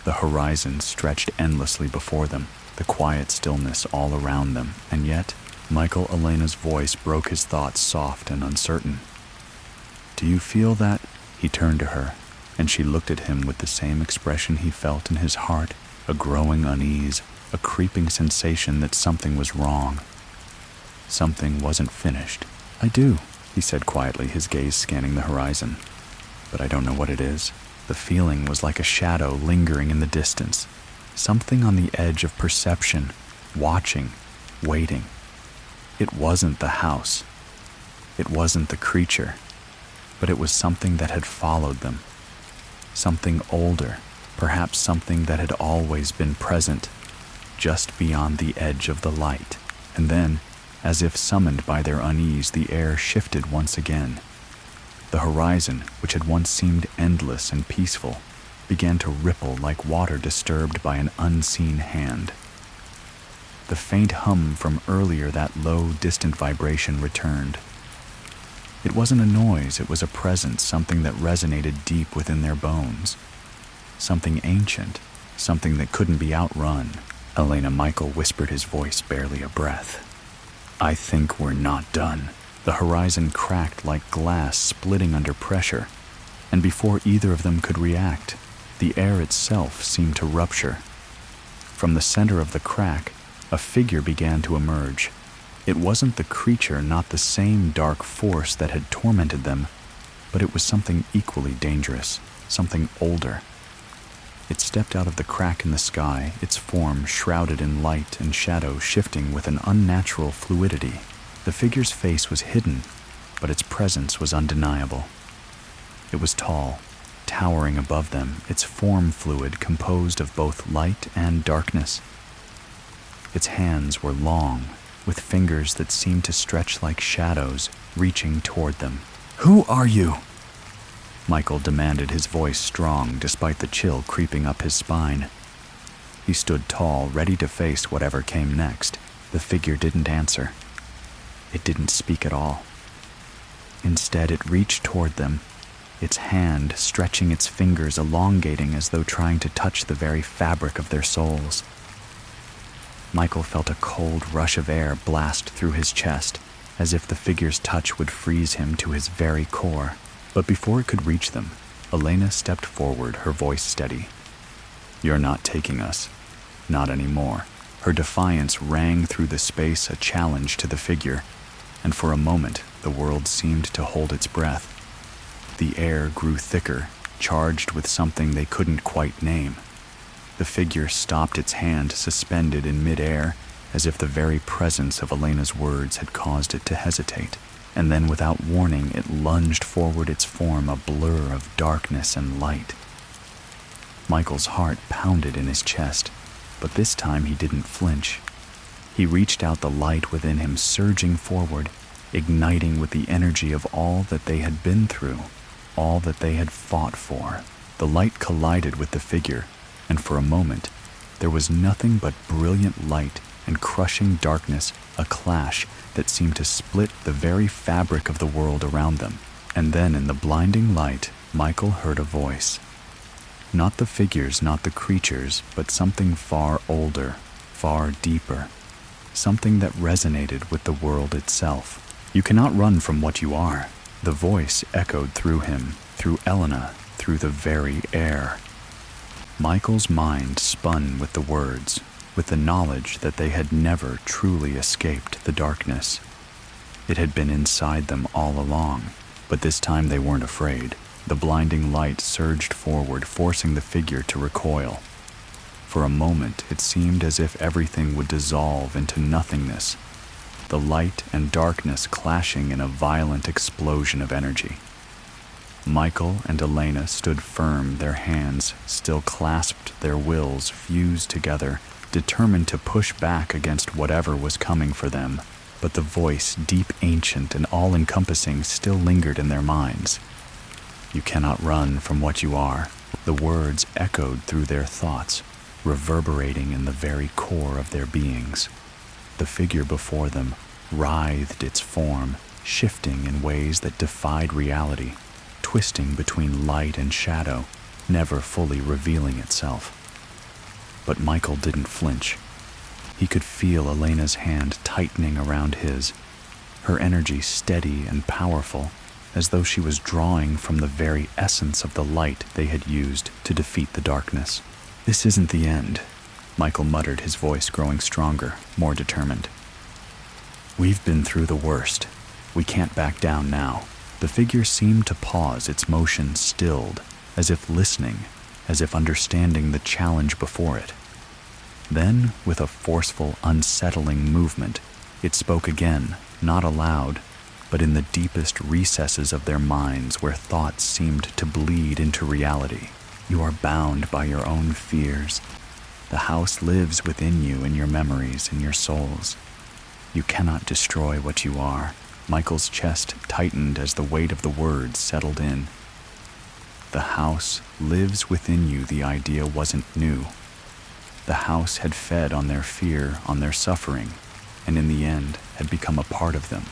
The horizon stretched endlessly before them, the quiet stillness all around them, and yet Michael, Elena's voice broke his thoughts, soft and uncertain. "Do you feel that?" He turned to her, and she looked at him with the same expression he felt in his heart, a growing unease, a creeping sensation that something was wrong. Something wasn't finished. "I do," he said quietly, his gaze scanning the horizon. "But I don't know what it is." The feeling was like a shadow lingering in the distance, something on the edge of perception, watching, waiting. It wasn't the house. It wasn't the creature, but it was something that had followed them. Something older, perhaps something that had always been present, just beyond the edge of the light. And then, as if summoned by their unease, the air shifted once again. The horizon, which had once seemed endless and peaceful, began to ripple like water disturbed by an unseen hand. The faint hum from earlier, that low, distant vibration, returned. It wasn't a noise, it was a presence, something that resonated deep within their bones. Something ancient, something that couldn't be outrun. Elena, Michael whispered, his voice barely a breath. I think we're not done. The horizon cracked like glass splitting under pressure, and before either of them could react, the air itself seemed to rupture. From the center of the crack, a figure began to emerge. It wasn't the creature, not the same dark force that had tormented them, but it was something equally dangerous, something older. It stepped out of the crack in the sky, its form shrouded in light and shadow shifting with an unnatural fluidity. The figure's face was hidden, but its presence was undeniable. It was tall, towering above them, its form fluid composed of both light and darkness. Its hands were long, with fingers that seemed to stretch like shadows, reaching toward them. Who are you? Michael demanded, his voice strong despite the chill creeping up his spine. He stood tall, ready to face whatever came next. The figure didn't answer. It didn't speak at all. Instead, it reached toward them, its hand stretching, its fingers elongating as though trying to touch the very fabric of their souls. Michael felt a cold rush of air blast through his chest, as if the figure's touch would freeze him to his very core. But before it could reach them, Elena stepped forward, her voice steady. You're not taking us. Not anymore. Her defiance rang through the space, a challenge to the figure, and for a moment the world seemed to hold its breath. The air grew thicker, charged with something they couldn't quite name. The figure stopped, its hand suspended in midair, as if the very presence of Elena's words had caused it to hesitate. And then, without warning, it lunged forward, its form a blur of darkness and light. Michael's heart pounded in his chest, but this time he didn't flinch. He reached out, the light within him surging forward, igniting with the energy of all that they had been through, all that they had fought for. The light collided with the figure, and for a moment, there was nothing but brilliant light and crushing darkness, a clash that seemed to split the very fabric of the world around them. And then, in the blinding light, Michael heard a voice. Not the figures, not the creatures, but something far older, far deeper. Something that resonated with the world itself. You cannot run from what you are. The voice echoed through him, through Elena, through the very air. Michael's mind spun with the words, with the knowledge that they had never truly escaped the darkness. It had been inside them all along, but this time they weren't afraid. The blinding light surged forward, forcing the figure to recoil. For a moment, it seemed as if everything would dissolve into nothingness, the light and darkness clashing in a violent explosion of energy. Michael and Elena stood firm, their hands still clasped, their wills fused together, determined to push back against whatever was coming for them. But the voice, deep, ancient, and all-encompassing, still lingered in their minds. You cannot run from what you are. The words echoed through their thoughts, reverberating in the very core of their beings. The figure before them writhed its form, shifting in ways that defied reality, twisting between light and shadow, never fully revealing itself. But Michael didn't flinch. He could feel Elena's hand tightening around his, her energy steady and powerful, as though she was drawing from the very essence of the light they had used to defeat the darkness. This isn't the end, Michael muttered, his voice growing stronger, more determined. We've been through the worst. We can't back down now. The figure seemed to pause, its motion stilled, as if listening, as if understanding the challenge before it. Then, with a forceful, unsettling movement, it spoke again, not aloud, but in the deepest recesses of their minds where thoughts seemed to bleed into reality. You are bound by your own fears. The house lives within you in your memories, in your souls. You cannot destroy what you are. Michael's chest tightened as the weight of the words settled in. The house lives within you. The idea wasn't new. The house had fed on their fear, on their suffering, and in the end had become a part of them.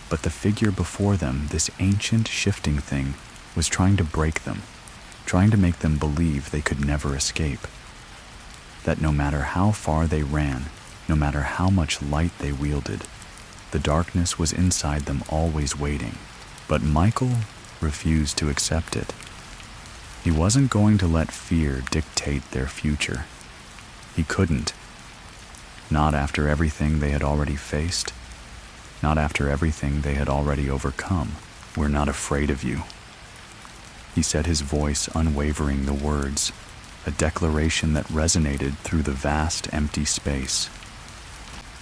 But the figure before them, this ancient shifting thing, was trying to break them, trying to make them believe they could never escape. That no matter how far they ran, no matter how much light they wielded, the darkness was inside them always waiting. But Michael refused to accept it. He wasn't going to let fear dictate their future. He couldn't. Not after everything they had already faced. Not after everything they had already overcome. We're not afraid of you. He said, his voice unwavering, the words, a declaration that resonated through the vast empty space.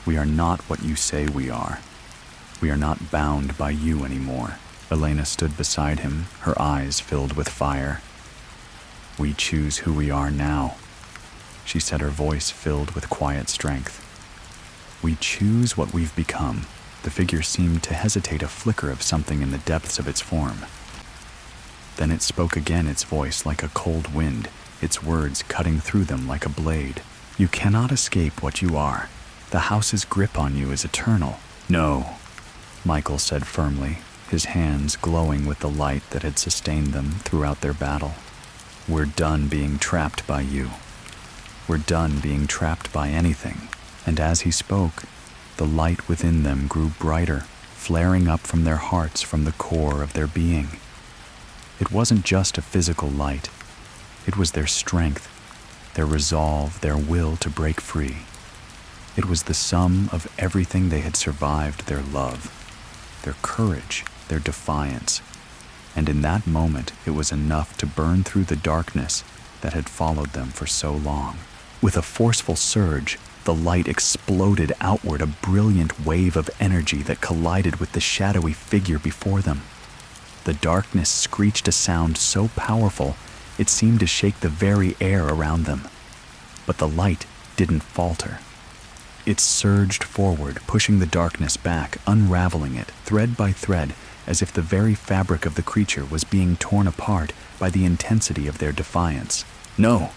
We are not what you say we are. We are not bound by you anymore. Elena stood beside him, her eyes filled with fire. We choose who we are now, she said, her voice filled with quiet strength. We choose what we've become. The figure seemed to hesitate, a flicker of something in the depths of its form. Then it spoke again, its voice like a cold wind, its words cutting through them like a blade. You cannot escape what you are. The house's grip on you is eternal. No, Michael said firmly, his hands glowing with the light that had sustained them throughout their battle. We're done being trapped by you. We're done being trapped by anything. And as he spoke, the light within them grew brighter, flaring up from their hearts, from the core of their being. It wasn't just a physical light. It was their strength, their resolve, their will to break free. It was the sum of everything they had survived, their love, their courage, their defiance. And in that moment, it was enough to burn through the darkness that had followed them for so long. With a forceful surge, the light exploded outward, a brilliant wave of energy that collided with the shadowy figure before them. The darkness screeched a sound so powerful, it seemed to shake the very air around them. But the light didn't falter. It surged forward, pushing the darkness back, unraveling it, thread by thread, as if the very fabric of the creature was being torn apart by the intensity of their defiance. No!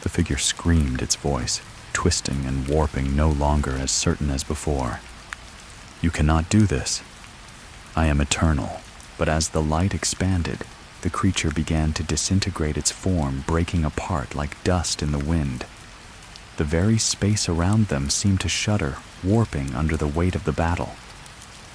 The figure screamed, its voice, twisting and warping, no longer as certain as before. You cannot do this. I am eternal. But as the light expanded, the creature began to disintegrate, its form breaking apart like dust in the wind. The very space around them seemed to shudder, warping under the weight of the battle.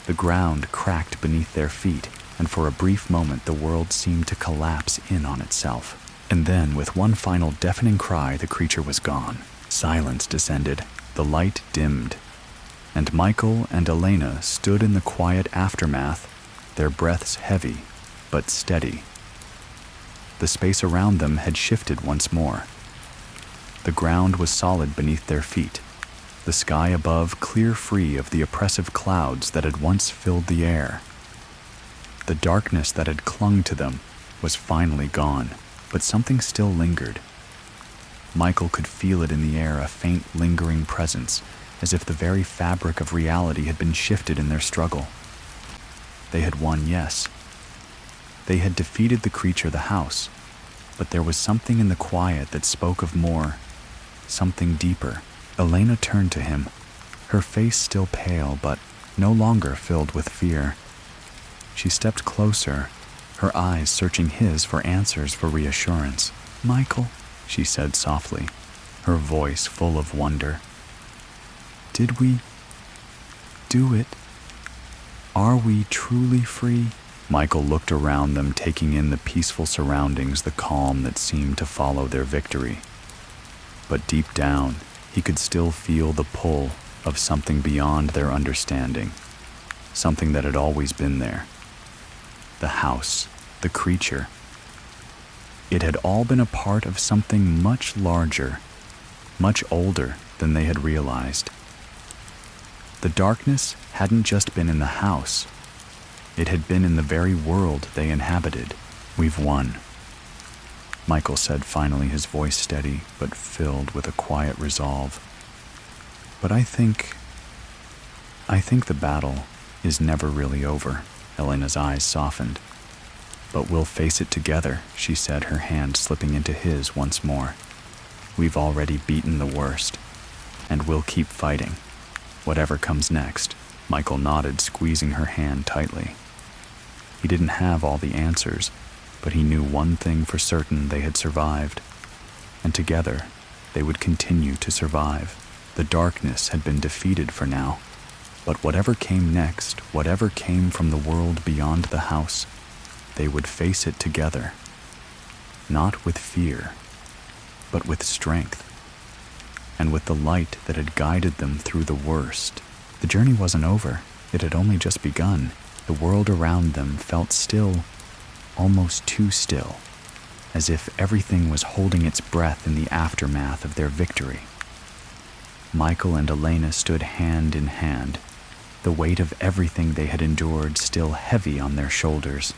The ground cracked beneath their feet, and for a brief moment the world seemed to collapse in on itself. And then, with one final deafening cry, the creature was gone. Silence descended, the light dimmed, and Michael and Elena stood in the quiet aftermath, their breaths heavy but steady. The space around them had shifted once more. The ground was solid beneath their feet, the sky above clear, free of the oppressive clouds that had once filled the air. The darkness that had clung to them was finally gone, but something still lingered. Michael could feel it in the air, a faint, lingering presence, as if the very fabric of reality had been shifted in their struggle. They had won, yes. They had defeated the creature, the house, but there was something in the quiet that spoke of more, something deeper. Elena turned to him, her face still pale, but no longer filled with fear. She stepped closer, her eyes searching his for answers, for reassurance. Michael, she said softly, her voice full of wonder. Did we do it? Are we truly free? Michael looked around them, taking in the peaceful surroundings, the calm that seemed to follow their victory. But deep down, he could still feel the pull of something beyond their understanding, something that had always been there. The house, the creature, It had all been a part of something much larger, much older than they had realized. The darkness hadn't just been in the house. It had been in the very world they inhabited. "We've won," Michael said finally, his voice steady but filled with a quiet resolve. "But I think the battle is never really over." Elena's eyes softened. "But we'll face it together," she said, her hand slipping into his once more. "We've already beaten the worst, and we'll keep fighting, whatever comes next." Michael nodded, squeezing her hand tightly. He didn't have all the answers, but he knew one thing for certain: they had survived, and together they would continue to survive. The darkness had been defeated for now, but whatever came next, whatever came from the world beyond the house, they would face it together, not with fear, but with strength, and with the light that had guided them through the worst. The journey wasn't over. It had only just begun. The world around them felt still, almost too still, as if everything was holding its breath in the aftermath of their victory. Michael and Elena stood hand in hand, the weight of everything they had endured still heavy on their shoulders.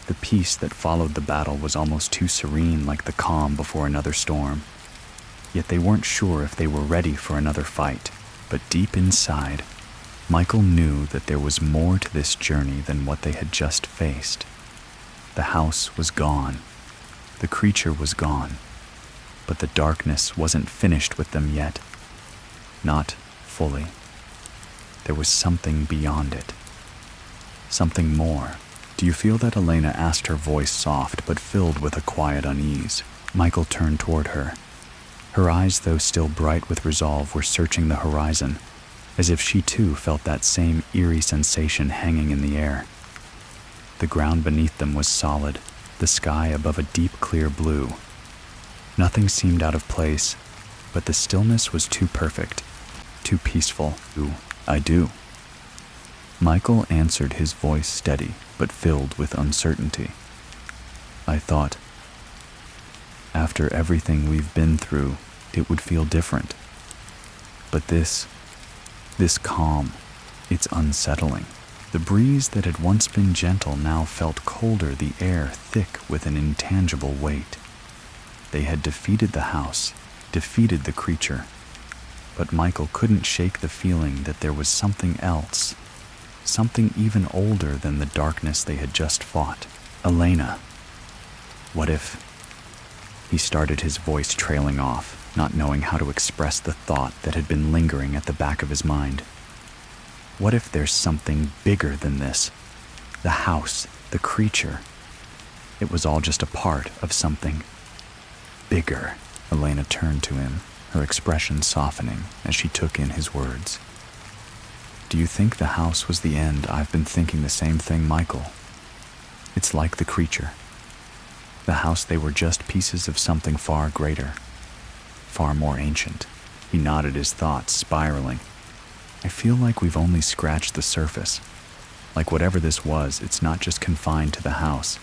The peace that followed the battle was almost too serene, like the calm before another storm. Yet they weren't sure if they were ready for another fight. But deep inside, Michael knew that there was more to this journey than what they had just faced. The house was gone. The creature was gone. But the darkness wasn't finished with them yet. Not fully. There was something beyond it. Something more. "Do you feel that?" Elena asked, her voice soft but filled with a quiet unease. Michael turned toward her. Her eyes, though still bright with resolve, were searching the horizon, as if she too felt that same eerie sensation hanging in the air. The ground beneath them was solid, the sky above a deep, clear blue. Nothing seemed out of place, but the stillness was too perfect, too peaceful. "I do." Michael answered, his voice steady but filled with uncertainty. "I thought, after everything we've been through, it would feel different. But this calm, it's unsettling." The breeze that had once been gentle now felt colder, the air thick with an intangible weight. They had defeated the house, defeated the creature, but Michael couldn't shake the feeling that there was something else, something even older than the darkness they had just fought. "Elena, what if..." He started, his voice trailing off, not knowing how to express the thought that had been lingering at the back of his mind. What if there's something bigger than this? The house, the creature. It was all just a part of something bigger. Elena turned to him, her expression softening as she took in his words. "Do you think the house was the end?" "I've been thinking the same thing, Michael. It's like the creature. The house, they were just pieces of something far greater, far more ancient." He nodded, his thoughts spiraling. "I feel like we've only scratched the surface. Like whatever this was, it's not just confined to the house.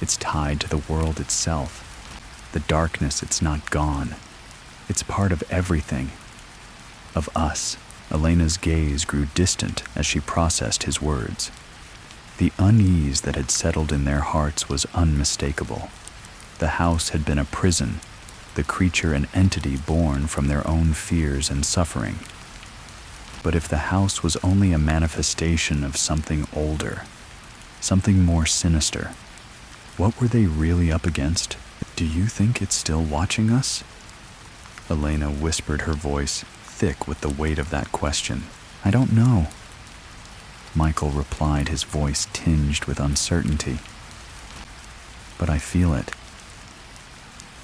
It's tied to the world itself. The darkness, it's not gone. It's part of everything. Of us." Elena's gaze grew distant as she processed his words. The unease that had settled in their hearts was unmistakable. The house had been a prison, the creature an entity born from their own fears and suffering. But if the house was only a manifestation of something older, something more sinister, what were they really up against? "Do you think it's still watching us?" Elena whispered, her voice thick with the weight of that question. "I don't know," Michael replied, his voice tinged with uncertainty. "But I feel it.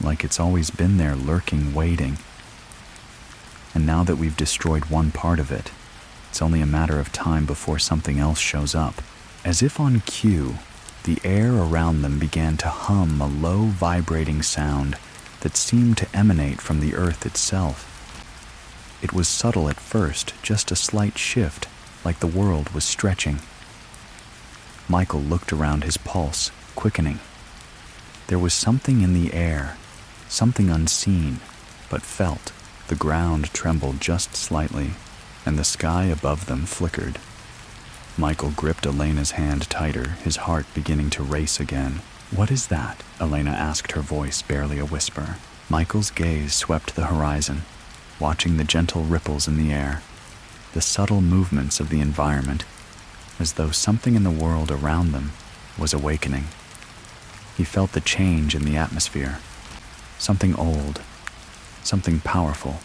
Like it's always been there, lurking, waiting. And now that we've destroyed one part of it, it's only a matter of time before something else shows up." As if on cue, the air around them began to hum a low, vibrating sound that seemed to emanate from the earth itself. It was subtle at first, just a slight shift, like the world was stretching. Michael looked around, his pulse quickening. There was something in the air, something unseen, but felt. The ground trembled just slightly, and the sky above them flickered. Michael gripped Elena's hand tighter, his heart beginning to race again. "What is that?" Elena asked, her voice barely a whisper. Michael's gaze swept the horizon, watching the gentle ripples in the air, the subtle movements of the environment, as though something in the world around them was awakening. He felt the change in the atmosphere, something old, something powerful,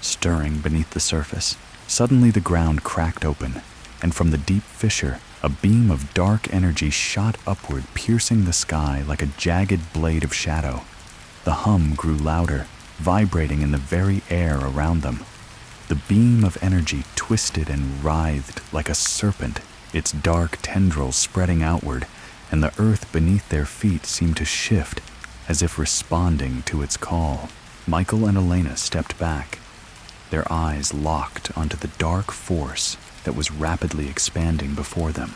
stirring beneath the surface. Suddenly the ground cracked open, and from the deep fissure, a beam of dark energy shot upward, piercing the sky like a jagged blade of shadow. The hum grew louder, vibrating in the very air around them. The beam of energy twisted and writhed like a serpent, its dark tendrils spreading outward, and the earth beneath their feet seemed to shift, as if responding to its call. Michael and Elena stepped back, their eyes locked onto the dark force that was rapidly expanding before them.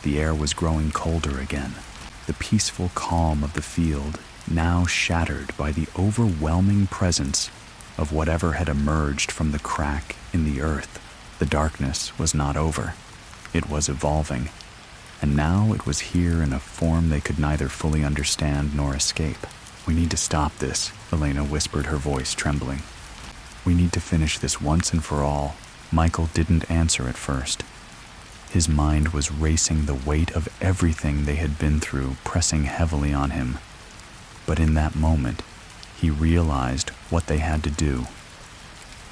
The air was growing colder again, the peaceful calm of the field now shattered by the overwhelming presence of whatever had emerged from the crack in the earth. The darkness was not over. It was evolving, and now it was here in a form they could neither fully understand nor escape. "We need to stop this," Elena whispered, her voice trembling. "We need to finish this once and for all." Michael didn't answer at first. His mind was racing, the weight of everything they had been through pressing heavily on him. But in that moment, he realized what they had to do.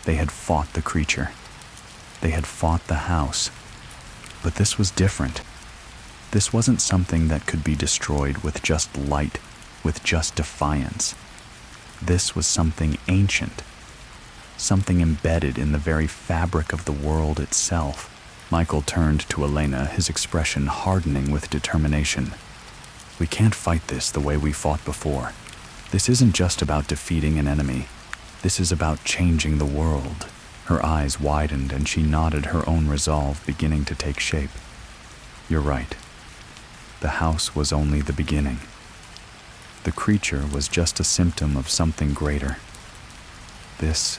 They had fought the creature. They had fought the house. But this was different. This wasn't something that could be destroyed with just light, with just defiance. This was something ancient, something embedded in the very fabric of the world itself. Michael turned to Elena, his expression hardening with determination. "We can't fight this the way we fought before. This isn't just about defeating an enemy. This is about changing the world." Her eyes widened and she nodded, her own resolve beginning to take shape. "You're right. The house was only the beginning. The creature was just a symptom of something greater. This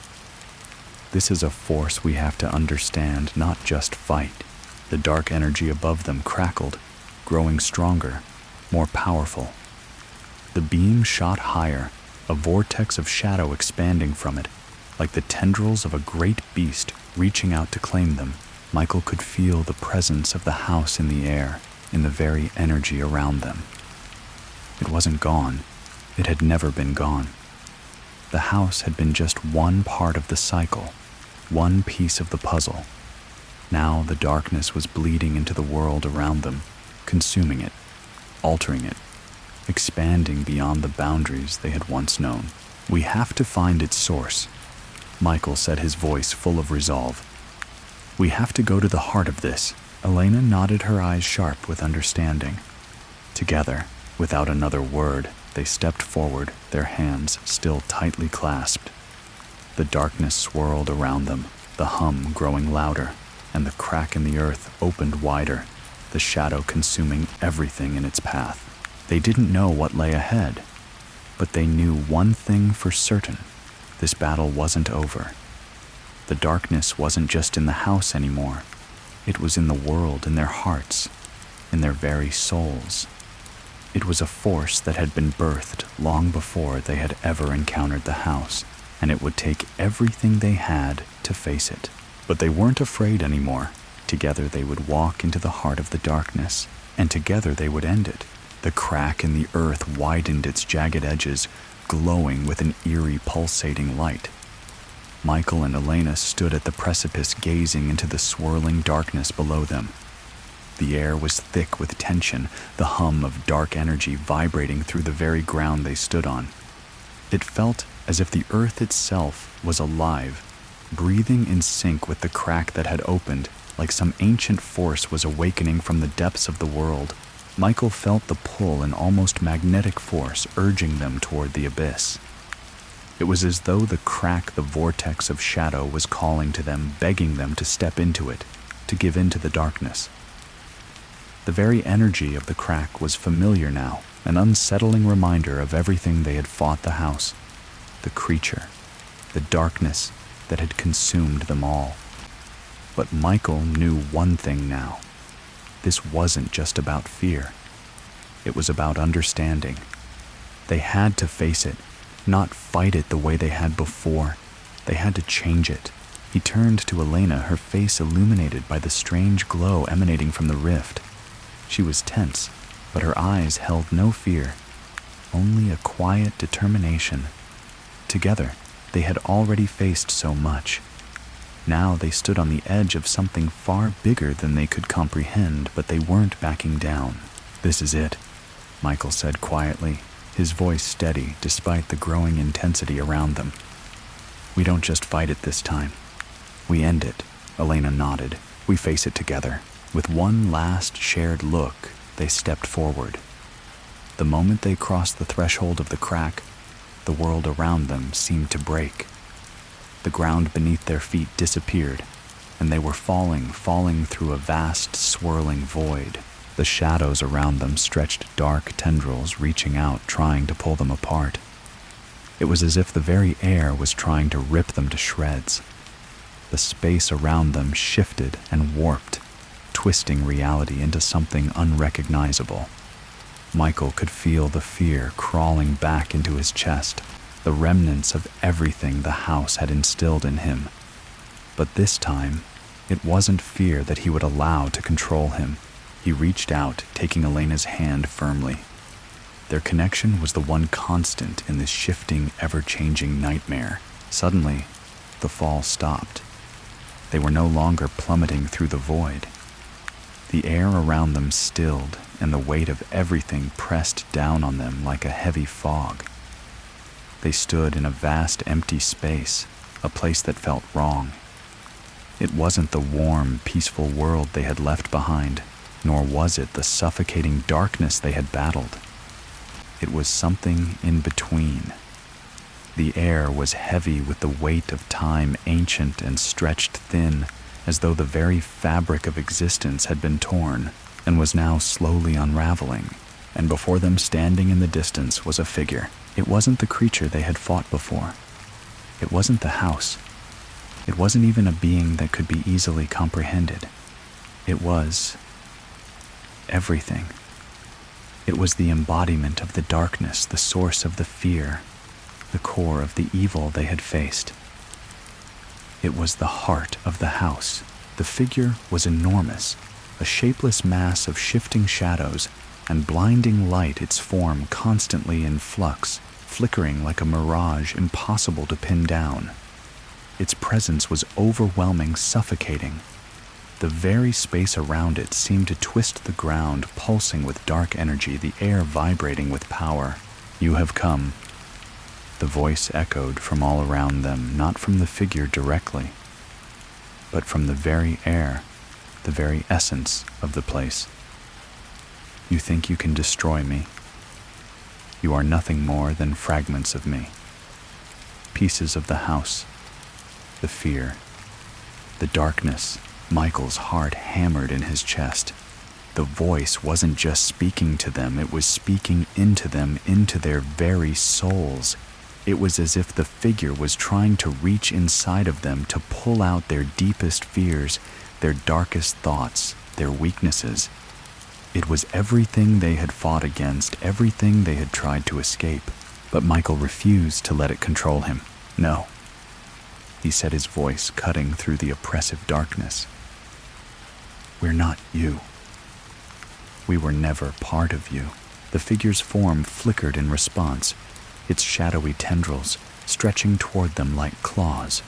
is a force we have to understand, not just fight." The dark energy above them crackled, growing stronger, more powerful. The beam shot higher, a vortex of shadow expanding from it, like the tendrils of a great beast reaching out to claim them. Michael could feel the presence of the house in the air, in the very energy around them. It wasn't gone. It had never been gone. The house had been just one part of the cycle, one piece of the puzzle. Now the darkness was bleeding into the world around them, consuming it, altering it, expanding beyond the boundaries they had once known. "We have to find its source," Michael said, his voice full of resolve. "We have to go to the heart of this." Elena nodded, her eyes sharp with understanding. Together, without another word, they stepped forward, their hands still tightly clasped. The darkness swirled around them, the hum growing louder, and the crack in the earth opened wider, the shadow consuming everything in its path. They didn't know what lay ahead, but they knew one thing for certain: this battle wasn't over. The darkness wasn't just in the house anymore. It was in the world, in their hearts, in their very souls. It was a force that had been birthed long before they had ever encountered the house, and it would take everything they had to face it. But they weren't afraid anymore. Together they would walk into the heart of the darkness, and together they would end it. The crack in the earth widened, its jagged edges glowing with an eerie, pulsating light. Michael and Elena stood at the precipice, gazing into the swirling darkness below them. The air was thick with tension, the hum of dark energy vibrating through the very ground they stood on. It felt as if the earth itself was alive, breathing in sync with the crack that had opened, like some ancient force was awakening from the depths of the world. Michael felt the pull, an almost magnetic force urging them toward the abyss. It was as though the crack, the vortex of shadow, was calling to them, begging them to step into it, to give in to the darkness. The very energy of the crack was familiar now, an unsettling reminder of everything they had fought: the house, the creature, the darkness that had consumed them all. But Michael knew one thing now. This wasn't just about fear. It was about understanding. They had to face it, not fight it the way they had before. They had to change it. He turned to Elena, her face illuminated by the strange glow emanating from the rift. She was tense, but her eyes held no fear, only a quiet determination. Together, they had already faced so much. Now they stood on the edge of something far bigger than they could comprehend, but they weren't backing down. "This is it," Michael said quietly, his voice steady despite the growing intensity around them. "We don't just fight it this time. We end it." Elena nodded. "We face it together." With one last shared look, they stepped forward. The moment they crossed the threshold of the crack, the world around them seemed to break. The ground beneath their feet disappeared, and they were falling through a vast, swirling void. The shadows around them stretched dark tendrils, reaching out, trying to pull them apart. It was as if the very air was trying to rip them to shreds. The space around them shifted and warped, twisting reality into something unrecognizable. Michael could feel the fear crawling back into his chest, the remnants of everything the house had instilled in him. But this time, it wasn't fear that he would allow to control him. He reached out, taking Elena's hand firmly. Their connection was the one constant in this shifting, ever-changing nightmare. Suddenly, the fall stopped. They were no longer plummeting through the void. The air around them stilled, and the weight of everything pressed down on them like a heavy fog. They stood in a vast, empty space, a place that felt wrong. It wasn't the warm, peaceful world they had left behind, nor was it the suffocating darkness they had battled. It was something in between. The air was heavy with the weight of time, ancient and stretched thin, as though the very fabric of existence had been torn and was now slowly unraveling. And before them, standing in the distance, was a figure. It wasn't the creature they had fought before. It wasn't the house. It wasn't even a being that could be easily comprehended. It was everything. It was the embodiment of the darkness, the source of the fear, the core of the evil they had faced. It was the heart of the house. The figure was enormous, a shapeless mass of shifting shadows and blinding light, its form constantly in flux, flickering like a mirage impossible to pin down. Its presence was overwhelming, suffocating. The very space around it seemed to twist the ground, pulsing with dark energy, the air vibrating with power. "You have come." The voice echoed from all around them, not from the figure directly, but from the very air, the very essence of the place. "You think you can destroy me? You are nothing more than fragments of me. Pieces of the house, the fear, the darkness." Michael's heart hammered in his chest. The voice wasn't just speaking to them, it was speaking into them, into their very souls. It was as if the figure was trying to reach inside of them to pull out their deepest fears, their darkest thoughts, their weaknesses. It was everything they had fought against, everything they had tried to escape. But Michael refused to let it control him. "No," he said, his voice cutting through the oppressive darkness. "We're not you. We were never part of you." The figure's form flickered in response, its shadowy tendrils stretching toward them like claws.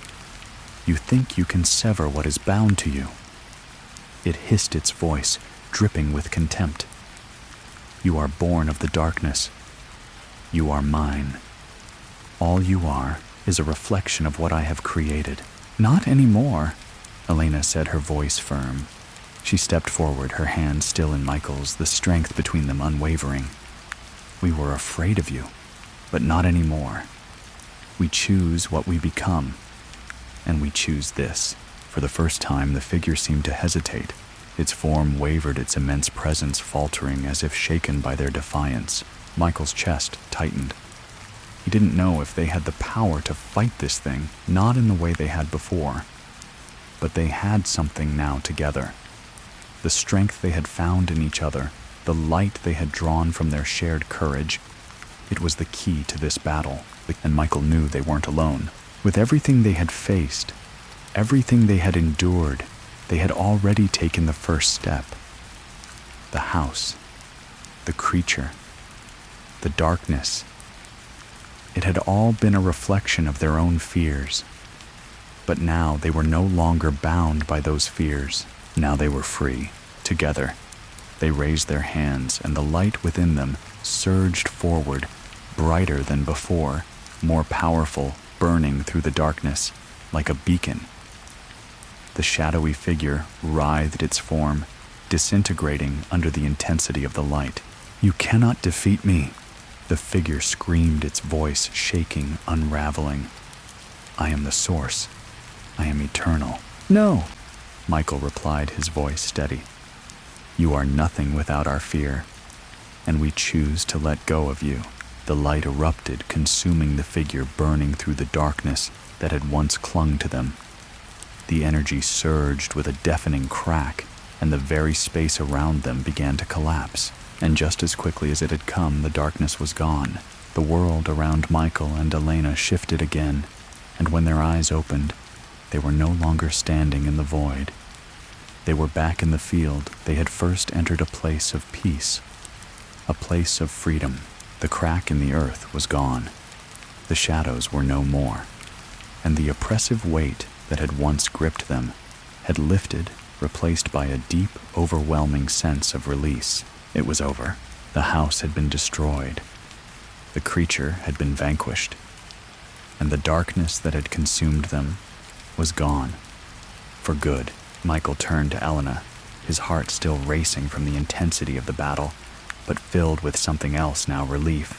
"You think you can sever what is bound to you?" It hissed, its voice dripping with contempt. "You are born of the darkness. You are mine. All you are is a reflection of what I have created." "Not anymore," Elena said, her voice firm. She stepped forward, her hand still in Michael's, the strength between them unwavering. "We were afraid of you, but not anymore. We choose what we become, and we choose this." For the first time, the figure seemed to hesitate. Its form wavered, its immense presence faltering as if shaken by their defiance. Michael's chest tightened. He didn't know if they had the power to fight this thing, not in the way they had before. But they had something now together. The strength they had found in each other, the light they had drawn from their shared courage, it was the key to this battle, and Michael knew they weren't alone. With everything they had faced, everything they had endured, they had already taken the first step. The house, the creature, the darkness. It had all been a reflection of their own fears. But now they were no longer bound by those fears. Now they were free, together. They raised their hands, and the light within them surged forward, brighter than before, more powerful, burning through the darkness, like a beacon. The shadowy figure writhed its form, disintegrating under the intensity of the light. "You cannot defeat me," the figure screamed, its voice shaking, unraveling. "I am the source. I am eternal." "No," Michael replied, his voice steady. "You are nothing without our fear, and we choose to let go of you." The light erupted, consuming the figure, burning through the darkness that had once clung to them. The energy surged with a deafening crack, and the very space around them began to collapse. And just as quickly as it had come, the darkness was gone. The world around Michael and Elena shifted again, and when their eyes opened, they were no longer standing in the void. They were back in the field they had first entered, a place of peace, a place of freedom. The crack in the earth was gone. The shadows were no more, and the oppressive weight that had once gripped them had lifted, replaced by a deep, overwhelming sense of release. It was over. The house had been destroyed. The creature had been vanquished, and the darkness that had consumed them was gone. For good. Michael turned to Elena, his heart still racing from the intensity of the battle, but filled with something else now, relief.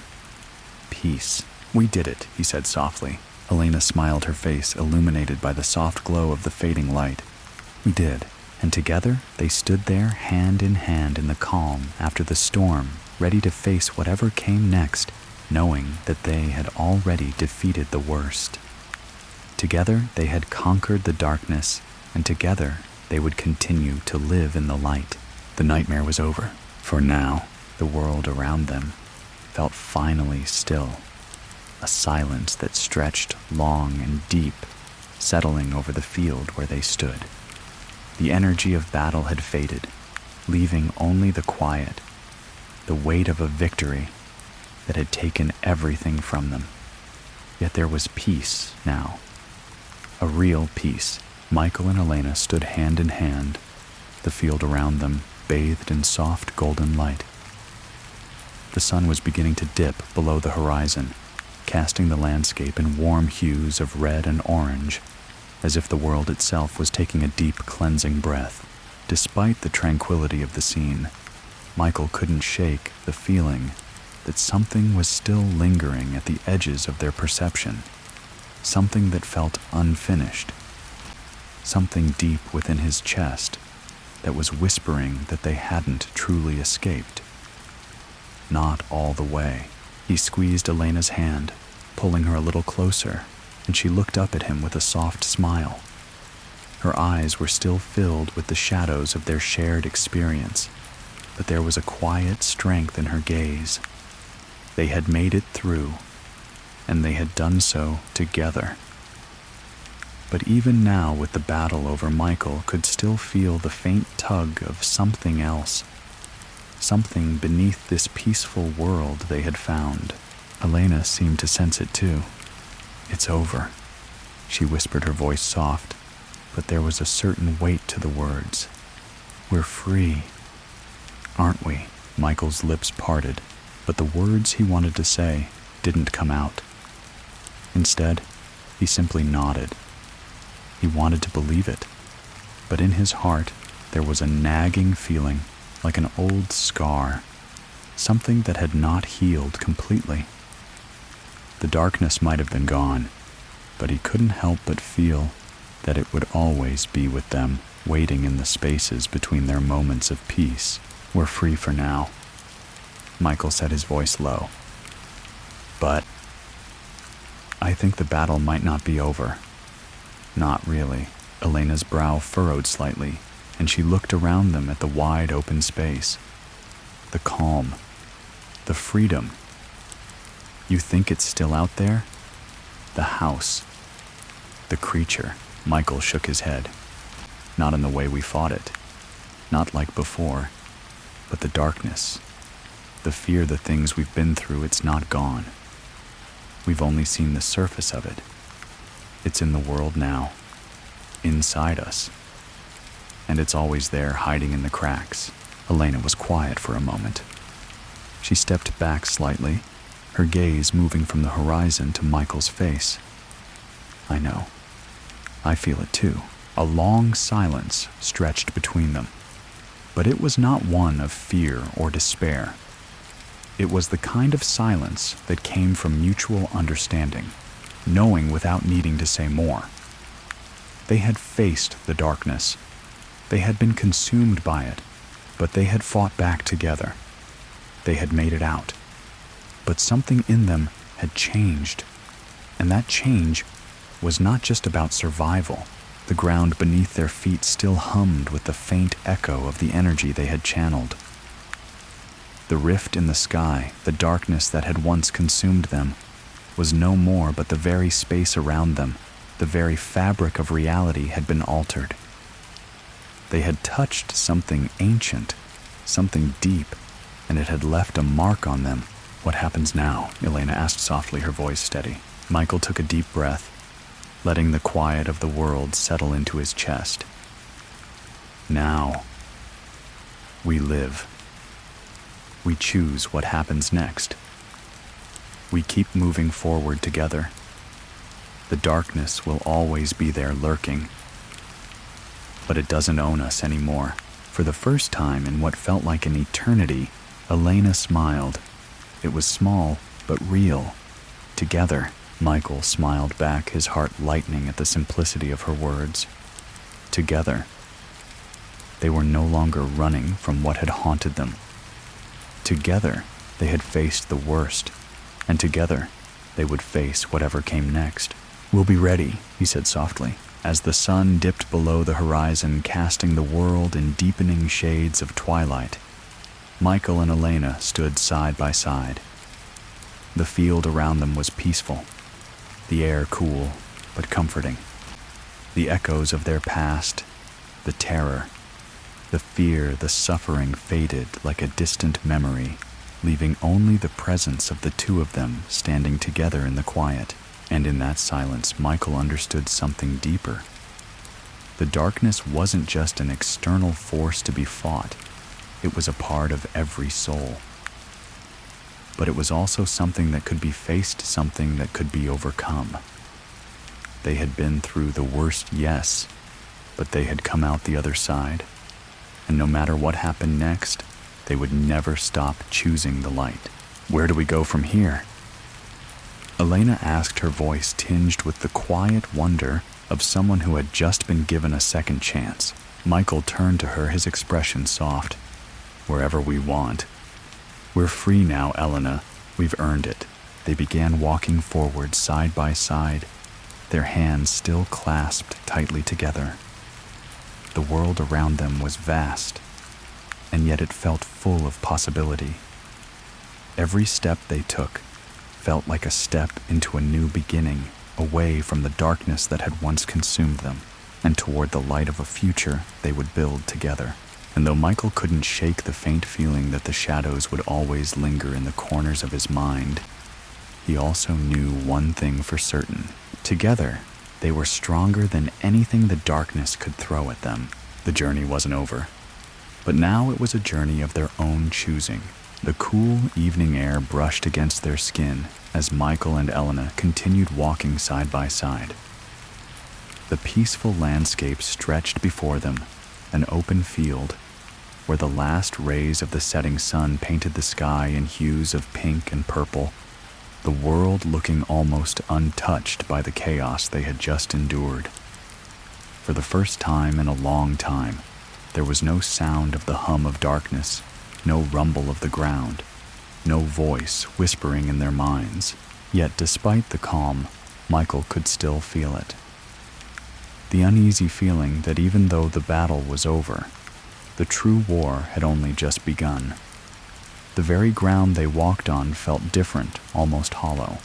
"Peace. We did it," he said softly. Elena smiled, her face illuminated by the soft glow of the fading light. "We did." And together they stood there, hand in hand in the calm after the storm, ready to face whatever came next, knowing that they had already defeated the worst. Together they had conquered the darkness, and together they would continue to live in the light. The nightmare was over. For now, the world around them felt finally still, a silence that stretched long and deep, settling over the field where they stood. The energy of battle had faded, leaving only the quiet, the weight of a victory that had taken everything from them. Yet there was peace now, a real peace. Michael and Elena stood hand in hand, the field around them bathed in soft golden light. The sun was beginning to dip below the horizon, casting the landscape in warm hues of red and orange, as if the world itself was taking a deep, cleansing breath. Despite the tranquility of the scene, Michael couldn't shake the feeling that something was still lingering at the edges of their perception, something that felt unfinished, something deep within his chest that was whispering that they hadn't truly escaped. Not all the way. He squeezed Elena's hand, pulling her a little closer, and she looked up at him with a soft smile. Her eyes were still filled with the shadows of their shared experience, but there was a quiet strength in her gaze. They had made it through, and they had done so together. But even now, with the battle over, Michael could still feel the faint tug of something else, something beneath this peaceful world they had found. Elena seemed to sense it too. "It's over," she whispered, her voice soft, but there was a certain weight to the words. "We're free, aren't we?" Michael's lips parted, but the words he wanted to say didn't come out. Instead, he simply nodded. He wanted to believe it, but in his heart there was a nagging feeling, like an old scar, something that had not healed completely. The darkness might have been gone, but he couldn't help but feel that it would always be with them, waiting in the spaces between their moments of peace. "We're free for now. Michael said, his voice low. But I think the battle might not be over. Not really. Elena's brow furrowed slightly, and she looked around them at the wide open space. The calm. The freedom. You think it's still out there? The house. The creature. Michael shook his head. Not in the way we fought it. Not like before. But the darkness. The fear, the things we've been through, it's not gone. We've only seen the surface of it. It's in the world now. Inside us. And it's always there, hiding in the cracks. Elena was quiet for a moment. She stepped back slightly, her gaze moving from the horizon to Michael's face. I know. I feel it too. A long silence stretched between them. But it was not one of fear or despair. It was the kind of silence that came from mutual understanding, knowing without needing to say more. They had faced the darkness. They had been consumed by it, but they had fought back together. They had made it out. But something in them had changed, and that change was not just about survival. The ground beneath their feet still hummed with the faint echo of the energy they had channeled. The rift in the sky, the darkness that had once consumed them, was no more but the very space around them. The very fabric of reality had been altered. They had touched something ancient, something deep, and it had left a mark on them. What happens now? Elena asked softly, her voice steady. Michael took a deep breath, letting the quiet of the world settle into his chest. Now, we live. We choose what happens next. We keep moving forward together. The darkness will always be there lurking, but it doesn't own us anymore. For the first time in what felt like an eternity, Elena smiled. It was small, but real. Together. Michael smiled back, his heart lightening at the simplicity of her words. Together. They were no longer running from what had haunted them. Together, they had faced the worst, and together, they would face whatever came next. We'll be ready, he said softly, as the sun dipped below the horizon, casting the world in deepening shades of twilight. Michael and Elena stood side by side. The field around them was peaceful, the air cool but comforting. The echoes of their past, the terror, the fear, the suffering faded like a distant memory, leaving only the presence of the two of them standing together in the quiet. And in that silence, Michael understood something deeper. The darkness wasn't just an external force to be fought. It was a part of every soul. But it was also something that could be faced, something that could be overcome. They had been through the worst, yes, but they had come out the other side. And no matter what happened next, they would never stop choosing the light. Where do we go from here? Elena asked, her voice tinged with the quiet wonder of someone who had just been given a second chance. Michael turned to her, his expression soft. Wherever we want. We're free now, Elena. We've earned it. They began walking forward side by side, their hands still clasped tightly together. The world around them was vast, and yet it felt full of possibility. Every step they took felt like a step into a new beginning, away from the darkness that had once consumed them, and toward the light of a future they would build together. And though Michael couldn't shake the faint feeling that the shadows would always linger in the corners of his mind, he also knew one thing for certain. Together, they were stronger than anything the darkness could throw at them. The journey wasn't over, but now it was a journey of their own choosing. The cool evening air brushed against their skin as Michael and Elena continued walking side by side. The peaceful landscape stretched before them, an open field where the last rays of the setting sun painted the sky in hues of pink and purple, the world looking almost untouched by the chaos they had just endured. For the first time in a long time, there was no sound of the hum of darkness, no rumble of the ground, no voice whispering in their minds. Yet despite the calm, Michael could still feel it. The uneasy feeling that even though the battle was over, the true war had only just begun. The very ground they walked on felt different, almost hollow.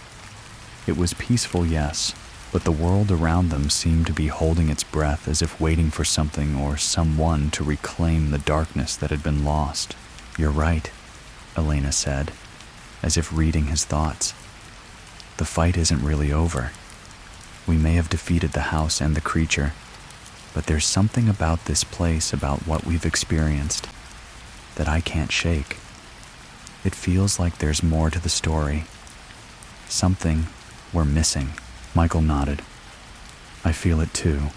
It was peaceful, yes, but the world around them seemed to be holding its breath as if waiting for something or someone to reclaim the darkness that had been lost. "You're right," Elena said, as if reading his thoughts. "The fight isn't really over. We may have defeated the house and the creature, but there's something about this place, about what we've experienced, that I can't shake. It feels like there's more to the story. Something we're missing." Michael nodded. "I feel it too.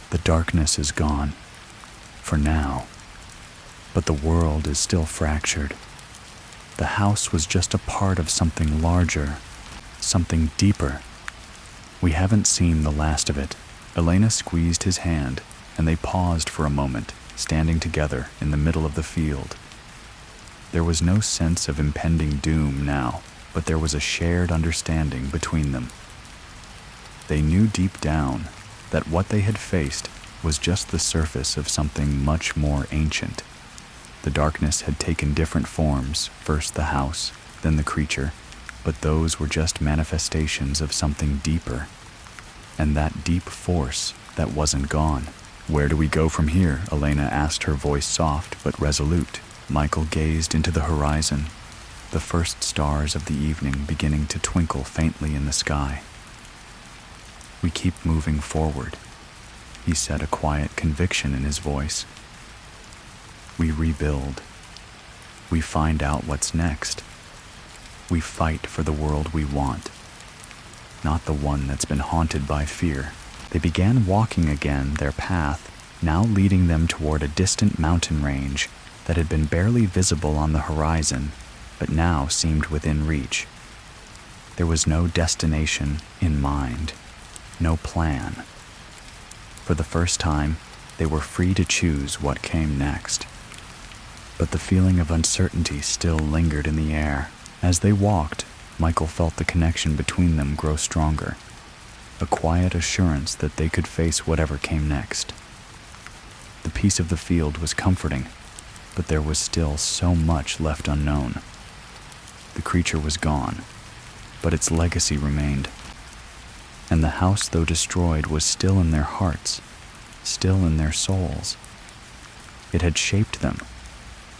The darkness is gone. For now. But the world is still fractured. The house was just a part of something larger, something deeper. We haven't seen the last of it." Elena squeezed his hand, and they paused for a moment, standing together in the middle of the field. There was no sense of impending doom now, but there was a shared understanding between them. They knew deep down that what they had faced was just the surface of something much more ancient. The darkness had taken different forms, first the house, then the creature, but those were just manifestations of something deeper. And that deep force that wasn't gone. "Where do we go from here?" Elena asked, her voice soft but resolute. Michael gazed into the horizon, the first stars of the evening beginning to twinkle faintly in the sky. "We keep moving forward," he said, a quiet conviction in his voice. "We rebuild. We find out what's next. We fight for the world we want, not the one that's been haunted by fear." They began walking again, their path now leading them toward a distant mountain range that had been barely visible on the horizon, but now seemed within reach. There was no destination in mind, no plan. For the first time, they were free to choose what came next. But the feeling of uncertainty still lingered in the air. As they walked, Michael felt the connection between them grow stronger, a quiet assurance that they could face whatever came next. The peace of the field was comforting, but there was still so much left unknown. The creature was gone, but its legacy remained. And the house, though destroyed, was still in their hearts, still in their souls. It had shaped them,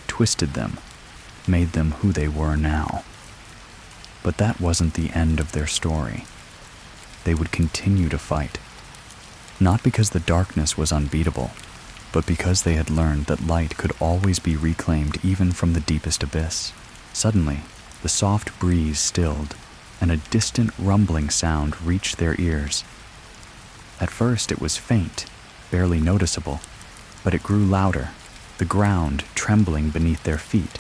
twisted them, made them who they were now. But that wasn't the end of their story. They would continue to fight, not because the darkness was unbeatable, but because they had learned that light could always be reclaimed even from the deepest abyss. Suddenly, the soft breeze stilled, and a distant rumbling sound reached their ears. At first it was faint, barely noticeable, but it grew louder, the ground trembling beneath their feet,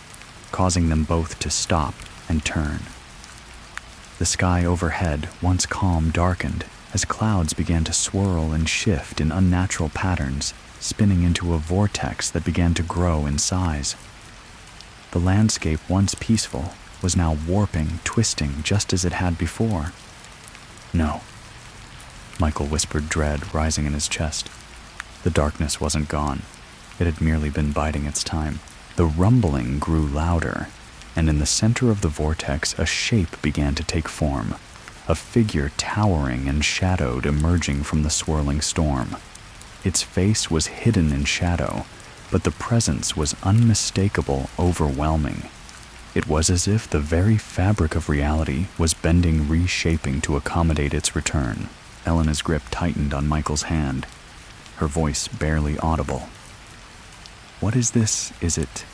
causing them both to stop and turn. The sky overhead, once calm, darkened as clouds began to swirl and shift in unnatural patterns, spinning into a vortex that began to grow in size. The landscape, once peaceful, was now warping, twisting, just as it had before. "No," Michael whispered, dread rising in his chest. The darkness wasn't gone. It had merely been biding its time. The rumbling grew louder, and in the center of the vortex a shape began to take form, a figure towering and shadowed emerging from the swirling storm. Its face was hidden in shadow, but the presence was unmistakable, overwhelming. It was as if the very fabric of reality was bending, reshaping to accommodate its return. Elena's grip tightened on Michael's hand, her voice barely audible. "What is this? Is it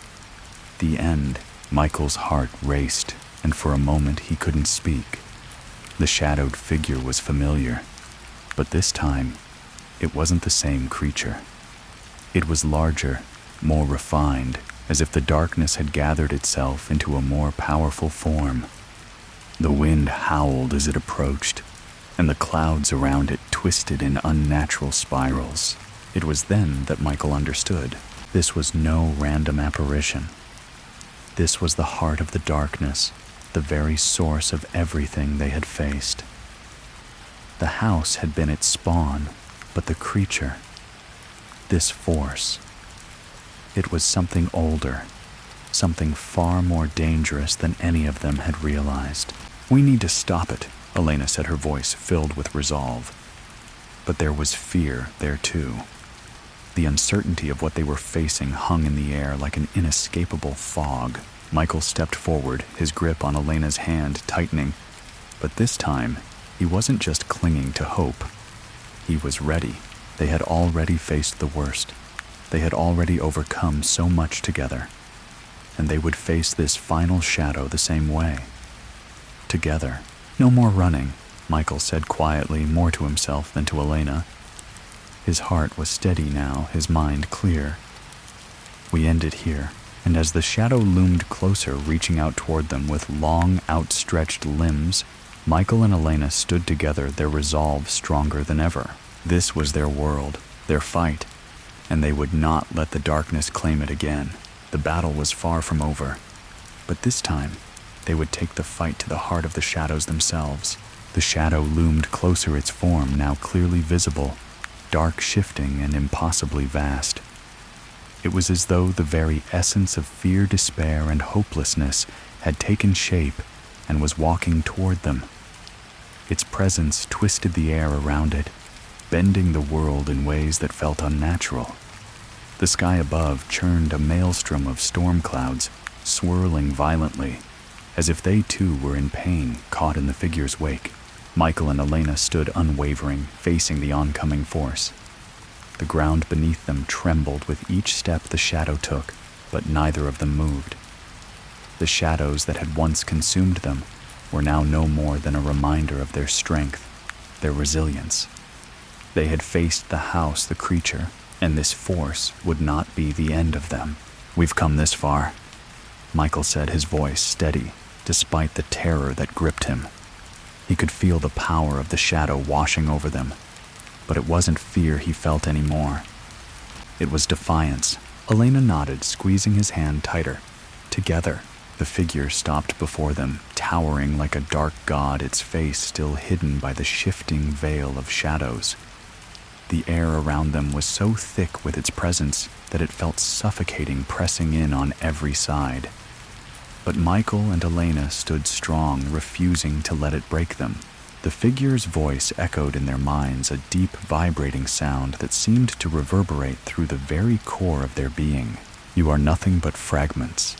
the end?" Michael's heart raced, and for a moment he couldn't speak. The shadowed figure was familiar, but this time it wasn't the same creature. It was larger, more refined, as if the darkness had gathered itself into a more powerful form. The wind howled as it approached, and the clouds around it twisted in unnatural spirals. It was then that Michael understood. This was no random apparition. This was the heart of the darkness, the very source of everything they had faced. The house had been its spawn, but the creature, this force, it was something older, something far more dangerous than any of them had realized. "We need to stop it," Elena said, her voice filled with resolve. But there was fear there too. The uncertainty of what they were facing hung in the air like an inescapable fog. Michael stepped forward, his grip on Elena's hand tightening, but this time he wasn't just clinging to hope. He was ready. They had already faced the worst. They had already overcome so much together, and they would face this final shadow the same way. Together. "No more running," Michael said quietly, more to himself than to Elena. His heart was steady now, his mind clear. "We end it here." And as the shadow loomed closer, reaching out toward them with long, outstretched limbs, Michael and Elena stood together, their resolve stronger than ever. This was their world, their fight, and they would not let the darkness claim it again. The battle was far from over, but this time they would take the fight to the heart of the shadows themselves. The shadow loomed closer, its form now clearly visible, dark, shifting, and impossibly vast. It was as though the very essence of fear, despair, and hopelessness had taken shape and was walking toward them. Its presence twisted the air around it, bending the world in ways that felt unnatural. The sky above churned a maelstrom of storm clouds, swirling violently, as if they too were in pain, caught in the figure's wake. Michael and Elena stood unwavering, facing the oncoming force. The ground beneath them trembled with each step the shadow took, but neither of them moved. The shadows that had once consumed them were now no more than a reminder of their strength, their resilience. They had faced the house, the creature, and this force would not be the end of them. "We've come this far," Michael said, his voice steady, despite the terror that gripped him. He could feel the power of the shadow washing over them, but it wasn't fear he felt anymore. It was defiance. Elena nodded, squeezing his hand tighter. Together, the figure stopped before them, towering like a dark god, its face still hidden by the shifting veil of shadows. The air around them was so thick with its presence that it felt suffocating, pressing in on every side. But Michael and Elena stood strong, refusing to let it break them. The figure's voice echoed in their minds, a deep, vibrating sound that seemed to reverberate through the very core of their being. "You are nothing but fragments.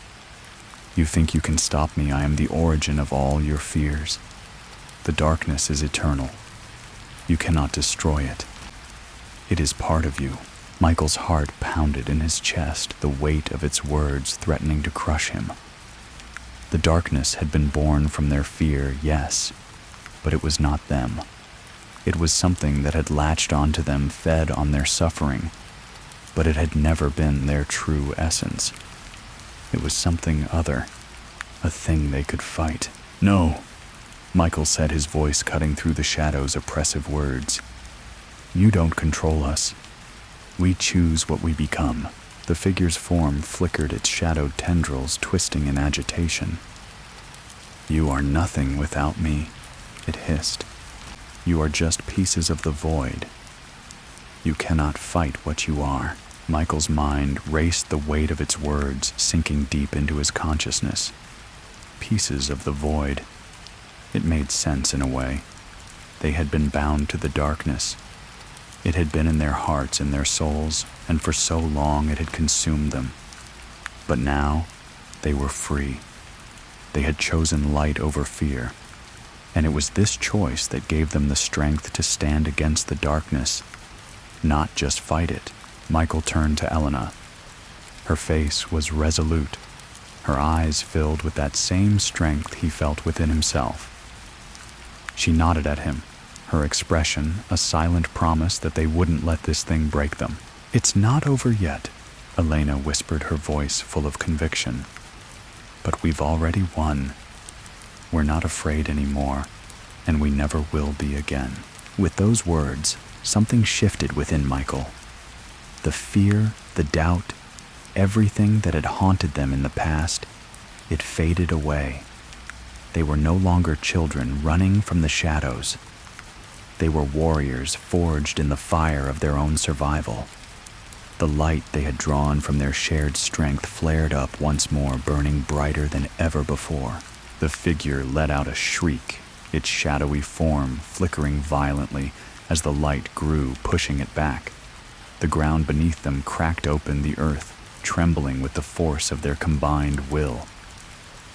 You think you can stop me. I am the origin of all your fears. The darkness is eternal. You cannot destroy it. It is part of you." Michael's heart pounded in his chest, the weight of its words threatening to crush him. The darkness had been born from their fear, yes, but it was not them. It was something that had latched onto them, fed on their suffering, but it had never been their true essence. It was something other, a thing they could fight. "No," Michael said, his voice cutting through the shadow's oppressive words. "You don't control us. We choose what we become." The figure's form flickered, its shadowed tendrils twisting in agitation. "You are nothing without me," it hissed. "You are just pieces of the void. You cannot fight what you are." Michael's mind raced, the weight of its words sinking deep into his consciousness. Pieces of the void. It made sense in a way. They had been bound to the darkness. It had been in their hearts, in their souls, and for so long it had consumed them. But now, they were free. They had chosen light over fear. And it was this choice that gave them the strength to stand against the darkness, not just fight it. Michael turned to Elena. Her face was resolute, her eyes filled with that same strength he felt within himself. She nodded at him, her expression a silent promise that they wouldn't let this thing break them. "It's not over yet," Elena whispered, her voice full of conviction. "But we've already won. We're not afraid anymore, and we never will be again." With those words, something shifted within Michael. The fear, the doubt, everything that had haunted them in the past It faded away. They were no longer children running from the shadows. They were warriors forged in the fire of their own survival. The light they had drawn from their shared strength flared up once more, burning brighter than ever before. The figure let out a shriek, its shadowy form flickering violently as the light grew, pushing it back. The ground beneath them cracked open, the earth trembling with the force of their combined will.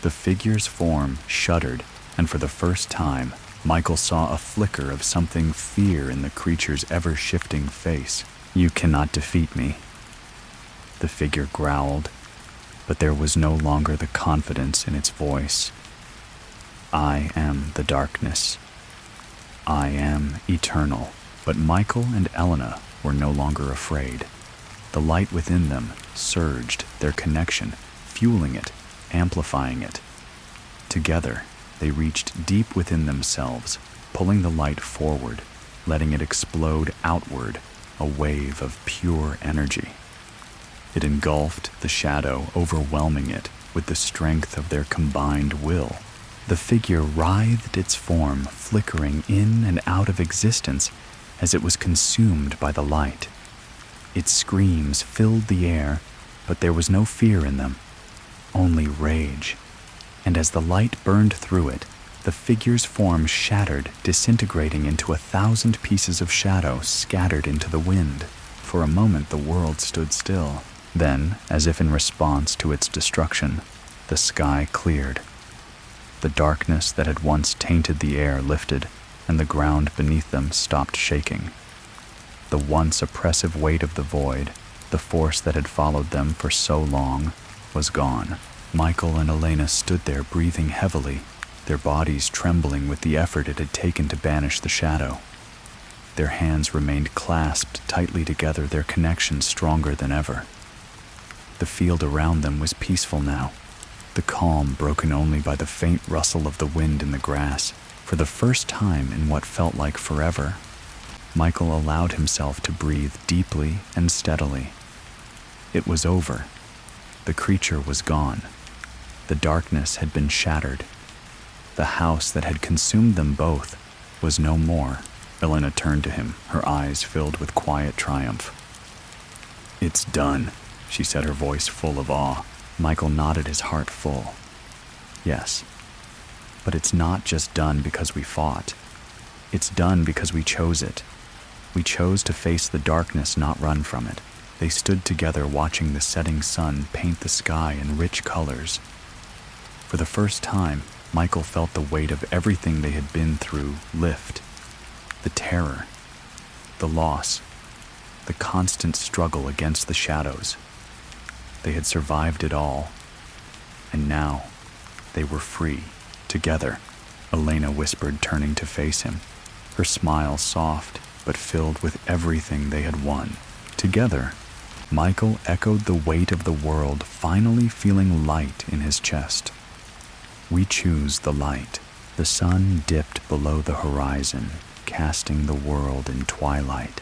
The figure's form shuddered, and for the first time, Michael saw a flicker of something fear in the creature's ever-shifting face. "You cannot defeat me," the figure growled, but there was no longer the confidence in its voice. "I am the darkness. I am eternal." But Michael and Elena were no longer afraid. The light within them surged, their connection, fueling it, amplifying it. Together, they reached deep within themselves, pulling the light forward, letting it explode outward, a wave of pure energy. It engulfed the shadow, overwhelming it with the strength of their combined will. The figure writhed its form, flickering in and out of existence as it was consumed by the light. Its screams filled the air, but there was no fear in them, only rage. And as the light burned through it, the figure's form shattered, disintegrating into 1,000 pieces of shadow scattered into the wind. For a moment the world stood still. Then, as if in response to its destruction, the sky cleared. The darkness that had once tainted the air lifted, and the ground beneath them stopped shaking. The once oppressive weight of the void, the force that had followed them for so long, was gone. Michael and Elena stood there breathing heavily, their bodies trembling with the effort it had taken to banish the shadow. Their hands remained clasped tightly together, their connection stronger than ever. The field around them was peaceful now, the calm broken only by the faint rustle of the wind in the grass. For the first time in what felt like forever, Michael allowed himself to breathe deeply and steadily. It was over. The creature was gone. The darkness had been shattered. The house that had consumed them both was no more. Elena turned to him, her eyes filled with quiet triumph. "It's done," she said, her voice full of awe. Michael nodded, his heart full. "Yes, but it's not just done because we fought. It's done because we chose it. We chose to face the darkness, not run from it." They stood together watching the setting sun paint the sky in rich colors. For the first time, Michael felt the weight of everything they had been through lift. The terror, the loss, the constant struggle against the shadows. They had survived it all, and now they were free, together, Elena whispered, turning to face him, her smile soft but filled with everything they had won. Together, Michael echoed the weight of the world, finally feeling light in his chest. "We choose the light." The sun dipped below the horizon, casting the world in twilight.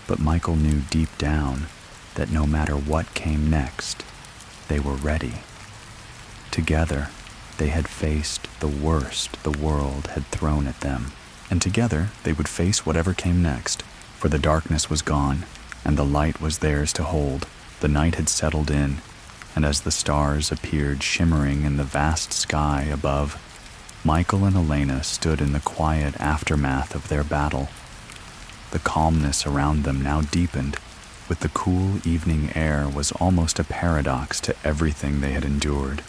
But Michael knew deep down that no matter what came next, they were ready. Together, they had faced the worst the world had thrown at them, and together they would face whatever came next, for the darkness was gone, and the light was theirs to hold. The night had settled in, and as the stars appeared shimmering in the vast sky above, Michael and Elena stood in the quiet aftermath of their battle. The calmness around them now deepened, with the cool evening air was almost a paradox to everything they had endured.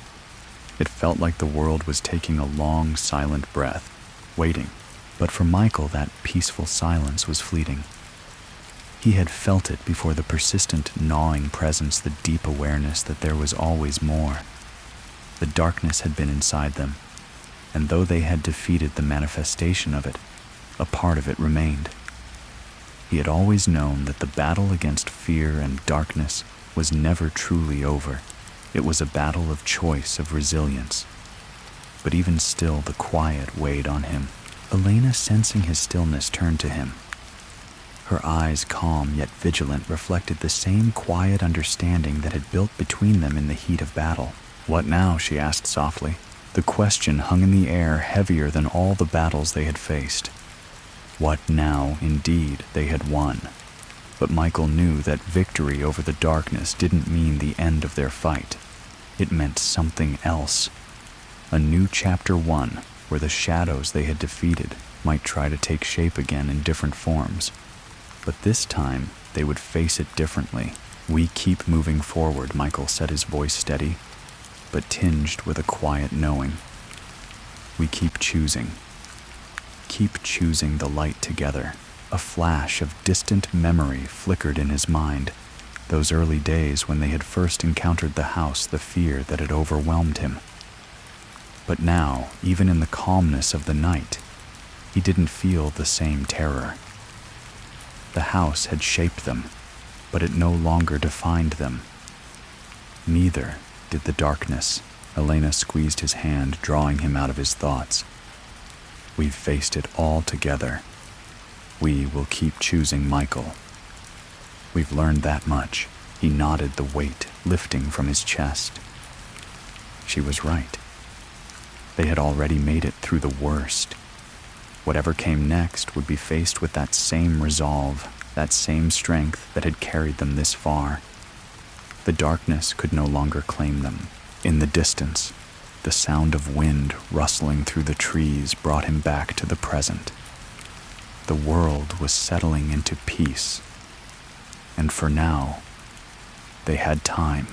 It felt like the world was taking a long, silent breath, waiting. But for Michael, that peaceful silence was fleeting. He had felt it before, the persistent, gnawing presence, the deep awareness that there was always more. The darkness had been inside them, and though they had defeated the manifestation of it, a part of it remained. He had always known that the battle against fear and darkness was never truly over. It was a battle of choice, of resilience. But even still, the quiet weighed on him. Elena, sensing his stillness, turned to him. Her eyes, calm yet vigilant, reflected the same quiet understanding that had built between them in the heat of battle. "What now?" she asked softly. The question hung in the air heavier than all the battles they had faced. What now, indeed, they had won. But Michael knew that victory over the darkness didn't mean the end of their fight. It meant something else. A new chapter 1, where the shadows they had defeated might try to take shape again in different forms. But this time, they would face it differently. "We keep moving forward," Michael said, his voice steady, but tinged with a quiet knowing. "We keep choosing the light together." A flash of distant memory flickered in his mind. Those early days when they had first encountered the house, the fear that had overwhelmed him. But now, even in the calmness of the night, he didn't feel the same terror. The house had shaped them, but it no longer defined them. Neither did the darkness. Elena squeezed his hand, drawing him out of his thoughts. "We've faced it all together. We will keep choosing Michael. We've learned that much." He nodded, the weight lifting from his chest. She was right. They had already made it through the worst. Whatever came next would be faced with that same resolve, that same strength that had carried them this far. The darkness could no longer claim them. In the distance, the sound of wind rustling through the trees brought him back to the present. The world was settling into peace, and for now, they had time.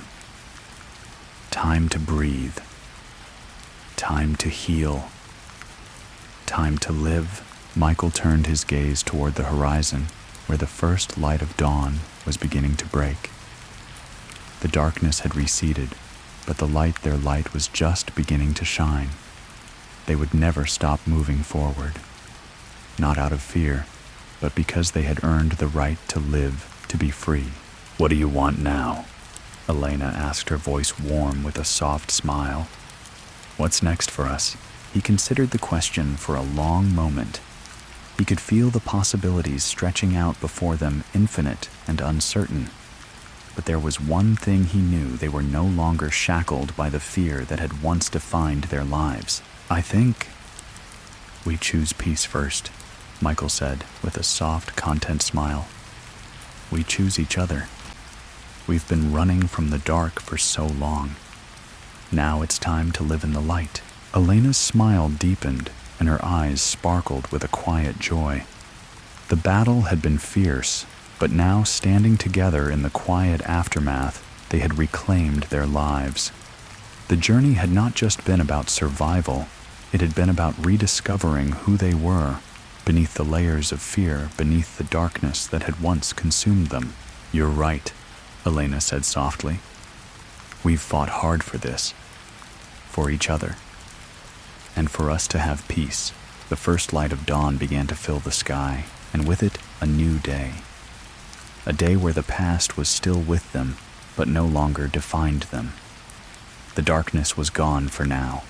Time to breathe. Time to heal. Time to live. Michael turned his gaze toward the horizon, where the first light of dawn was beginning to break. The darkness had receded, but their light was just beginning to shine. They would never stop moving forward. Not out of fear, but because they had earned the right to live, to be free. "What do you want now?" Elena asked, her voice warm with a soft smile. "What's next for us?" He considered the question for a long moment. He could feel the possibilities stretching out before them, infinite and uncertain. But there was one thing he knew: they were no longer shackled by the fear that had once defined their lives. "I think we choose peace first," Michael said with a soft, content smile. "We choose each other. We've been running from the dark for so long. Now it's time to live in the light." Elena's smile deepened, and her eyes sparkled with a quiet joy. The battle had been fierce, but now, standing together in the quiet aftermath, they had reclaimed their lives. The journey had not just been about survival, it had been about rediscovering who they were, beneath the layers of fear, beneath the darkness that had once consumed them. "You're right," Elena said softly. "We've fought hard for this, for each other, and for us to have peace." The first light of dawn began to fill the sky, and with it, a new day. A day where the past was still with them, but no longer defined them. The darkness was gone for now,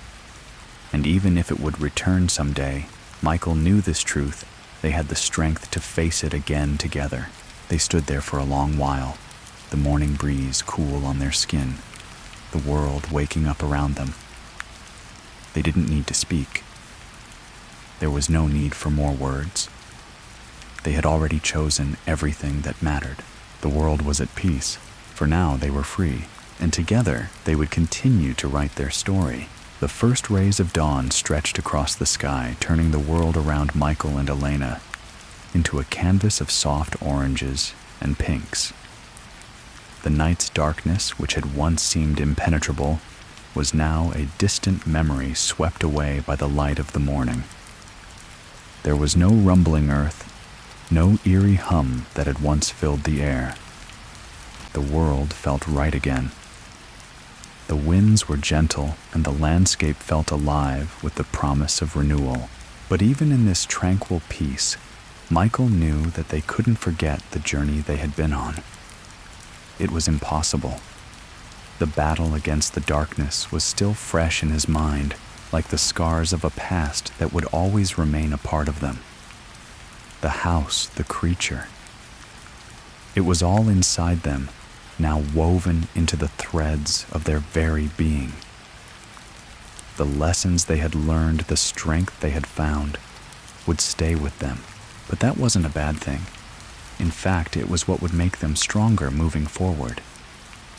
and even if it would return someday, Michael knew this truth. They had the strength to face it again together. They stood there for a long while, the morning breeze cool on their skin, the world waking up around them. They didn't need to speak. There was no need for more words. They had already chosen everything that mattered. The world was at peace. For now, they were free, and together they would continue to write their story. The first rays of dawn stretched across the sky, turning the world around Michael and Elena into a canvas of soft oranges and pinks. The night's darkness, which had once seemed impenetrable, was now a distant memory swept away by the light of the morning. There was no rumbling earth, no eerie hum that had once filled the air. The world felt right again. The winds were gentle, and the landscape felt alive with the promise of renewal. But even in this tranquil peace, Michael knew that they couldn't forget the journey they had been on. It was impossible. The battle against the darkness was still fresh in his mind, like the scars of a past that would always remain a part of them. The house, the creature. It was all inside them, now woven into the threads of their very being. The lessons they had learned, the strength they had found, would stay with them. But that wasn't a bad thing. In fact, it was what would make them stronger moving forward.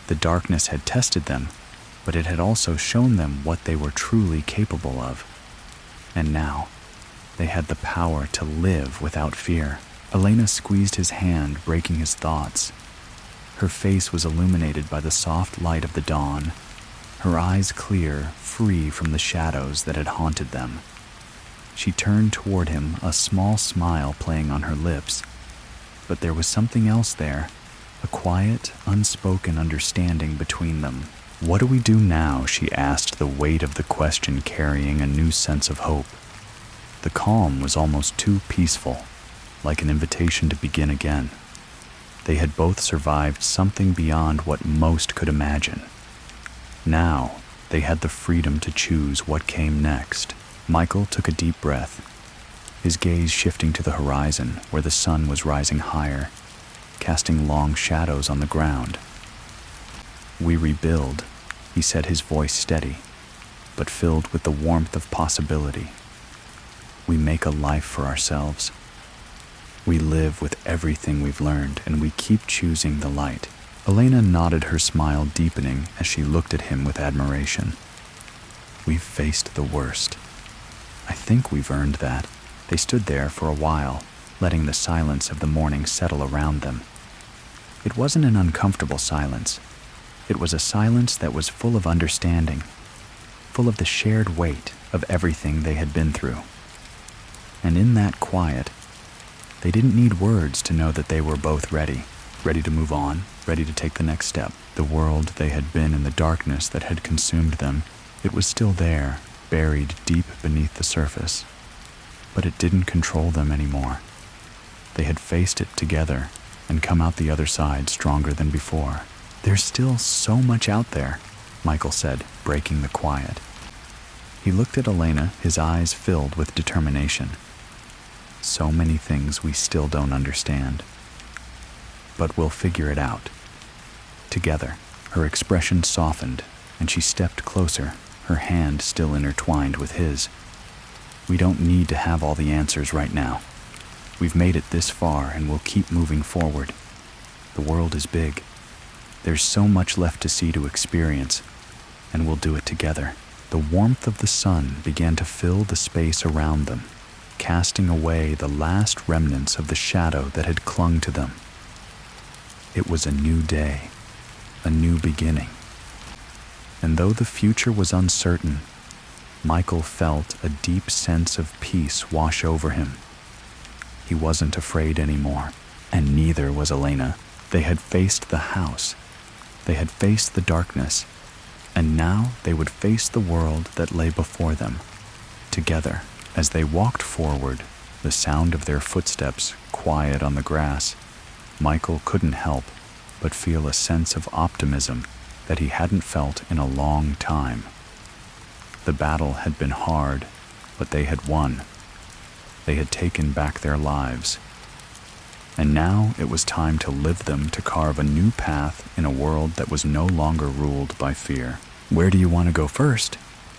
The darkness had tested them, but it had also shown them what they were truly capable of. And now, they had the power to live without fear. Elena squeezed his hand, breaking his thoughts. Her face was illuminated by the soft light of the dawn, her eyes clear, free from the shadows that had haunted them. She turned toward him, a small smile playing on her lips. But there was something else there, a quiet, unspoken understanding between them. "What do we do now?" she asked, the weight of the question carrying a new sense of hope. The calm was almost too peaceful, like an invitation to begin again. They had both survived something beyond what most could imagine. Now, they had the freedom to choose what came next. Michael took a deep breath, his gaze shifting to the horizon where the sun was rising higher, casting long shadows on the ground. "We rebuild," he said, his voice steady, but filled with the warmth of possibility. "We make a life for ourselves. We live with everything we've learned, and we keep choosing the light." Elena nodded, her smile deepening as she looked at him with admiration. "We've faced the worst. I think we've earned that." They stood there for a while, letting the silence of the morning settle around them. It wasn't an uncomfortable silence. It was a silence that was full of understanding, full of the shared weight of everything they had been through. And in that quiet, they didn't need words to know that they were both ready to move on, ready to take the next step. The world they had been in, the darkness that had consumed them, it was still there, buried deep beneath the surface. But it didn't control them anymore. They had faced it together and come out the other side stronger than before. "There's still so much out there," Michael said, breaking the quiet. He looked at Elena, his eyes filled with determination. "So many things we still don't understand. But we'll figure it out. Together." Her expression softened, and she stepped closer, her hand still intertwined with his. "We don't need to have all the answers right now. We've made it this far, and we'll keep moving forward. The world is big. There's so much left to see, to experience, and we'll do it together." The warmth of the sun began to fill the space around them, casting away the last remnants of the shadow that had clung to them. It was a new day, a new beginning. And though the future was uncertain, Michael felt a deep sense of peace wash over him. He wasn't afraid anymore, and neither was Elena. They had faced the house. They had faced the darkness, and now they would face the world that lay before them, together. As they walked forward, the sound of their footsteps quiet on the grass, Michael couldn't help but feel a sense of optimism that he hadn't felt in a long time. The battle had been hard, but they had won. They had taken back their lives. And now it was time to live them, to carve a new path in a world that was no longer ruled by fear. "Where do you want to go first?"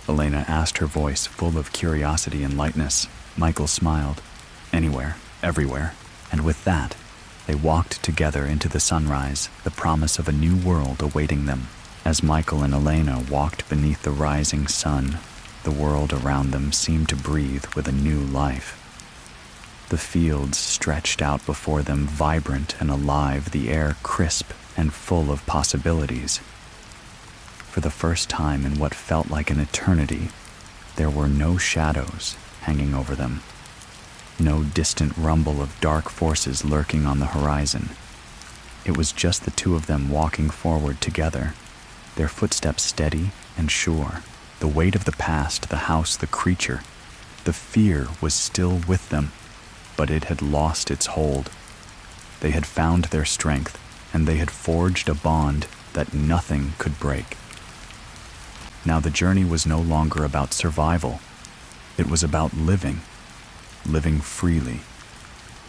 Elena asked, her voice full of curiosity and lightness. Michael smiled. "Anywhere, everywhere." And with that, they walked together into the sunrise, the promise of a new world awaiting them. As Michael and Elena walked beneath the rising sun, the world around them seemed to breathe with a new life. The fields stretched out before them, vibrant and alive, the air crisp and full of possibilities. For the first time in what felt like an eternity, there were no shadows hanging over them, no distant rumble of dark forces lurking on the horizon. It was just the two of them walking forward together, their footsteps steady and sure. The weight of the past, the house, the creature, the fear was still with them, but it had lost its hold. They had found their strength, and they had forged a bond that nothing could break. Now the journey was no longer about survival. It was about living freely,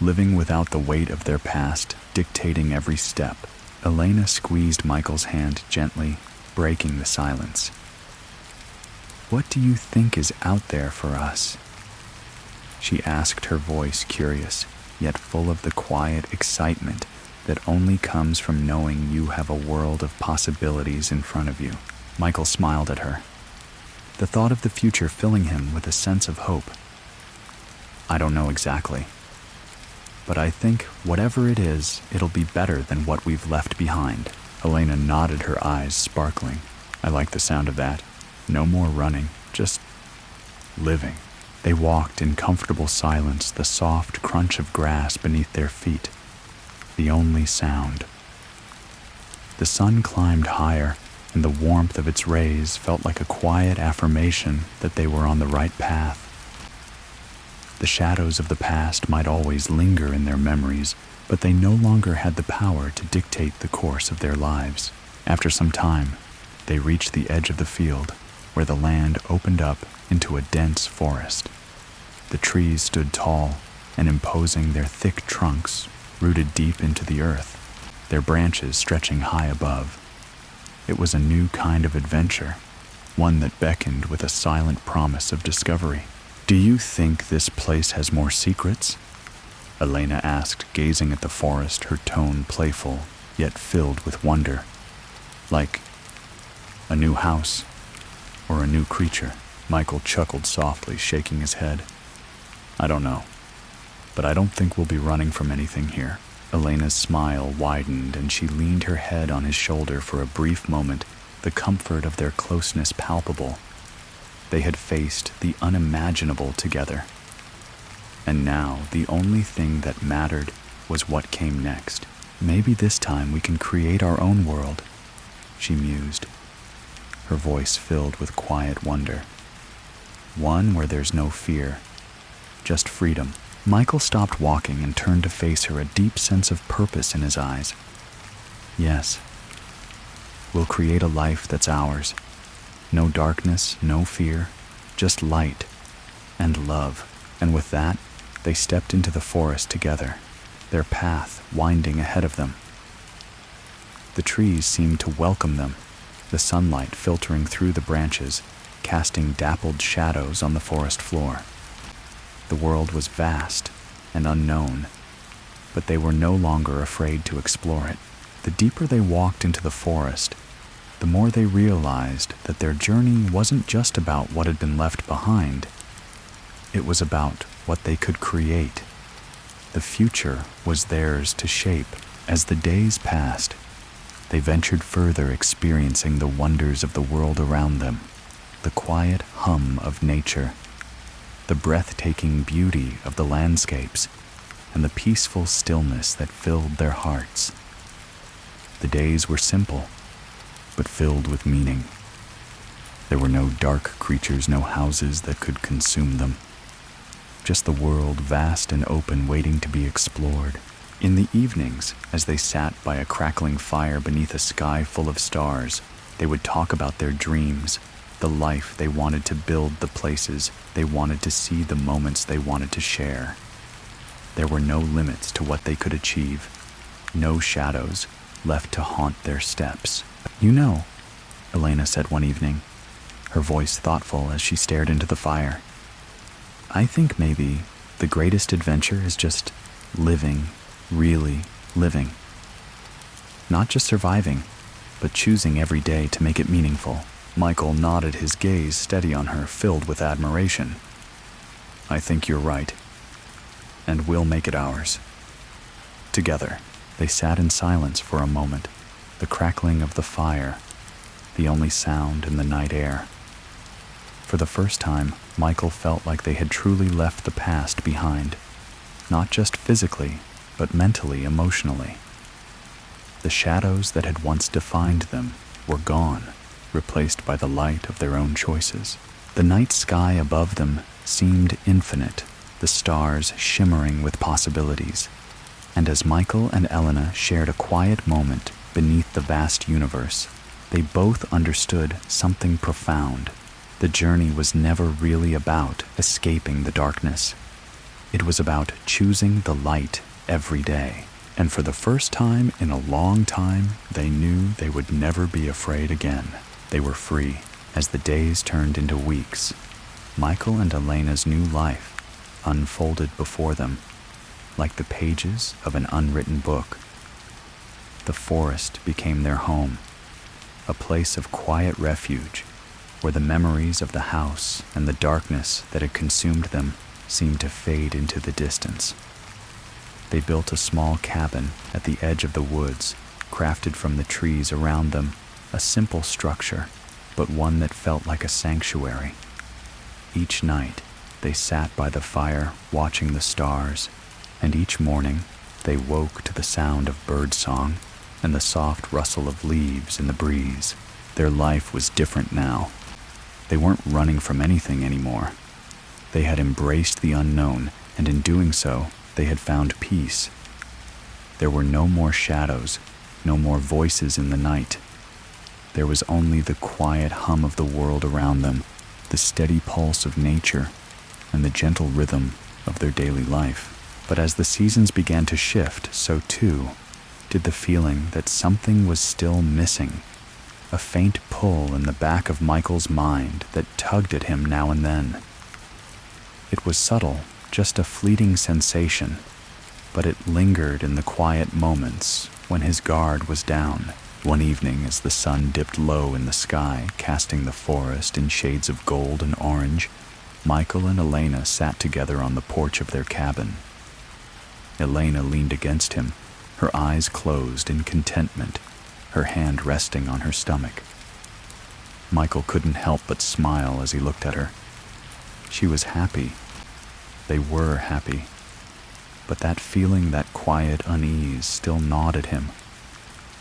living without the weight of their past dictating every step. Elena squeezed Michael's hand gently, breaking the silence. What do you think is out there for us? She asked, her voice curious, yet full of the quiet excitement that only comes from knowing you have a world of possibilities in front of you. Michael smiled at her, the thought of the future filling him with a sense of hope. I don't know exactly, but I think whatever it is, it'll be better than what we've left behind. Elena nodded, her eyes sparkling. I like the sound of that. No more running, just living. They walked in comfortable silence, the soft crunch of grass beneath their feet, the only sound. The sun climbed higher, and the warmth of its rays felt like a quiet affirmation that they were on the right path. The shadows of the past might always linger in their memories, but they no longer had the power to dictate the course of their lives. After some time, they reached the edge of the field, where the land opened up into a dense forest. The trees stood tall and imposing, their thick trunks rooted deep into the earth, their branches stretching high above. It was a new kind of adventure, one that beckoned with a silent promise of discovery. Do you think this place has more secrets? Elena asked, gazing at the forest, her tone playful, yet filled with wonder. Like a new house or a new creature. Michael chuckled softly, shaking his head. I don't know, but I don't think we'll be running from anything here. Elena's smile widened, and she leaned her head on his shoulder for a brief moment, the comfort of their closeness palpable. They had faced the unimaginable together, and now the only thing that mattered was what came next. Maybe this time we can create our own world, she mused, her voice filled with quiet wonder. One where there's no fear, just freedom. Michael stopped walking and turned to face her, a deep sense of purpose in his eyes. Yes, we'll create a life that's ours. No darkness, no fear, just light and love. And with that, they stepped into the forest together, their path winding ahead of them. The trees seemed to welcome them, the sunlight filtering through the branches, casting dappled shadows on the forest floor. The world was vast and unknown, but they were no longer afraid to explore it. The deeper they walked into the forest, the more they realized that their journey wasn't just about what had been left behind. It was about what they could create. The future was theirs to shape. As the days passed, they ventured further, experiencing the wonders of the world around them, the quiet hum of nature, the breathtaking beauty of the landscapes, and the peaceful stillness that filled their hearts. The days were simple, but filled with meaning. There were no dark creatures, no houses that could consume them. Just the world, vast and open, waiting to be explored. In the evenings, as they sat by a crackling fire beneath a sky full of stars, they would talk about their dreams, the life they wanted to build, the places they wanted to see, the moments they wanted to share. There were no limits to what they could achieve, no shadows left to haunt their steps. You know, Elena said one evening, her voice thoughtful as she stared into the fire, I think maybe the greatest adventure is just living, really living. Not just surviving, but choosing every day to make it meaningful. Michael nodded, his gaze steady on her, filled with admiration. I think you're right, and we'll make it ours. Together, they sat in silence for a moment, the crackling of the fire, the only sound in the night air. For the first time, Michael felt like they had truly left the past behind, not just physically, but mentally, emotionally. The shadows that had once defined them were gone, replaced by the light of their own choices. The night sky above them seemed infinite, the stars shimmering with possibilities. And as Michael and Elena shared a quiet moment beneath the vast universe, they both understood something profound. The journey was never really about escaping the darkness. It was about choosing the light every day. And for the first time in a long time, they knew they would never be afraid again. They were free, As the days turned into weeks, Michael and Elena's new life unfolded before them like the pages of an unwritten book. The forest became their home, a place of quiet refuge where the memories of the house and the darkness that had consumed them seemed to fade into the distance. They built a small cabin at the edge of the woods, crafted from the trees around them, a simple structure, but one that felt like a sanctuary. Each night, they sat by the fire watching the stars, and each morning they woke to the sound of birdsong and the soft rustle of leaves in the breeze. Their life was different now. They weren't running from anything anymore. They had embraced the unknown, and in doing so, they had found peace. There were no more shadows, no more voices in the night. There was only the quiet hum of the world around them, the steady pulse of nature, and the gentle rhythm of their daily life. But as the seasons began to shift, so too did the feeling that something was still missing, a faint pull in the back of Michael's mind that tugged at him now and then. It was subtle, just a fleeting sensation, but it lingered in the quiet moments when his guard was down. One evening, as the sun dipped low in the sky, casting the forest in shades of gold and orange, Michael and Elena sat together on the porch of their cabin. Elena leaned against him, her eyes closed in contentment, her hand resting on her stomach. Michael couldn't help but smile as he looked at her. She was happy. They were happy. But that feeling, that quiet unease, still gnawed at him.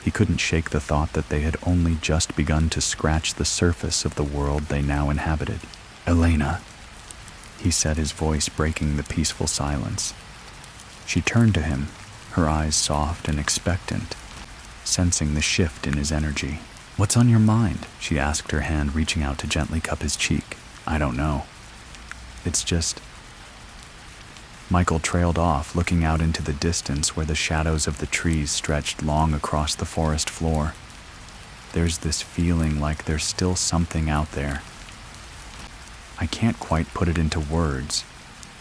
He couldn't shake the thought that they had only just begun to scratch the surface of the world they now inhabited. "Elena," he said, his voice breaking the peaceful silence. She turned to him, her eyes soft and expectant, sensing the shift in his energy. "What's on your mind?" she asked, her hand reaching out to gently cup his cheek. "I don't know. It's just..." Michael trailed off, looking out into the distance where the shadows of the trees stretched long across the forest floor. "There's this feeling like there's still something out there. I can't quite put it into words,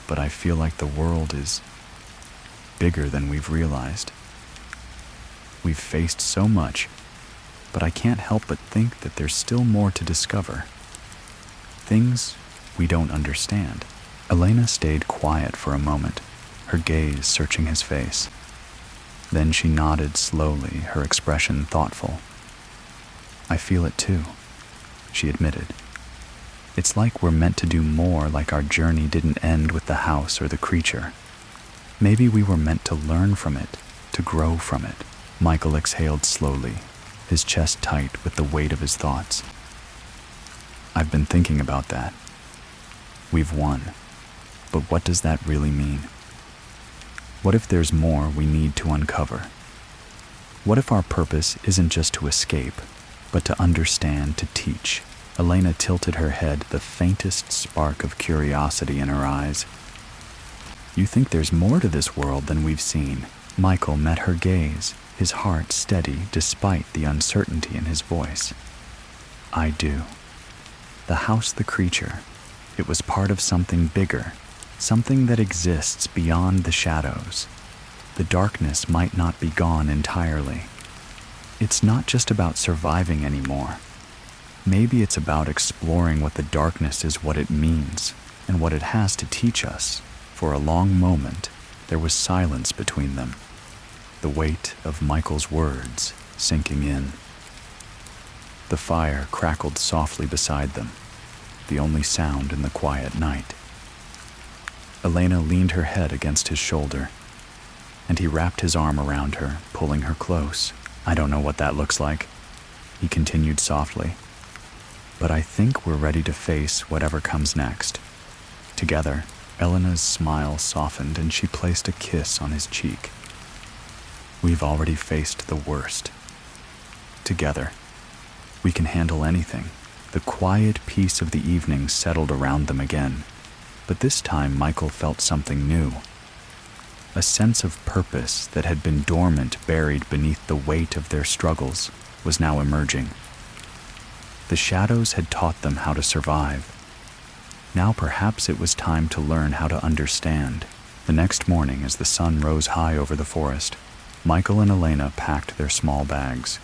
but I feel like the world is bigger than we've realized. We've faced so much, but I can't help but think that there's still more to discover. Things we don't understand." Elena stayed quiet for a moment, her gaze searching his face. Then she nodded slowly, her expression thoughtful. "I feel it too," she admitted. "It's like we're meant to do more, like our journey didn't end with the house or the creature. Maybe we were meant to learn from it, to grow from it." Michael exhaled slowly, his chest tight with the weight of his thoughts. "I've been thinking about that. We've won. But what does that really mean? What if there's more we need to uncover? What if our purpose isn't just to escape, but to understand, to teach?" Elena tilted her head, the faintest spark of curiosity in her eyes. "You think there's more to this world than we've seen?" Michael met her gaze, his heart steady despite the uncertainty in his voice. "I do. The house, the creature, it was part of something bigger, something that exists beyond the shadows. The darkness might not be gone entirely. It's not just about surviving anymore. Maybe it's about exploring what the darkness is, what it means, and what it has to teach us." For a long moment, there was silence between them, the weight of Michael's words sinking in. The fire crackled softly beside them, the only sound in the quiet night. Elena leaned her head against his shoulder, and he wrapped his arm around her, pulling her close. "I don't know what that looks like," he continued softly, "but I think we're ready to face whatever comes next." Together, Elena's smile softened and she placed a kiss on his cheek. "We've already faced the worst. Together, we can handle anything." The quiet peace of the evening settled around them again, but this time Michael felt something new. A sense of purpose that had been dormant, buried beneath the weight of their struggles, was now emerging. The shadows had taught them how to survive. Now perhaps it was time to learn how to understand. The next morning, as the sun rose high over the forest, Michael and Elena packed their small bags.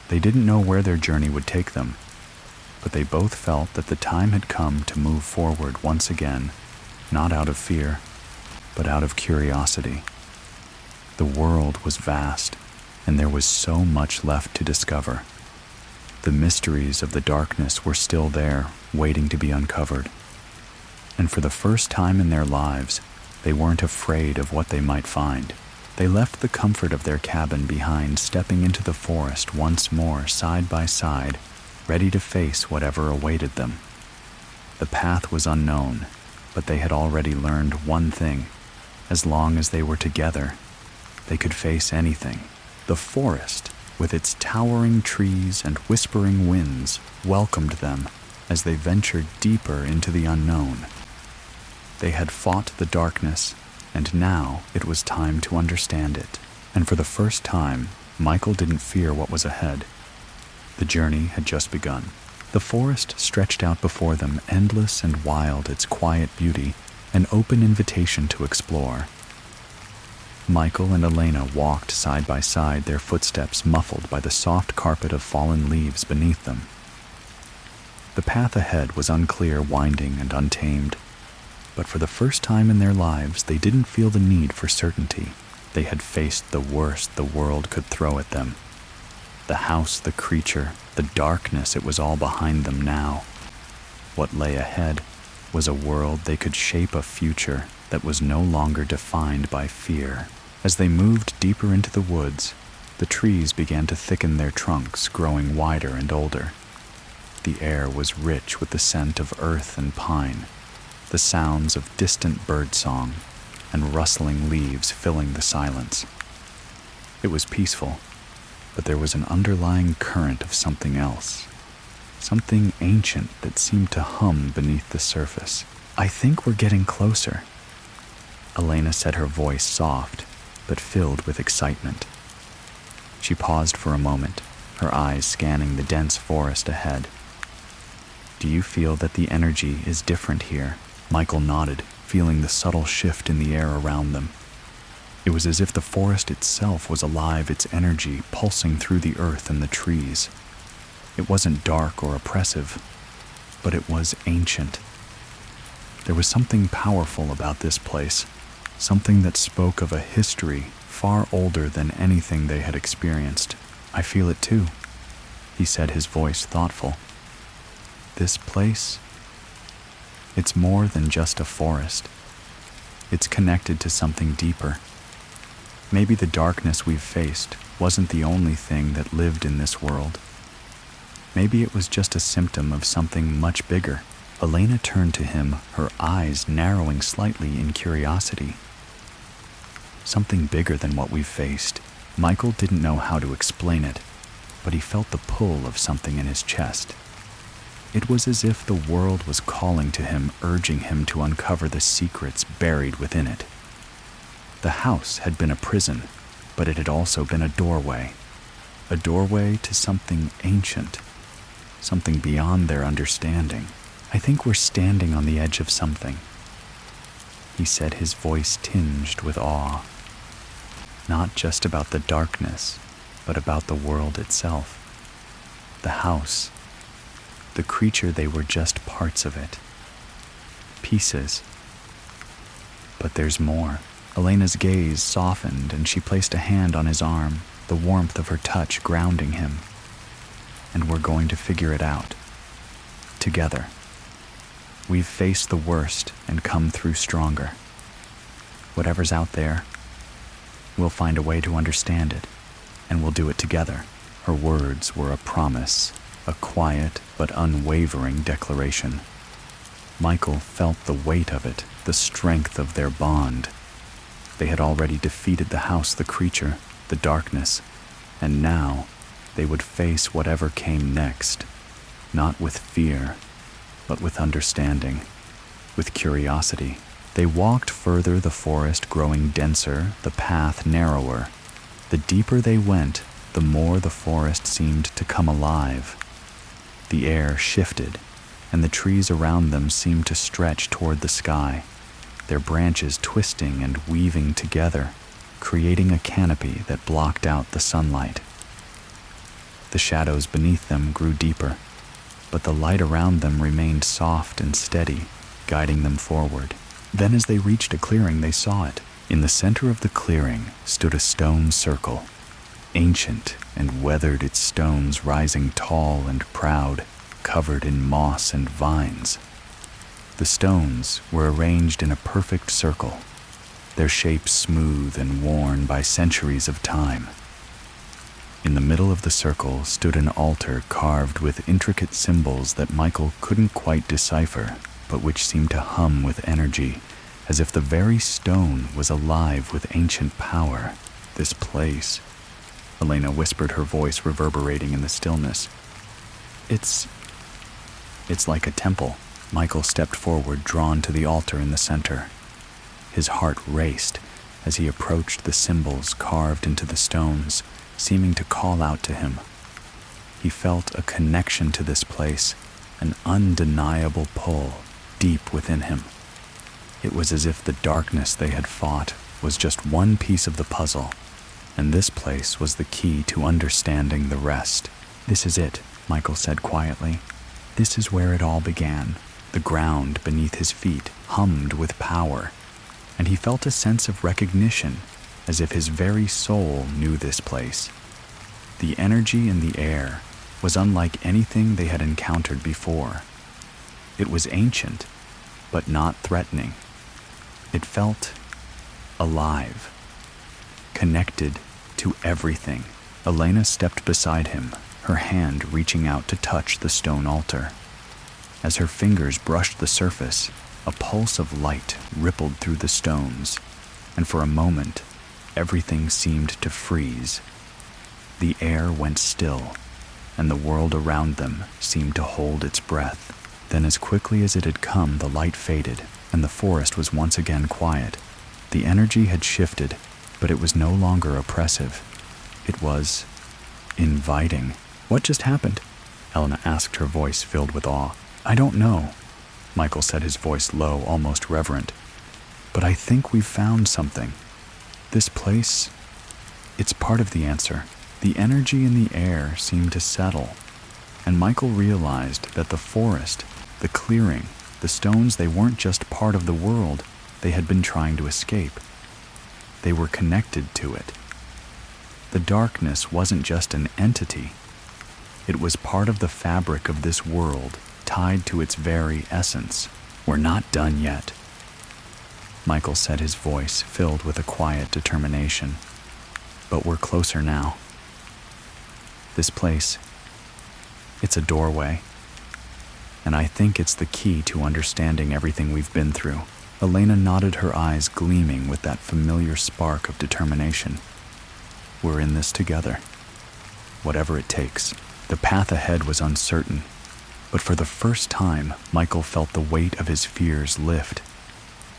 They didn't know where their journey would take them, but they both felt that the time had come to move forward once again, not out of fear, but out of curiosity. The world was vast, and there was so much left to discover. The mysteries of the darkness were still there, waiting to be uncovered. And for the first time in their lives, they weren't afraid of what they might find. They left the comfort of their cabin behind, stepping into the forest once more, side by side, ready to face whatever awaited them. The path was unknown, but they had already learned one thing. As long as they were together, they could face anything. The forest, with its towering trees and whispering winds, welcomed them as they ventured deeper into the unknown. They had fought the darkness, and now it was time to understand it. And for the first time, Michael didn't fear what was ahead. The journey had just begun. The forest stretched out before them, endless and wild, its quiet beauty, an open invitation to explore. Michael and Elena walked side by side, their footsteps muffled by the soft carpet of fallen leaves beneath them. The path ahead was unclear, winding, and untamed. But for the first time in their lives, they didn't feel the need for certainty. They had faced the worst the world could throw at them. The house, the creature, the darkness, it was all behind them now. What lay ahead was a world they could shape, a future that was no longer defined by fear. As they moved deeper into the woods, the trees began to thicken their trunks, growing wider and older. The air was rich with the scent of earth and pine, the sounds of distant birdsong and rustling leaves filling the silence. It was peaceful, but there was an underlying current of something else, something ancient that seemed to hum beneath the surface. "I think we're getting closer," Elena said, her voice soft but filled with excitement. She paused for a moment, her eyes scanning the dense forest ahead. "Do you feel that the energy is different here?" Michael nodded, feeling the subtle shift in the air around them. It was as if the forest itself was alive, its energy pulsing through the earth and the trees. It wasn't dark or oppressive, but it was ancient. There was something powerful about this place, something that spoke of a history far older than anything they had experienced. "I feel it too," he said, his voice thoughtful. "This place, it's more than just a forest. It's connected to something deeper. Maybe the darkness we've faced wasn't the only thing that lived in this world. Maybe it was just a symptom of something much bigger." Elena turned to him, her eyes narrowing slightly in curiosity. "Something bigger than what we've faced." Michael didn't know how to explain it, but he felt the pull of something in his chest. It was as if the world was calling to him, urging him to uncover the secrets buried within it. The house had been a prison, but it had also been a doorway to something ancient, something beyond their understanding. "I think we're standing on the edge of something," he said, his voice tinged with awe. Not just about the darkness, but about the world itself. The house, the creature, they were just parts of it. Pieces. But there's more. Elena's gaze softened and she placed a hand on his arm, the warmth of her touch grounding him. "And we're going to figure it out. Together. We've faced the worst and come through stronger. Whatever's out there, we'll find a way to understand it, and we'll do it together." Her words were a promise, a quiet but unwavering declaration. Michael felt the weight of it, the strength of their bond. They had already defeated the house, the creature, the darkness, and now they would face whatever came next, not with fear, but with understanding, with curiosity. They walked further, the forest growing denser, the path narrower. The deeper they went, the more the forest seemed to come alive. The air shifted, and the trees around them seemed to stretch toward the sky, their branches twisting and weaving together, creating a canopy that blocked out the sunlight. The shadows beneath them grew deeper, but the light around them remained soft and steady, guiding them forward. Then as they reached a clearing, they saw it. In the center of the clearing stood a stone circle, ancient and weathered, its stones rising tall and proud, covered in moss and vines. The stones were arranged in a perfect circle, their shapes smooth and worn by centuries of time. In the middle of the circle stood an altar carved with intricate symbols that Michael couldn't quite decipher, but which seemed to hum with energy, as if the very stone was alive with ancient power. This place, Elena whispered, her voice reverberating in the stillness. It's like a temple. Michael stepped forward, drawn to the altar in the center. His heart raced as he approached the symbols carved into the stones, seeming to call out to him. He felt a connection to this place, an undeniable pull deep within him. It was as if the darkness they had fought was just one piece of the puzzle, and this place was the key to understanding the rest. "This is it," Michael said quietly. "This is where it all began." The ground beneath his feet hummed with power, and he felt a sense of recognition, as if his very soul knew this place. The energy in the air was unlike anything they had encountered before. It was ancient, but not threatening. It felt alive, connected to everything. Elena stepped beside him, her hand reaching out to touch the stone altar. As her fingers brushed the surface, a pulse of light rippled through the stones, and for a moment, everything seemed to freeze. The air went still, and the world around them seemed to hold its breath. Then, as quickly as it had come, the light faded, and the forest was once again quiet. The energy had shifted, but it was no longer oppressive. It was inviting. "What just happened?" Elena asked, her voice filled with awe. "I don't know," Michael said, his voice low, almost reverent. "But I think we've found something. This place, it's part of the answer." The energy in the air seemed to settle, and Michael realized that the forest, the clearing, the stones, they weren't just part of the world they had been trying to escape. They were connected to it. The darkness wasn't just an entity. It was part of the fabric of this world, tied to its very essence. "We're not done yet," Michael said, his voice filled with a quiet determination. "But we're closer now. This place, it's a doorway, and I think it's the key to understanding everything we've been through." Elena nodded, her eyes gleaming with that familiar spark of determination. "We're in this together, whatever it takes." The path ahead was uncertain, but for the first time, Michael felt the weight of his fears lift.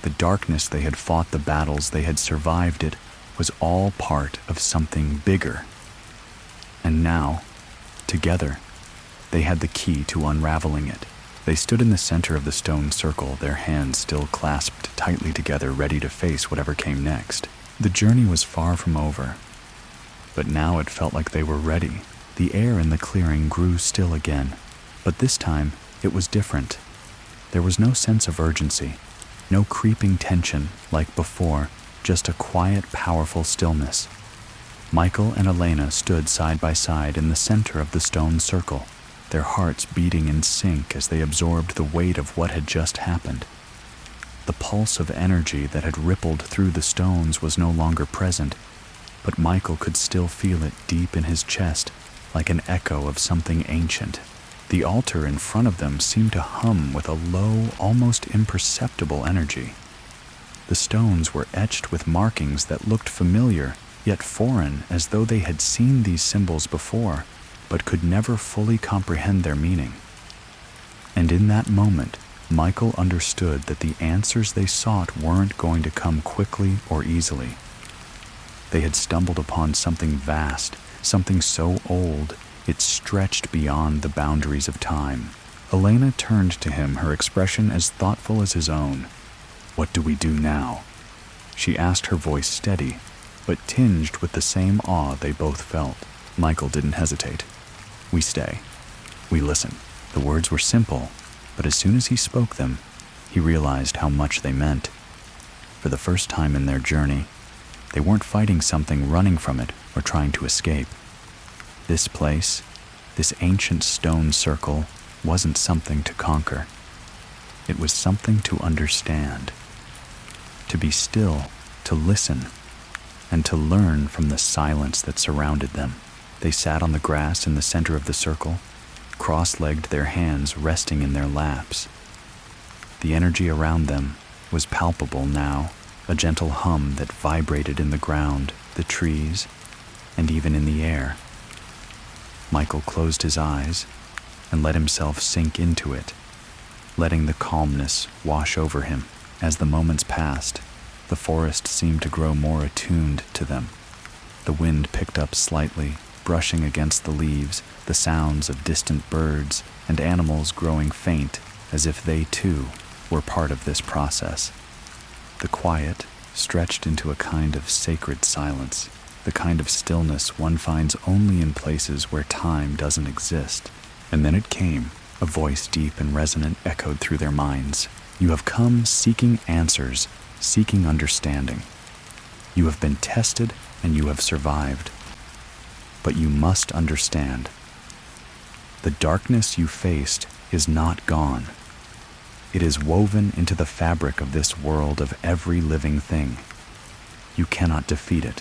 The darkness they had fought, the battles they had survived, it was all part of something bigger. And now, together, they had the key to unraveling it. They stood in the center of the stone circle, their hands still clasped tightly together, ready to face whatever came next. The journey was far from over, but now it felt like they were ready. The air in the clearing grew still again, but this time it was different. There was no sense of urgency, no creeping tension like before, just a quiet, powerful stillness. Michael and Elena stood side by side in the center of the stone circle, their hearts beating in sync as they absorbed the weight of what had just happened. The pulse of energy that had rippled through the stones was no longer present, but Michael could still feel it deep in his chest, like an echo of something ancient. The altar in front of them seemed to hum with a low, almost imperceptible energy. The stones were etched with markings that looked familiar, yet foreign, as though they had seen these symbols before, but could never fully comprehend their meaning. And in that moment, Michael understood that the answers they sought weren't going to come quickly or easily. They had stumbled upon something vast, something so old, It stretched beyond the boundaries of time. Elena turned to him, her expression as thoughtful as his own. "What do we do now?" she asked, her voice steady, but tinged with the same awe they both felt. Michael didn't hesitate. "We stay. We listen." The words were simple, but as soon as he spoke them, he realized how much they meant. For the first time in their journey, they weren't fighting something, running from it, or trying to escape. This place, this ancient stone circle, wasn't something to conquer. It was something to understand. To be still, to listen, and to learn from the silence that surrounded them. They sat on the grass in the center of the circle, cross-legged, their hands resting in their laps. The energy around them was palpable now, a gentle hum that vibrated in the ground, the trees, and even in the air. Michael closed his eyes and let himself sink into it, letting the calmness wash over him. As the moments passed, the forest seemed to grow more attuned to them. The wind picked up slightly, brushing against the leaves, the sounds of distant birds and animals growing faint, as if they too were part of this process. The quiet stretched into a kind of sacred silence, the kind of stillness one finds only in places where time doesn't exist. And then it came, a voice deep and resonant echoed through their minds. "You have come seeking answers, seeking understanding. You have been tested and you have survived. But you must understand. The darkness you faced is not gone. It is woven into the fabric of this world, of every living thing. You cannot defeat it.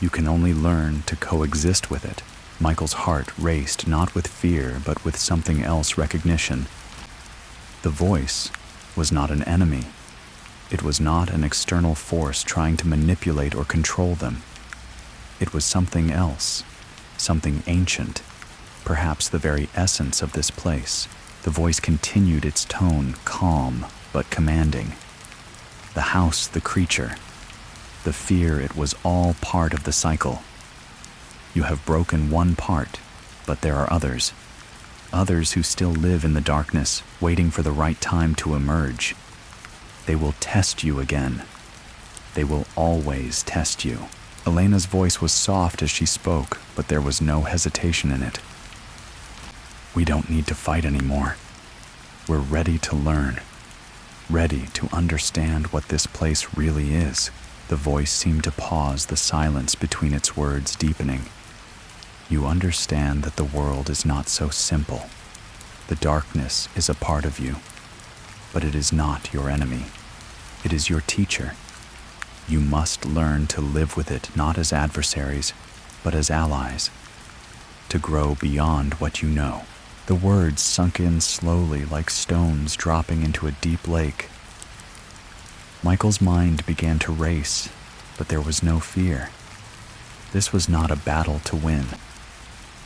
You can only learn to coexist with it." Michael's heart raced, not with fear, but with something else, recognition. The voice was not an enemy. It was not an external force trying to manipulate or control them. It was something else, something ancient, perhaps the very essence of this place. The voice continued, its tone calm but commanding. The house, the creature, the fear, it was all part of the cycle. You have broken one part, but there are others who still live in the darkness, waiting for the right time to emerge. They will test you again. They will always test you. Elena's voice was soft as she spoke, but there was no hesitation in it. "We don't need to fight anymore. We're ready to learn, ready to understand what this place really is." The voice seemed to pause, the silence between its words deepening. "You understand that the world is not so simple. The darkness is a part of you, but it is not your enemy. It is your teacher. You must learn to live with it, not as adversaries, but as allies, to grow beyond what you know." The words sunk in slowly, like stones dropping into a deep lake. Michael's mind began to race, but there was no fear. This was not a battle to win.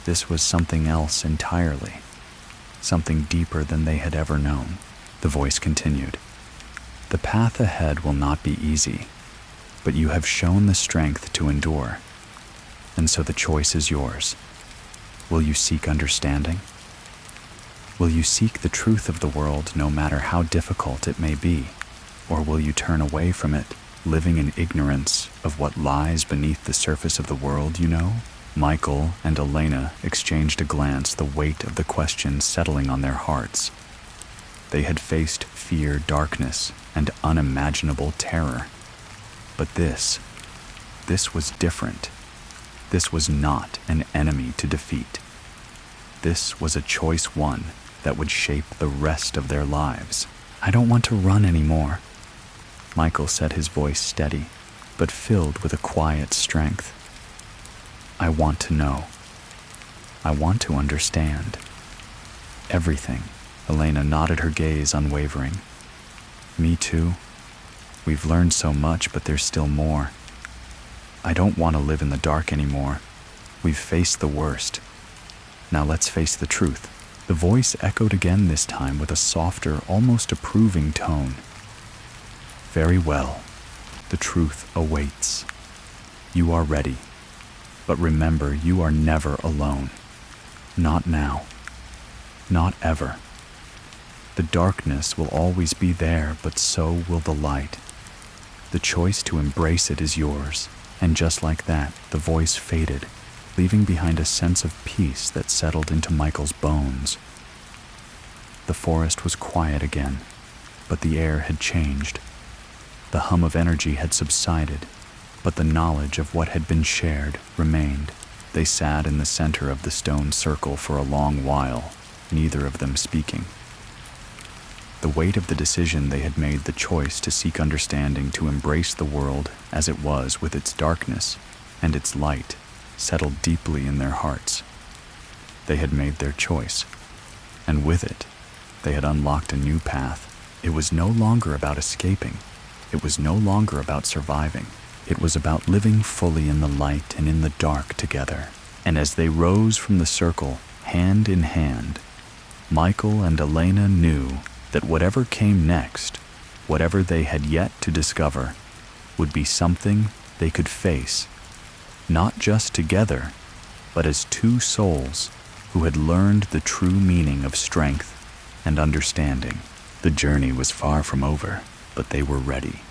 This was something else entirely, something deeper than they had ever known. The voice continued. "The path ahead will not be easy, but you have shown the strength to endure, and so the choice is yours. Will you seek understanding? Will you seek the truth of the world, no matter how difficult it may be? Or will you turn away from it, living in ignorance of what lies beneath the surface of the world you know?" Michael and Elena exchanged a glance, the weight of the question settling on their hearts. They had faced fear, darkness, and unimaginable terror. But this was different. This was not an enemy to defeat. This was a choice one that would shape the rest of their lives. "I don't want to run anymore," Michael said, his voice steady, but filled with a quiet strength. "I want to know. I want to understand. Everything." Elena nodded, her gaze unwavering. "Me too. We've learned so much, but there's still more. I don't want to live in the dark anymore. We've faced the worst. Now let's face the truth." The voice echoed again, this time with a softer, almost approving tone. "Very well. The truth awaits. You are ready. But remember, you are never alone. Not now. Not ever. The darkness will always be there, but so will the light. The choice to embrace it is yours. And just like that, the voice faded, leaving behind a sense of peace that settled into Michael's bones. The forest was quiet again, but the air had changed. The hum of energy had subsided, but the knowledge of what had been shared remained. They sat in the center of the stone circle for a long while, neither of them speaking. The weight of the decision they had made, the choice to seek understanding, to embrace the world as it was with its darkness and its light, settled deeply in their hearts. They had made their choice, and with it, they had unlocked a new path. It was no longer about escaping. It was no longer about surviving. It was about living fully in the light and in the dark together. And as they rose from the circle, hand in hand, Michael and Elena knew that whatever came next, whatever they had yet to discover, would be something they could face, not just together, but as two souls who had learned the true meaning of strength and understanding. The journey was far from over, but they were ready.